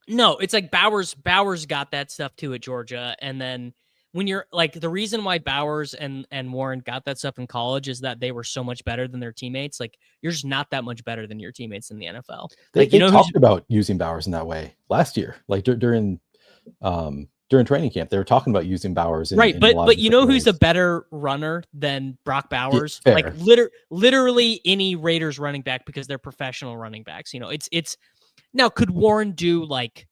No, it's like Bowers got that stuff too at Georgia. And then when you're like, the reason why Bowers and Warren got that stuff in college is that they were so much better than their teammates. Like, you're just not that much better than your teammates in the NFL. They talked about using Bowers in that way last year, like during training camp. They were talking about using Bowers in, right, in but you know who's ways. a better runner than Brock Bowers? Yeah, like literally any Raiders running back, because they're professional running backs. You know, it's now, could Warren do like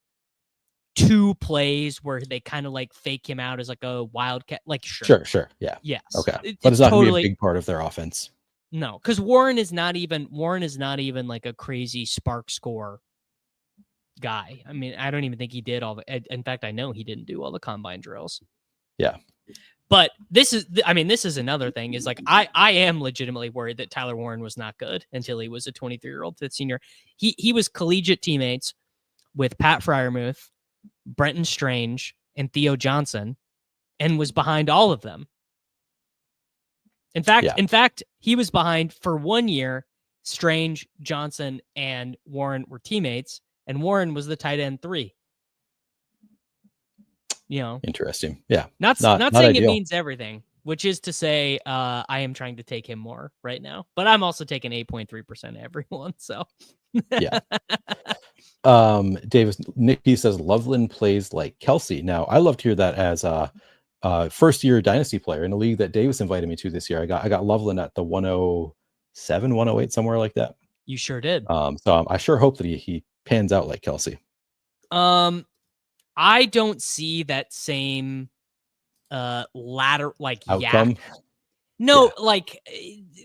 2 plays where they kind of like fake him out as like a wildcat? Like, sure, yeah, yes, okay, but it's not totally, gonna be a big part of their offense. No, because Warren is not even like a crazy spark score guy. I mean, I don't even think he did all the. In fact, I know he didn't do all the combine drills. Yeah, but this is another thing. Is like I am legitimately worried that Tyler Warren was not good until he was a 23-year-old fifth senior. He was collegiate teammates with Pat Freiermuth, Brenton Strange, and Theo Johnson, and was behind all of them. In fact, he was behind for 1 year. Strange, Johnson, and Warren were teammates, and Warren was the tight end 3. You know, interesting. Yeah, not saying ideal. It means everything, which is to say, I am trying to take him more right now, but I'm also taking 8.3% everyone. So yeah. Davis Nick P says Loveland plays like Kelsey. Now, I love to hear that as a first-year dynasty player in a league that Davis invited me to this year. I got Loveland at the 107, 108, somewhere like that. You sure did. So I sure hope that he pans out like Kelsey. I don't see that same ladder like outcome. Yak. No, yeah. Like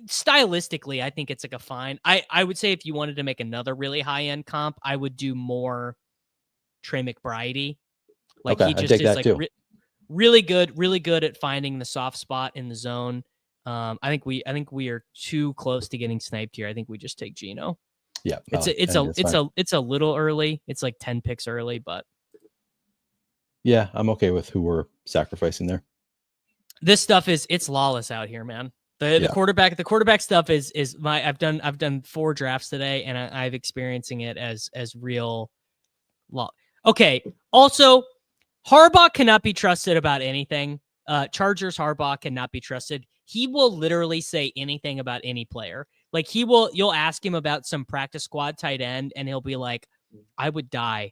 stylistically, I think it's like a fine. I would say if you wanted to make another really high-end comp, I would do more Trey McBride. Like, okay, he just is like really good at finding the soft spot in the zone. I think we are too close to getting sniped here. I think we just take Geno. Yeah, it's a little early. It's like 10 picks early, but yeah, I'm okay with who we're sacrificing there. This stuff it's lawless out here, man. The quarterback stuff is I've done 4 drafts today, and I've experiencing it as real law. Okay. Also, Harbaugh cannot be trusted about anything. Chargers Harbaugh cannot be trusted. He will literally say anything about any player. Like, you'll ask him about some practice squad tight end, and he'll be like, I would die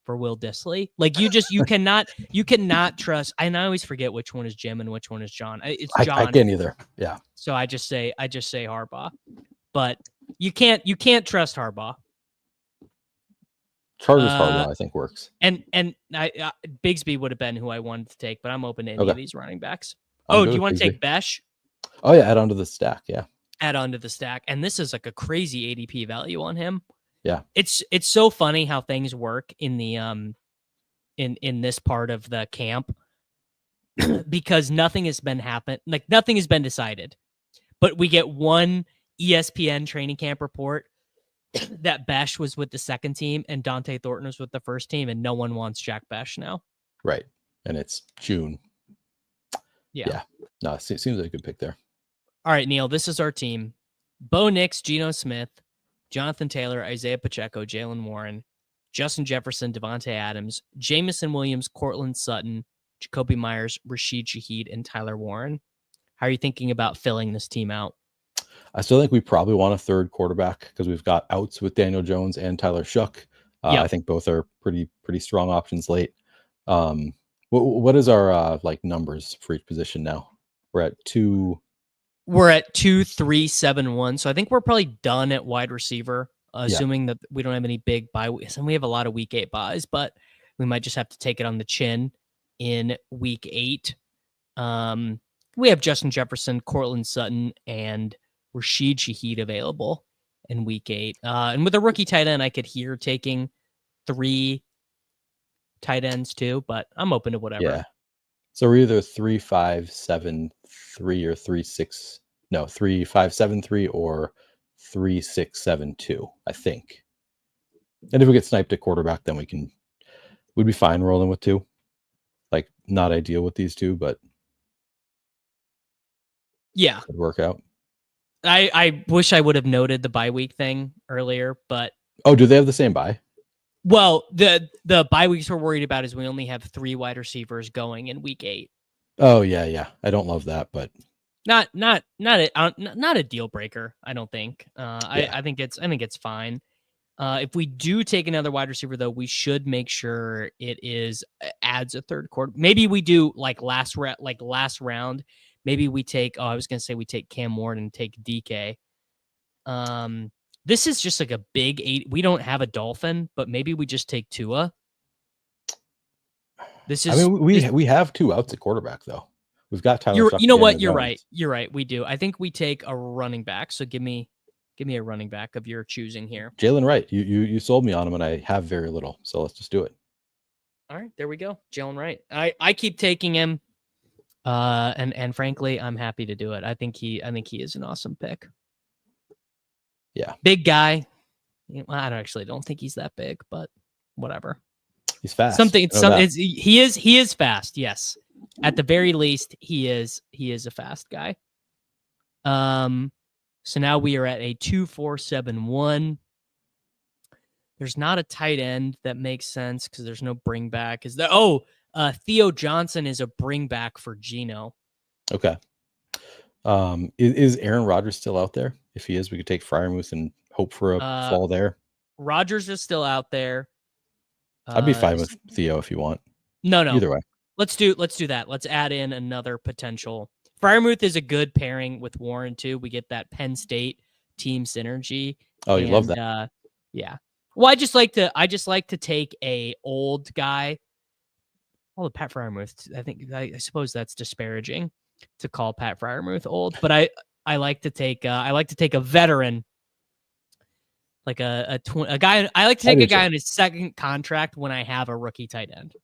for Will Dissly. Like, you cannot trust. And I always forget which one is Jim and which one is John. It's John. I can't either. Yeah. So I just say Harbaugh, but you can't trust Harbaugh. Chargers Harbaugh, I think, works. And Bigsby would have been who I wanted to take, but I'm open to any of these running backs. Do you want to take Besh? Oh yeah, add on to the stack. Yeah. Add on to the stack, and this is like a crazy ADP value on him. Yeah, it's so funny how things work in the in this part of the camp because nothing has been decided, but we get one ESPN training camp report that Besh was with the second team and Dante Thornton was with the first team, and no one wants Jack Besh now. Right, and it's June. Yeah. No, it seems like a good pick there. All right, Neil, this is our team: Bo Nix, Geno Smith, Jonathan Taylor, Isaiah Pacheco, Jalen Warren, Justin Jefferson, Devontae Adams, Jamison Williams, Cortland Sutton, Jacoby Myers, Rashid Shaheed, and Tyler Warren. How are you thinking about filling this team out? I still think we probably want a third quarterback because we've got outs with Daniel Jones and Tyler Shook. I think both are pretty strong options late. What is our numbers for each position now? We're at 2. We're at 2, 3, 7, 1. So I think we're probably done at wide receiver, assuming that we don't have any big bye weeks. And we have a lot of week 8 buys, but we might just have to take it on the chin in week 8. We have Justin Jefferson, Cortland Sutton, and Rashid Shaheed available in week 8. And with a rookie tight end, I could hear taking 3 tight ends too, but I'm open to whatever. Yeah. So we're either 3, 5, 7, 3 or 3, 6. No, 3, 5, 7, 3 or 3, 6, 7, 2, I think. And if we get sniped at quarterback, then we'd be fine rolling with 2. Like, not ideal with these 2, but yeah, could work out. I wish I would have noted the bye week thing earlier, but Oh, do they have the same bye? well, the bye weeks we're worried about is we only have 3 wide receivers going in week 8. Oh yeah. I don't love that, but Not a deal breaker. I don't think. I think it's fine. If we do take another wide receiver, though, we should make sure it adds a third quarter. Maybe we do like last round. Maybe we take. Oh, I was gonna say we take Cam Ward and take DK. This is just like a big 8. We don't have a Dolphin, but maybe we just take Tua. This is. I mean, we have 2 outs at quarterback though. We've got Tyler. You know what? You're right. You're right. We do. I think we take a running back. So give me a running back of your choosing here. Jalen Wright. You sold me on him, and I have very little. So let's just do it. All right, there we go. Jalen Wright. I keep taking him. And frankly, I'm happy to do it. I think he is an awesome pick. Yeah. Big guy. I don't think he's that big, but whatever. He's fast. He is fast. Yes. At the very least, he is a fast guy. So now we are at a 2-4-7-1. There's not a tight end that makes sense because there's no bring back. Theo Johnson is a bring back for Geno. Okay. Is Aaron Rodgers still out there? If he is, we could take Freiermuth and hope for a fall there. Rodgers is still out there. I'd be fine with Theo if you want. No. Either way. Let's do that. Let's add in another potential. Freiermuth is a good pairing with Warren too. We get that Penn State team synergy. Oh, you love that. Yeah. Well, I just like to take a old guy. Well, Pat Freiermuth. I suppose that's disparaging to call Pat Freiermuth old, but I like to take a veteran, like a guy. I like to take a guy on his second contract when I have a rookie tight end.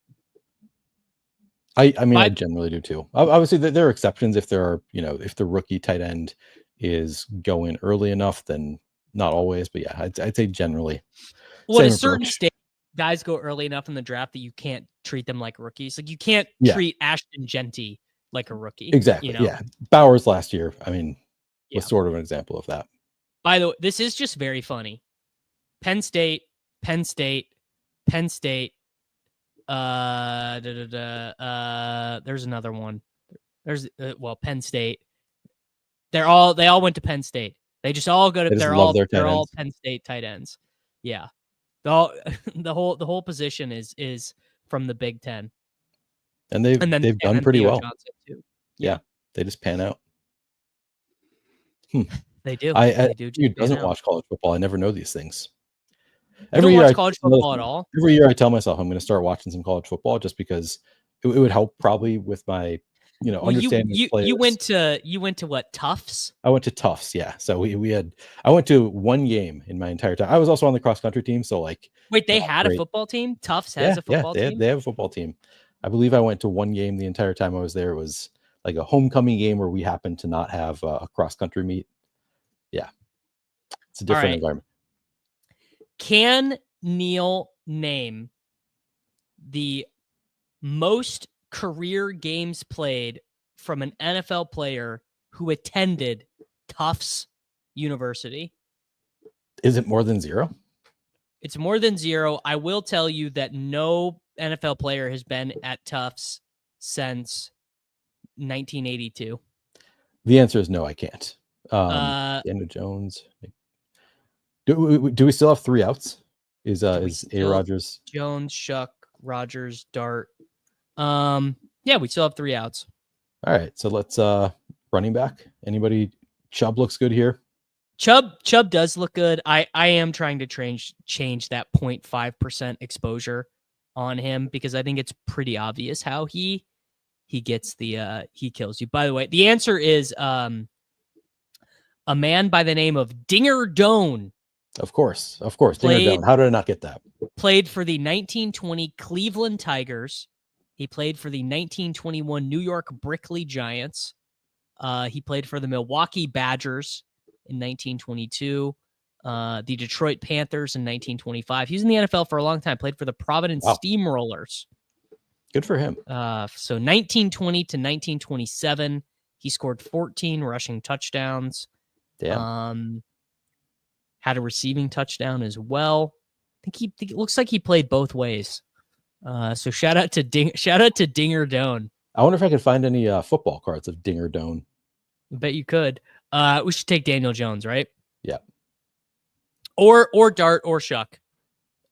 I mean, I generally do too. Obviously, there are exceptions if there are, if the rookie tight end is going early enough, then not always. But yeah, I'd say generally. Well, at a certain stage, guys go early enough in the draft that you can't treat them like rookies. Like you can't treat Ashton Genty like a rookie. Exactly. Yeah. Bowers last year, I mean, was sort of an example of that. By the way, this is just very funny. Penn State. There's another one. There's Penn State. They all went to Penn State. They just all go to. They're all Penn State tight ends. Yeah, the whole position is from the Big Ten. And they've done pretty well. Too. Yeah, they just pan out. They do. Dude doesn't watch college football. I never know these things. Every year, watch college football at all. Every year, I tell myself I'm going to start watching some college football just because it would help probably with my, understanding. You went to what, Tufts? I went to Tufts, yeah. So I went to one game in my entire time. I was also on the cross country team, so like. Wait, they had a football team? Tufts has a football team. They have a football team. I believe I went to one game the entire time I was there. It was like a homecoming game where we happened to not have a cross country meet. Yeah, it's a different environment. Can Neil name the most career games played from an NFL player who attended Tufts University? Is it more than 0? It's more than 0. I will tell you that no NFL player has been at Tufts since 1982. The answer is no, I can't. Daniel Jones. Do we still have 3 outs? Is A Rodgers, Jones, Shuck, Rodgers, Dart? Yeah, we still have 3 outs. All right, so let's running back. Anybody? Chubb looks good here. Chubb does look good. I am trying to change that 0.5% exposure on him because I think it's pretty obvious how he gets he kills you. By the way, the answer is a man by the name of Dinger Doan. Of course. Dinger Doan. How did I not get that? Played for the 1920 Cleveland Tigers. He played for the 1921 New York Brickley Giants. He played for the Milwaukee Badgers in 1922. The Detroit Panthers in 1925. He was in the NFL for a long time. Played for the Providence Steamrollers. Good for him. So 1920 to 1927, he scored 14 rushing touchdowns. Damn. Had a receiving touchdown as well. I think it looks like he played both ways. So shout out to Dinger Doan. I wonder if I could find any football cards of Dinger Doan. I bet you could. We should take Daniel Jones, right? Yeah. Or Dart or Shuck.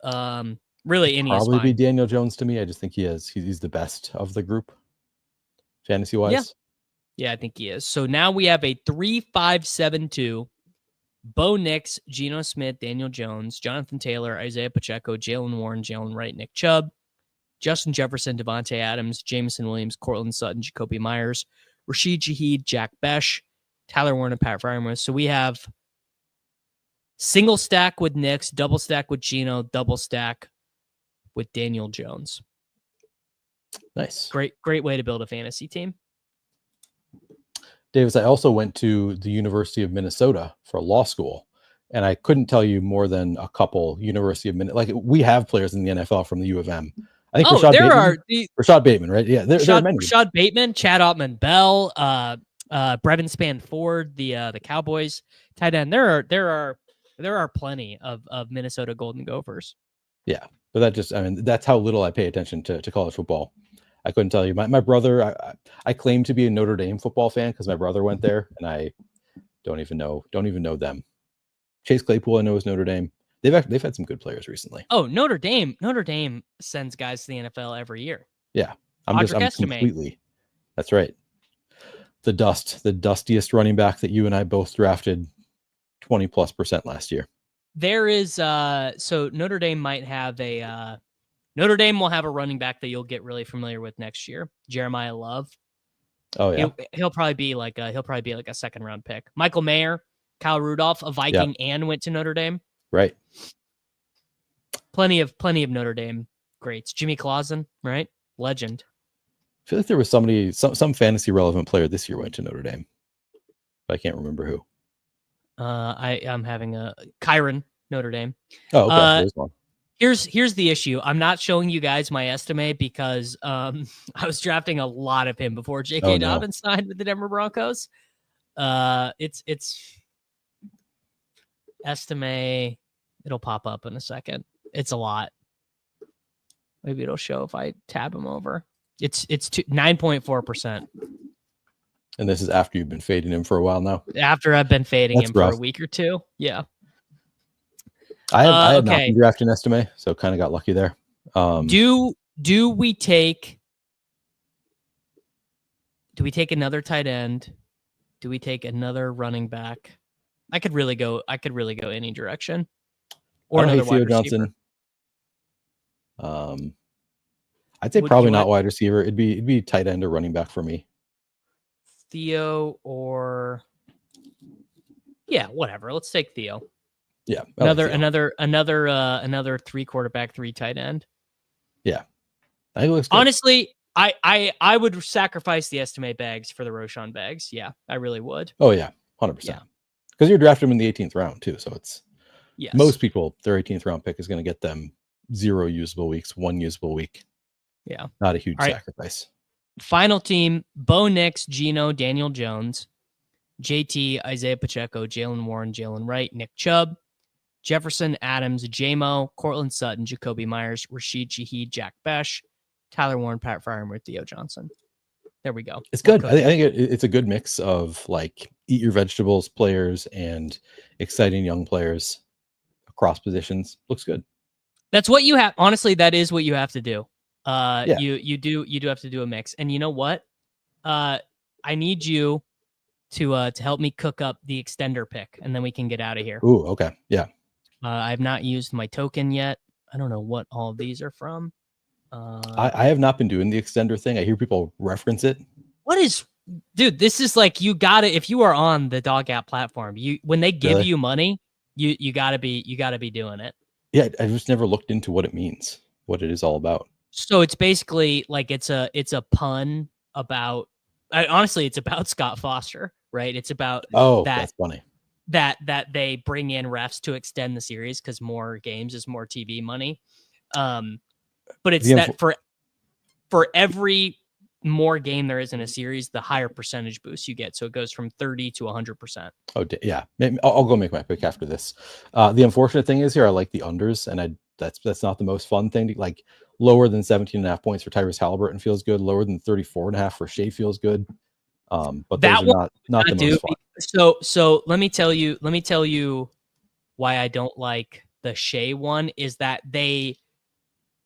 Really, any is probably fine. be Daniel Jones to me. I just think he's the best of the group, fantasy wise. Yeah, I think he is. So now we have a 3-5-7-2. Bo Nix, Geno Smith, Daniel Jones, Jonathan Taylor, Isaiah Pacheco, Jalen Warren, Jalen Wright, Nick Chubb, Justin Jefferson, Devontae Adams, Jameson Williams, Cortland Sutton, Jacoby Myers, Rashid Shaheed, Jack Besh, Tyler Warren, and Pat Freiermuth. So we have single stack with Nix, double stack with Geno, double stack with Daniel Jones. Nice. Great way to build a fantasy team. Davis, I also went to the University of Minnesota for law school, and I couldn't tell you more than a couple University of Minnesota. Like, we have players in the NFL from the U of M. I think Rashad Bateman, right? Yeah, there are many. Rashad Bateman, Chad Ottman-Bell, Brevin Spann-Ford, the Cowboys tight end. There are plenty of Minnesota Golden Gophers. Yeah, but that's how little I pay attention to college football. I couldn't tell you. My brother, I claim to be a Notre Dame football fan because my brother went there, and I don't even know them. Chase Claypool, I know, is Notre Dame. They've had some good players recently. Oh, Notre Dame sends guys to the NFL every year. Yeah, I'm completely. That's right. The dustiest running back that you and I both drafted 20+% last year. There is so Notre Dame might have Notre Dame will have a running back that you'll get really familiar with next year. Jeremiah Love. Oh yeah. He'll probably be like a second round pick. Michael Mayer, Kyle Rudolph, a Viking, and went to Notre Dame. Right. Plenty of Notre Dame greats. Jimmy Clausen, right? Legend. I feel like there was some fantasy relevant player this year went to Notre Dame, but I can't remember who. I'm having a Kyron, Notre Dame. Oh, okay. There's one. Here's the issue. I'm not showing you guys my estimate because I was drafting a lot of him before J.K. Dobbins signed with the Denver Broncos. It's estimate. It'll pop up in a second. It's a lot. Maybe it'll show if I tab him over. It's 9.4%. And this is after you've been fading him for a while now. After I've been fading him for a week or two. Yeah. I had not been drafting Estime, so kind of got lucky there. Do we take another tight end? Do we take another running back? I could really go any direction. Or another wide receiver. Johnson. I'd say probably not wide receiver. It'd be tight end or running back for me. Theo or whatever. Let's take Theo. Yeah. Another 3 quarterback, 3 tight end. Yeah. I think it looks good. Honestly, I would sacrifice the estimate bags for the Roschon bags. Yeah, I really would. Oh yeah, 100%. Yeah. Because you're drafting them in the 18th round too, so it's yes. Most people their 18th round pick is going to get them 0 usable weeks, 1 usable week. Yeah, not a huge sacrifice. Final team: Bo Nix, Geno, Daniel Jones, JT, Isaiah Pacheco, Jalen Warren, Jalen Wright, Nick Chubb, Jefferson, Adams, J-Mo, Cortland Sutton, Jacoby Myers, Rashid Shaheed, Jack Besh, Tyler Warren, Pat Freiermuth, Theo Johnson. There we go. It's good. I think it's a good mix of like eat your vegetables players and exciting young players across positions. Looks good. That's what you have. Honestly, that is what you have to do. You do have to do a mix. And you know what? I need you to help me cook up the extender pick, and then we can get out of here. Ooh, okay. Yeah. I have not used my token yet. I don't know what all of these are from. I have not been doing the extender thing. I hear people reference it. Dude, this is like, you gotta, if you are on the Dog App platform, when they give you money, you gotta be doing it. Yeah. I just never looked into what it means, what it is all about. So it's basically like, it's a pun about, honestly, it's about Scott Foster, right? It's about that's funny. That they bring in refs to extend the series because more games is more TV money. But it's that for every more game there is in a series, the higher percentage boost you get. So it goes from 30 to 100%. Oh, yeah. Maybe I'll go make my pick after this. The unfortunate thing is here, I like the unders, and that's not the most fun thing. Like lower than 17.5 points for Tyrese Halliburton feels good. Lower than 34.5 for Shea feels good. But that those are not the most fun. So let me tell you why I don't like the Shea one is that they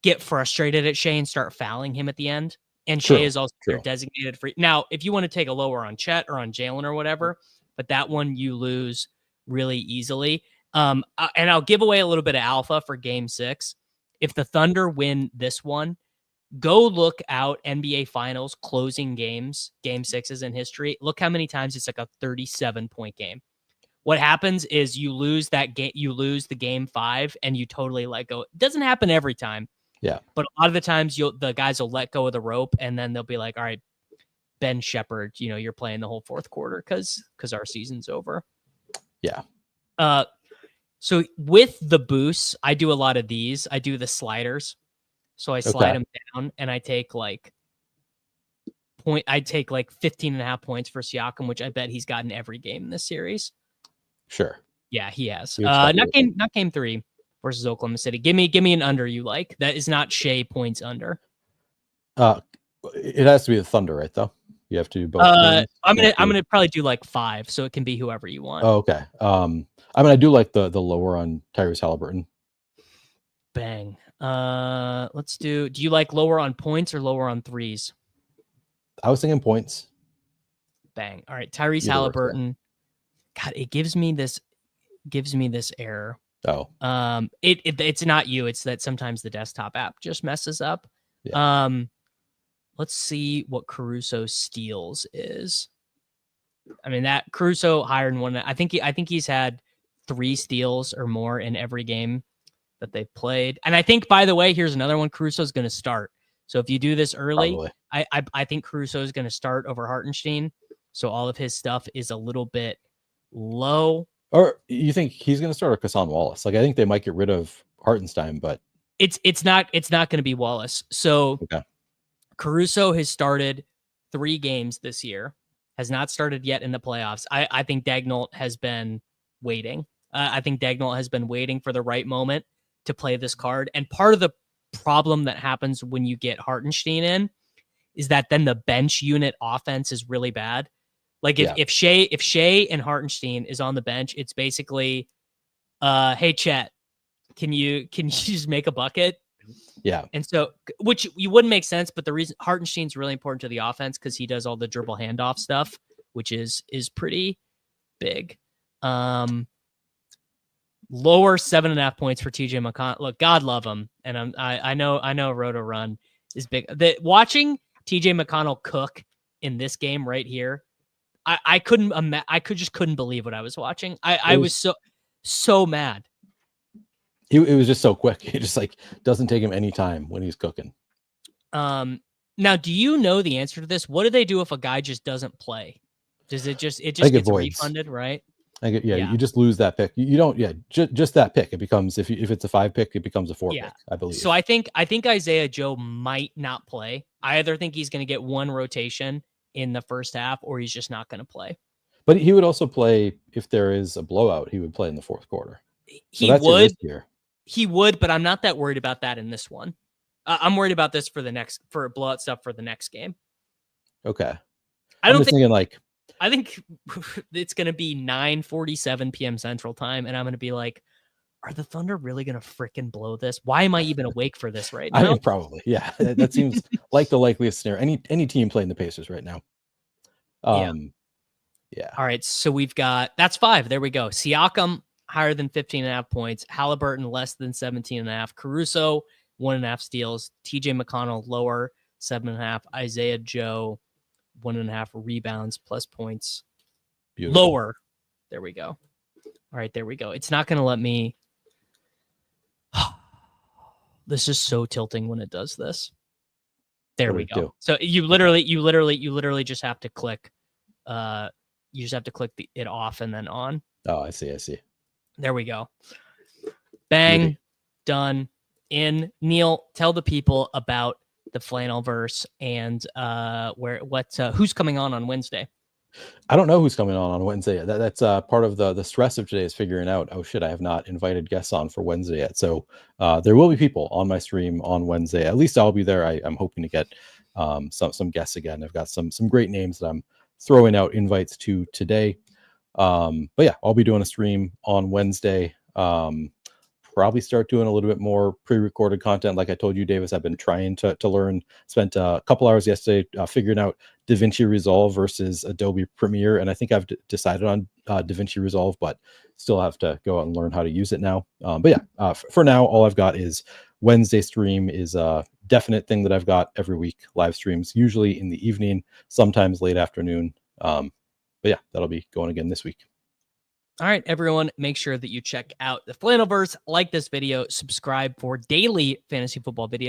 get frustrated at Shea and start fouling him at the end. And Shea is also your designated free. Now, if you want to take a lower on Chet or on Jalen or whatever, but that one you lose really easily. And I'll give away a little bit of alpha for game 6. If the Thunder win this one, go look out NBA Finals closing games, game 6s in history. Look how many times it's like a 37-point game. What happens is you lose that game, you lose the game 5, and you totally let go. It doesn't happen every time. Yeah. But a lot of the times the guys will let go of the rope, and then they'll be like, all right, Ben Shepherd, you're playing the whole fourth quarter because our season's over. Yeah. So with the boosts, I do a lot of these. I do the sliders. So I slide them down, and I take like 15.5 points for Siakam, which I bet he's gotten every game in this series. Sure. Yeah, he has. Not game 3 versus Oklahoma City. Give me an under you like. That is not Shea points under. It has to be the Thunder, right? Though you have to do both. I'm gonna probably do like 5, so it can be whoever you want. Oh, okay. I do like the lower on Tyrese Halliburton. Bang. Let's do you like lower on points or lower on threes? I was thinking points. Bang. All right, Tyrese Halliburton. God, it gives me this error. Oh. It's not you. It's that sometimes the desktop app just messes up. Yeah. Let's see what Caruso steals is. I mean, that Caruso higher than one. I think he's had 3 steals or more in every game that they've played. And I think, by the way, here's another one. Caruso's going to start. So if you do this early, I think Caruso is going to start over Hartenstein. So all of his stuff is a little bit low. Or you think he's going to start a Kassan Wallace? Like, I think they might get rid of Hartenstein, but it's not going to be Wallace. So Caruso has started 3 games this year, has not started yet in the playoffs. I think Daigneault has been waiting. I think Daigneault has been waiting for the right moment to play this card. And part of the problem that happens when you get Hartenstein in is that then the bench unit offense is really bad. Like if Shea and Hartenstein is on the bench, it's basically, hey Chet, can you just make a bucket? Yeah. And so, which you wouldn't make sense, but the reason Hartenstein's really important to the offense because he does all the dribble handoff stuff, which is pretty big. Lower 7.5 points for TJ McConnell. Look, God love him, and I know Roto Run is big. Watching TJ McConnell cook in this game right here, I just couldn't believe what I was watching. I was so mad. It was just so quick. It just doesn't take him any time when he's cooking. Now, do you know the answer to this? What do they do if a guy just doesn't play? Does it just gets refunded, right? You just lose that pick. You don't. Yeah, just that pick. It becomes if it's a 5 pick, it becomes a 4 pick. I believe. So I think Isaiah Joe might not play. I either think he's going to get 1 rotation in the first half, or he's just not going to play. But he would also play if there is a blowout. He would play in the fourth quarter. He would, but I'm not that worried about that in this one. I'm worried about this for blowout stuff for the next game. Okay. I think it's going to be 9:47 p.m. Central Time, and I'm going to be like, are the Thunder really going to freaking blow this? Why am I even awake for this right now? I mean, probably. Yeah. That seems like the likeliest scenario. Any team playing the Pacers right now. Yeah. All right. So we've got, that's 5. There we go. Siakam higher than 15.5 points. Halliburton less than 17.5. Caruso 1.5 steals. TJ McConnell lower 7.5. Isaiah Joe 1.5 rebounds plus points. Beautiful. Lower. There we go. All right, there we go. It's not going to let me. This is so tilting when it does this. There we go. So you literally just have to click. You just have to click it off and then on. Oh, I see. There we go. Bang. Done. In. Neil, tell the people about the Flannelverse, and who's coming on Wednesday? I don't know who's coming on Wednesday. That's part of the stress of today is figuring out, oh shit, I have not invited guests on for Wednesday yet. So there will be people on my stream on Wednesday. At least I'll be there. I'm hoping to get some guests again. I've got some great names that I'm throwing out invites to today. But yeah, I'll be doing a stream on Wednesday. Probably start doing a little bit more pre-recorded content. Like I told you, Davis, I've been trying to learn. Spent a couple hours yesterday figuring out DaVinci Resolve versus Adobe Premiere, and I think I've decided on DaVinci Resolve, but still have to go out and learn how to use it now. But yeah, for now, all I've got is Wednesday stream is a definite thing that I've got every week. Live streams, usually in the evening, sometimes late afternoon. But yeah, that'll be going again this week. All right, everyone, make sure that you check out the Flannelverse, like this video, subscribe for daily fantasy football videos.